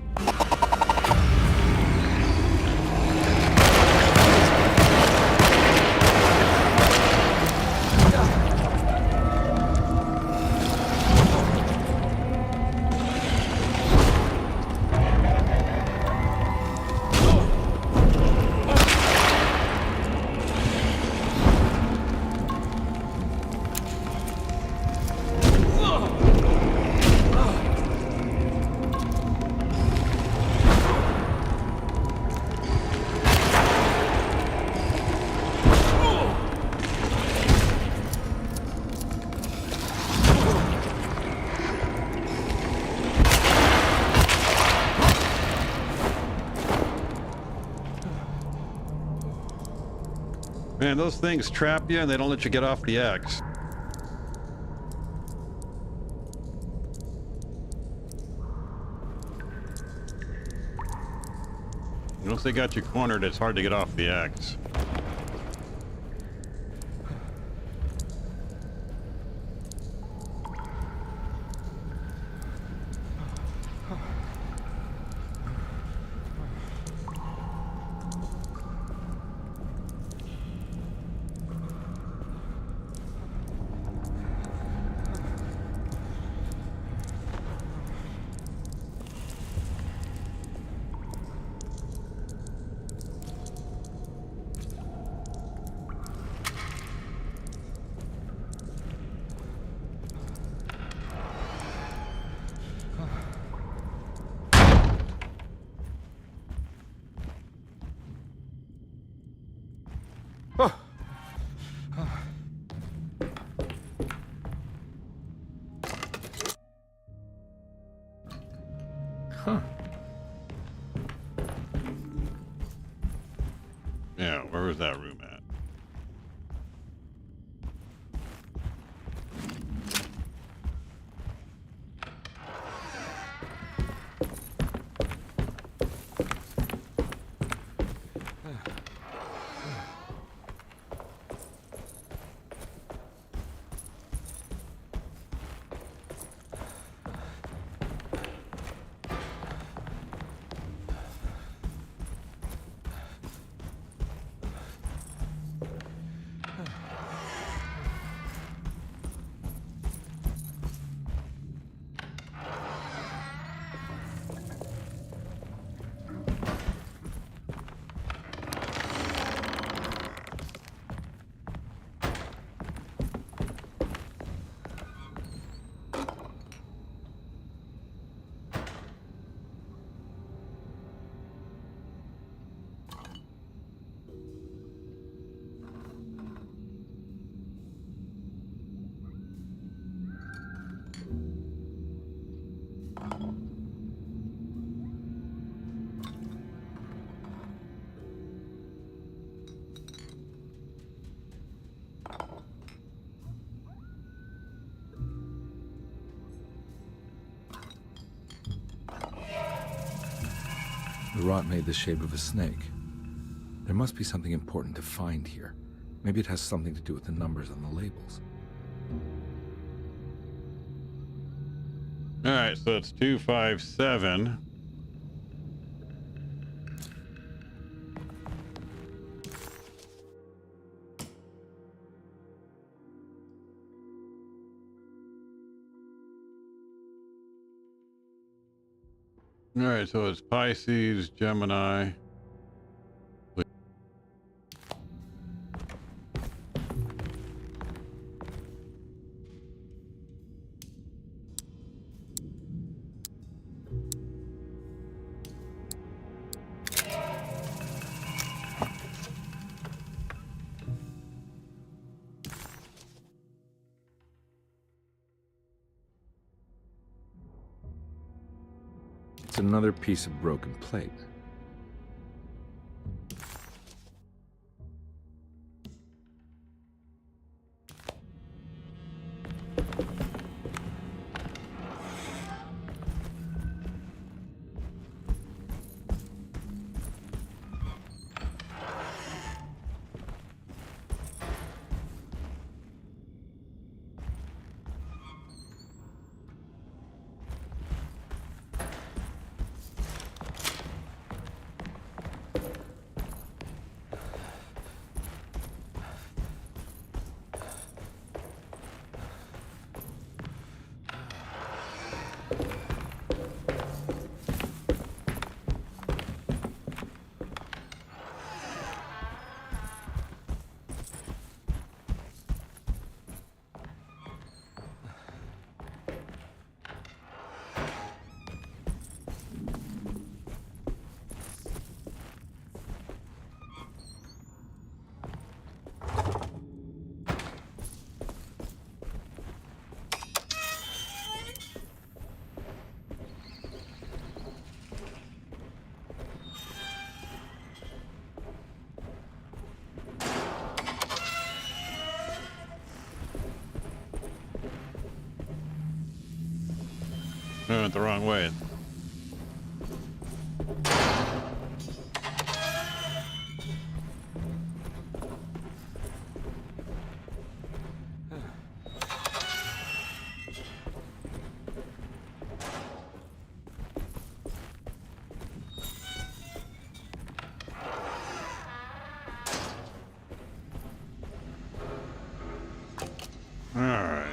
Man, those things trap you and they don't let you get off the X. Once they got you cornered, it's hard to get off the X. Yeah, where was that room at? The rot made the shape of a snake. There must be something important to find here. Maybe it has something to do with the numbers on the labels. All right, so it's 257. All right, so it's Pisces, Gemini. It's another piece of broken plate. I went the wrong way. All right.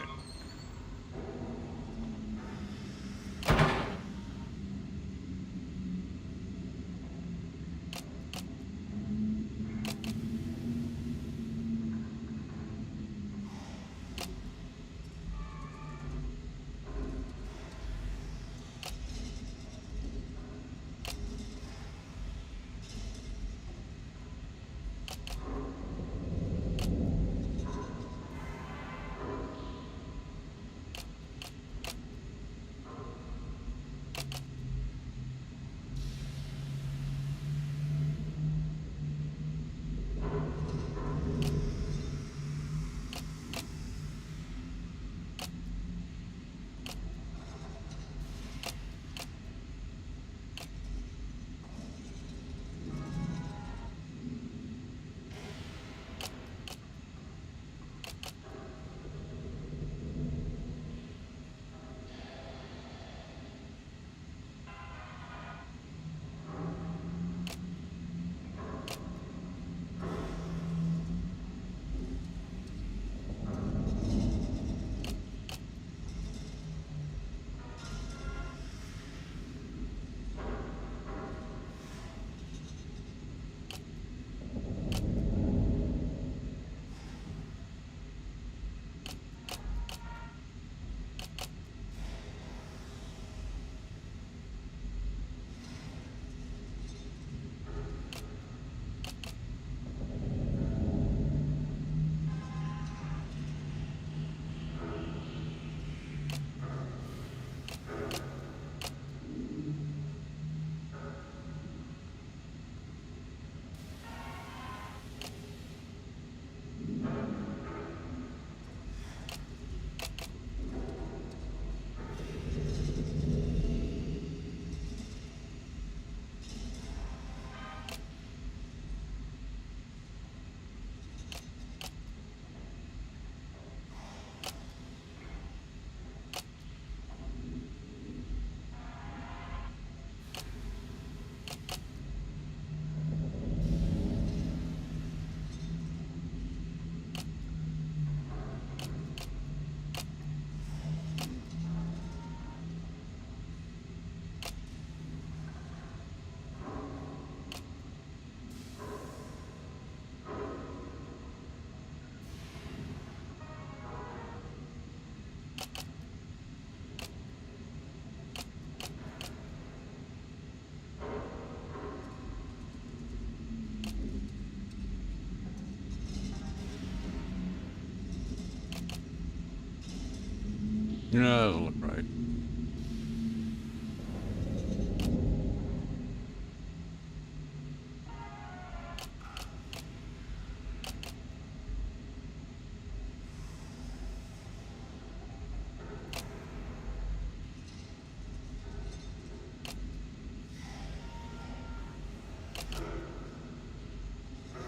No, that doesn't look right.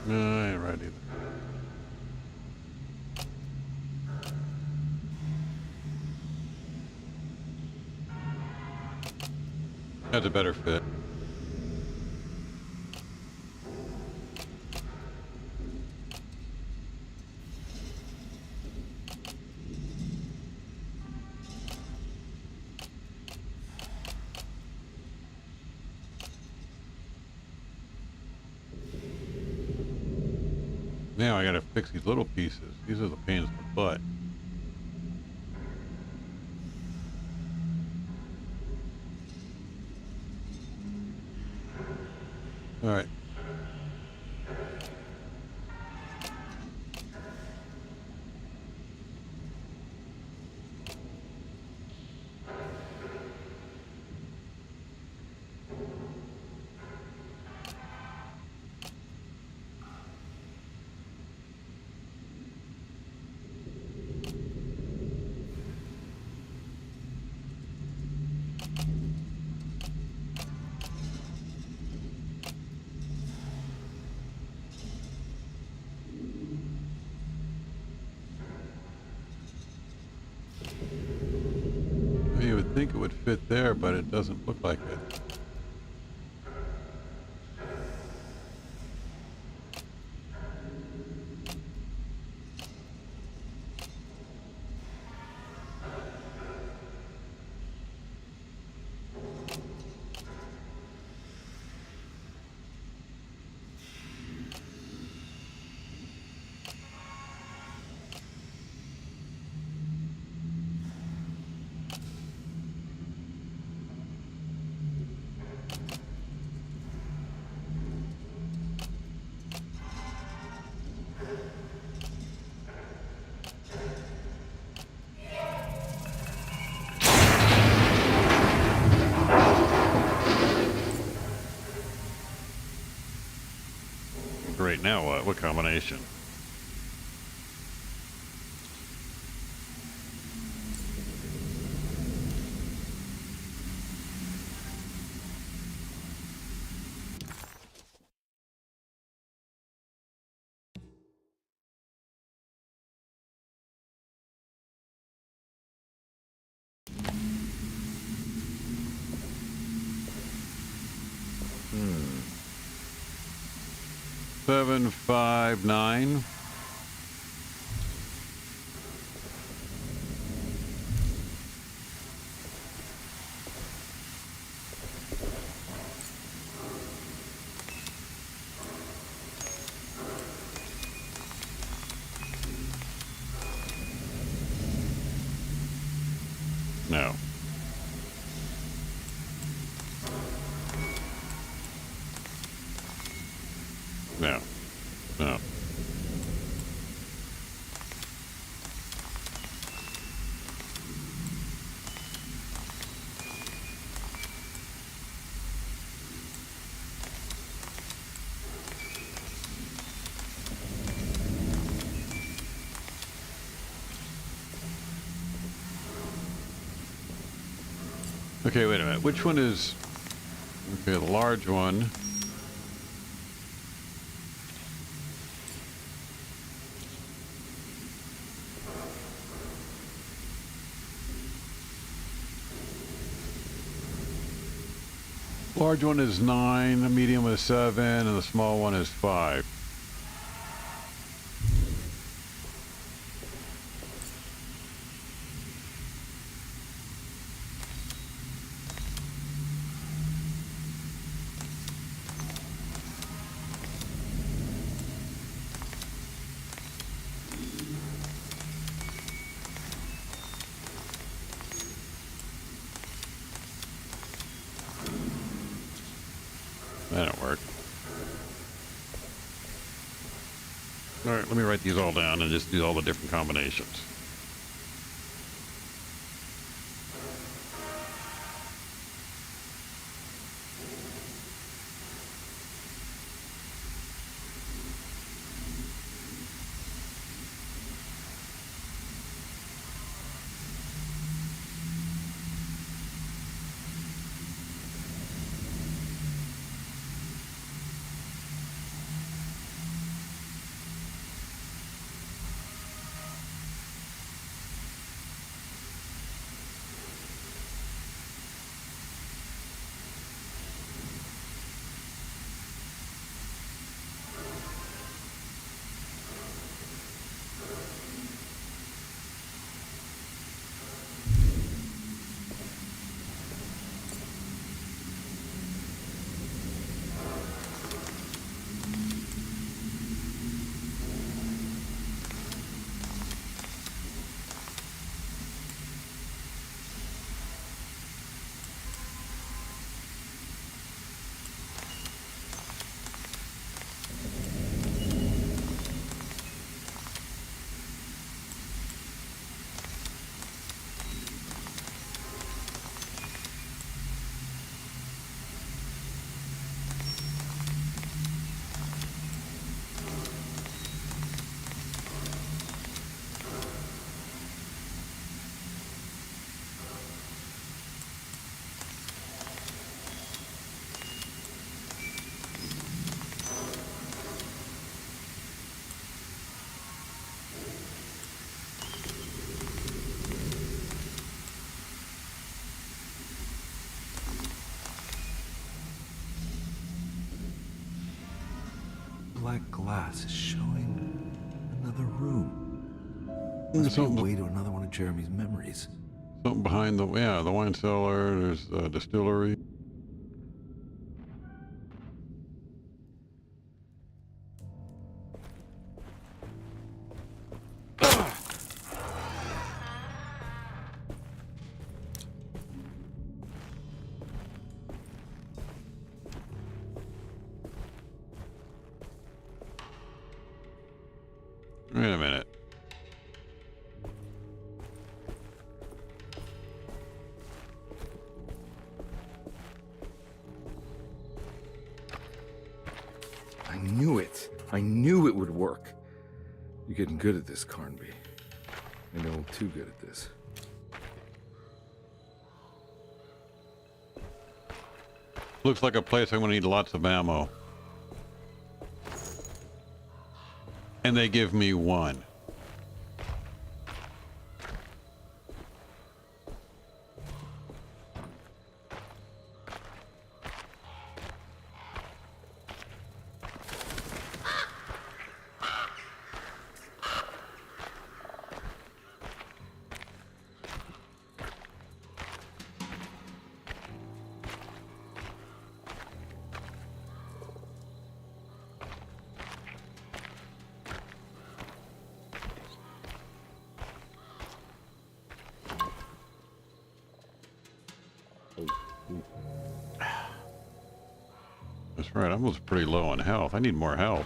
No, I ain't right either. That's a better fit. Now I gotta fix these little pieces. These are the pains in the butt. All right. You would think it would fit there, but it doesn't look like it. Great, now what? What combination? Hmm. 759. No. No. No. Okay, wait a minute. Which one is... Okay, the large one. Large one is 9, the medium is 7, and the small one is 5. That don't work. All right, let me write these all down and just do all the different combinations. black glass is showing another room. Must be a way to another one of Jeremy's memories. Something behind the wine cellar. There's a distillery. Wait a minute. I knew it. I knew it would work. You're getting good at this, Carnby. I know I'm too good at this. Looks like a place I'm going to need lots of ammo. And they give me one. That's right, I was pretty low on health. I need more help.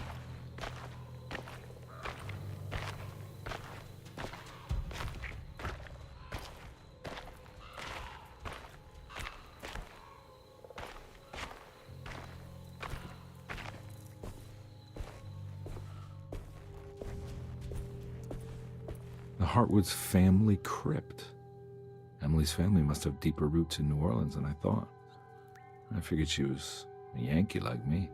The Hartwood's family crypt. Emily's family must have deeper roots in New Orleans than I thought. I figured she was a Yankee like me.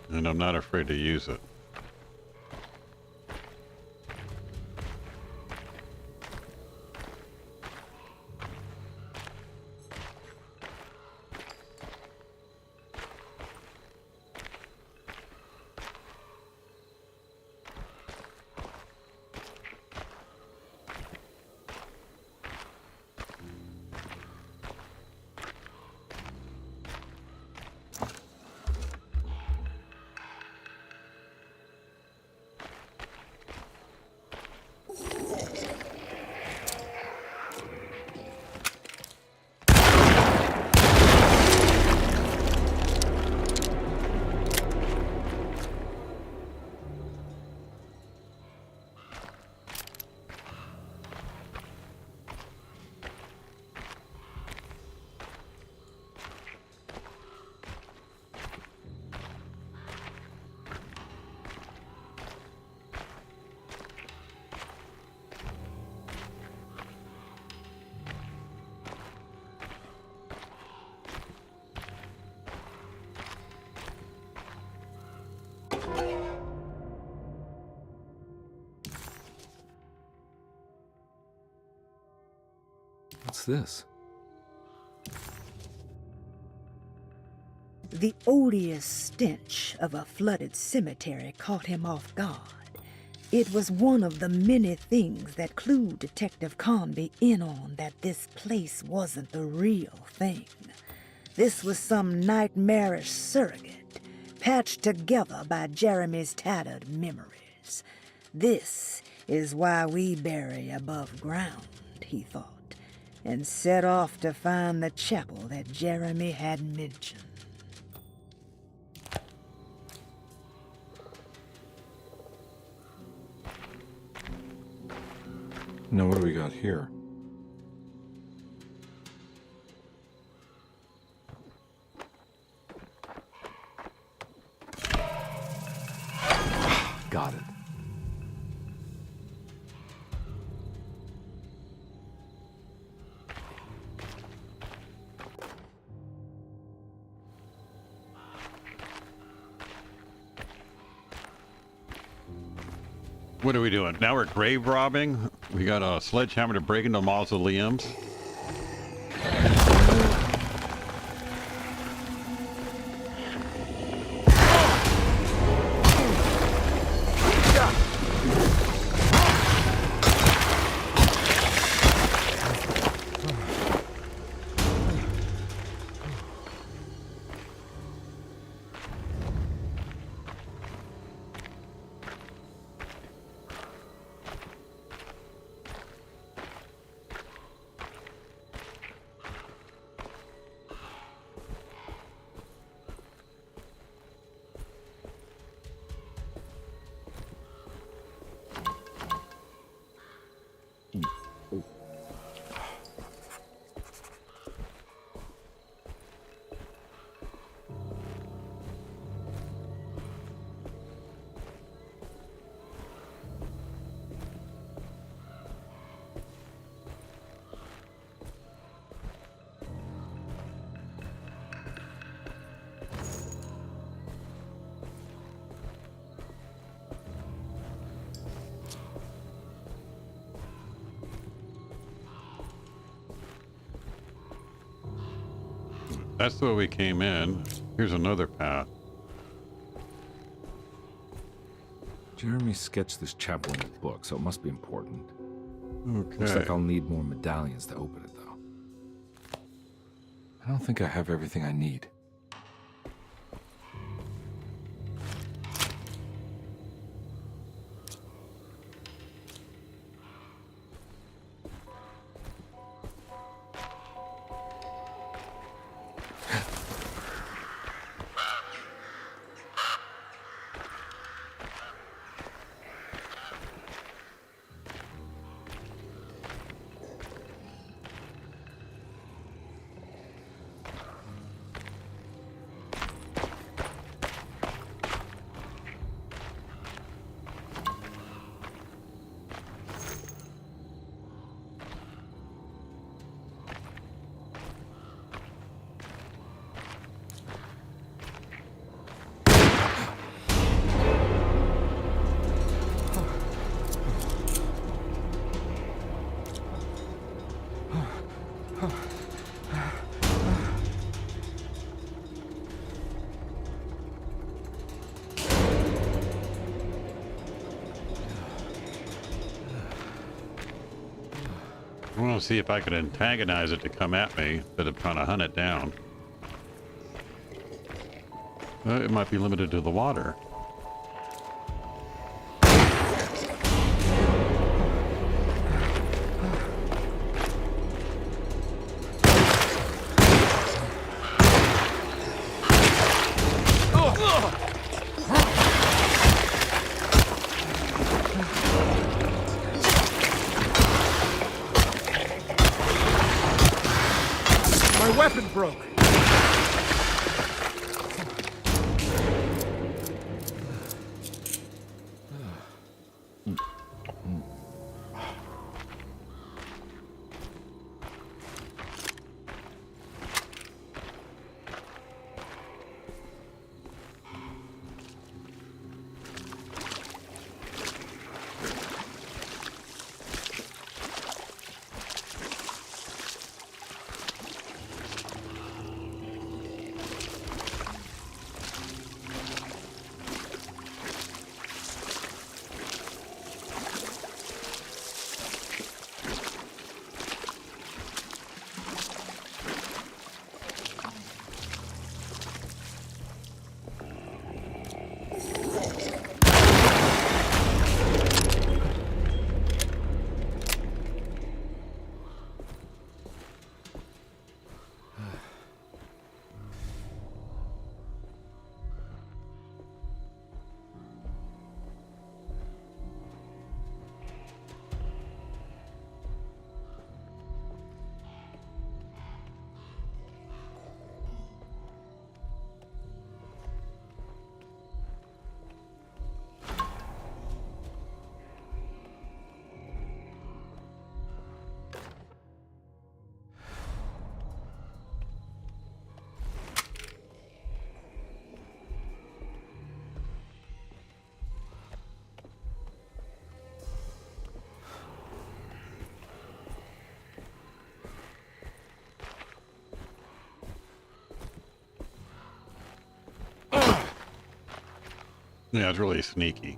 And I'm not afraid to use it. What's this? The odious stench of a flooded cemetery caught him off guard. It was one of the many things that clued Detective Carnby in on that this place wasn't the real thing. This was some nightmarish surrogate, patched together by Jeremy's tattered memories. This is why we bury above ground, he thought, and set off to find the chapel that Jeremy had mentioned. Now, what do we got here? Got it. What are we doing? Now we're grave robbing. We got a sledgehammer to break into mausoleums. That's the way we came in. Here's another path. Jeremy sketched this chapel in a book, so it must be important. Okay. Looks like I'll need more medallions to open it, though. I don't think I have everything I need. I want to see if I can antagonize it to come at me instead of trying to hunt it down. It might be limited to the water. My weapon broke. Yeah, it's really sneaky.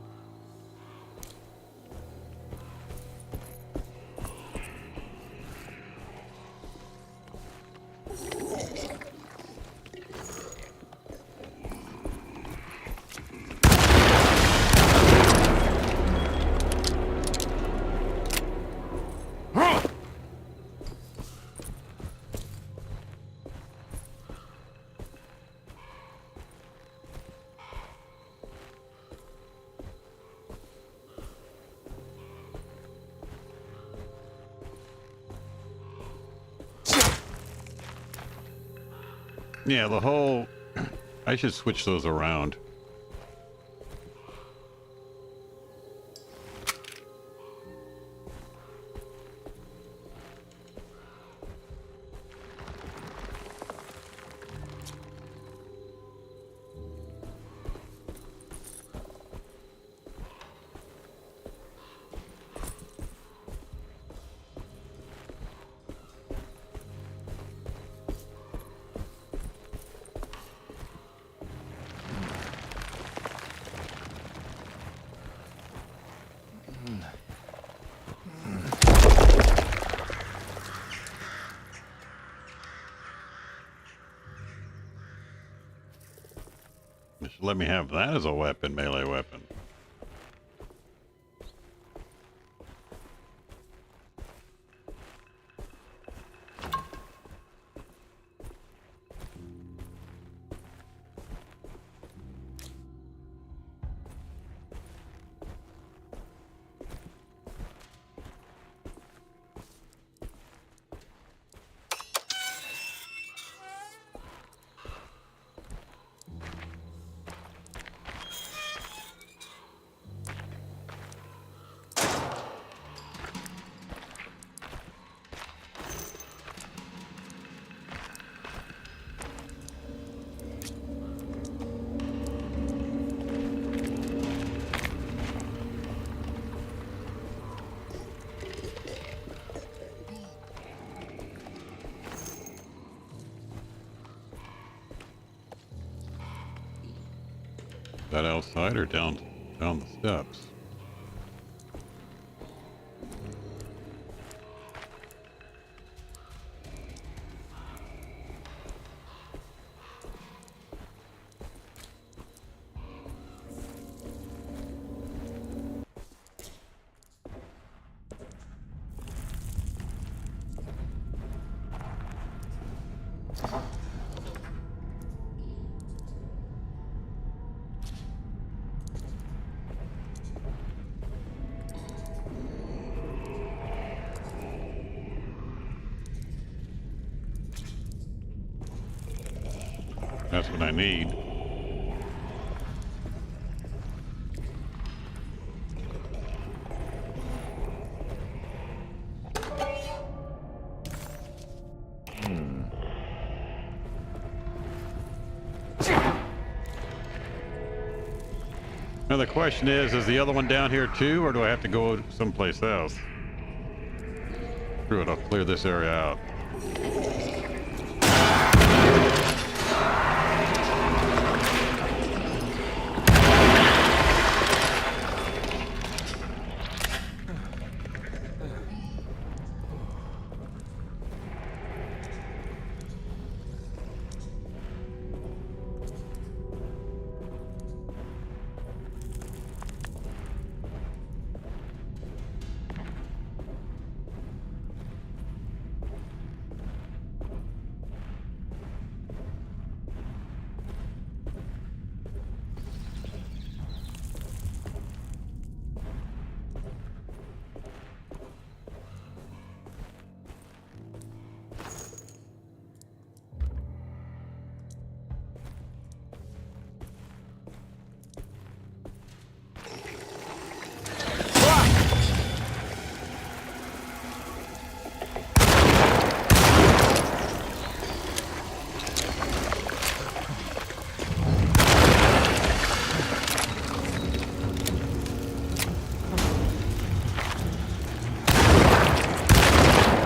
Yeah, the whole... I should switch those around. Just let me have that as a weapon, melee weapon. That outside or down the steps? That's what I need. Now the question is the other one down here too, or do I have to go someplace else? Screw it, I'll clear this area out.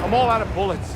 I'm all out of bullets.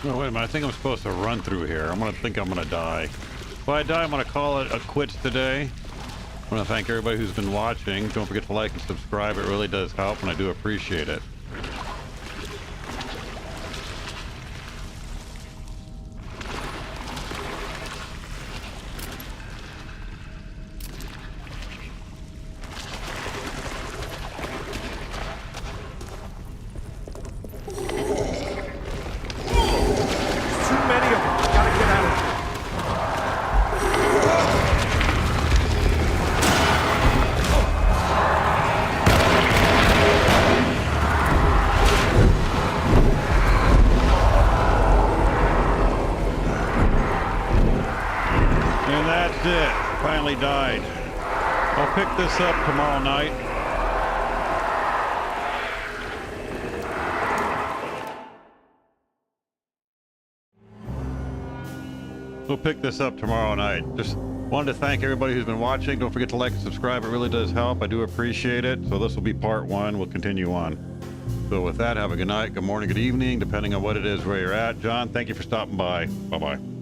Oh, wait a minute. I think I'm supposed to run through here. I'm gonna die. If I die, I'm gonna call it a quits today. I want to thank everybody who's been watching. Don't forget to like and subscribe. It really does help, and I do appreciate it. Finally died. I'll pick this up tomorrow night. We'll pick this up tomorrow night. Just wanted to thank everybody who's been watching. Don't forget to like and subscribe. It really does help. I do appreciate it. So this will be part 1. We'll continue on. So with that, have a good night, good morning, good evening, depending on what it is where you're at. John, thank you for stopping by. Bye-bye.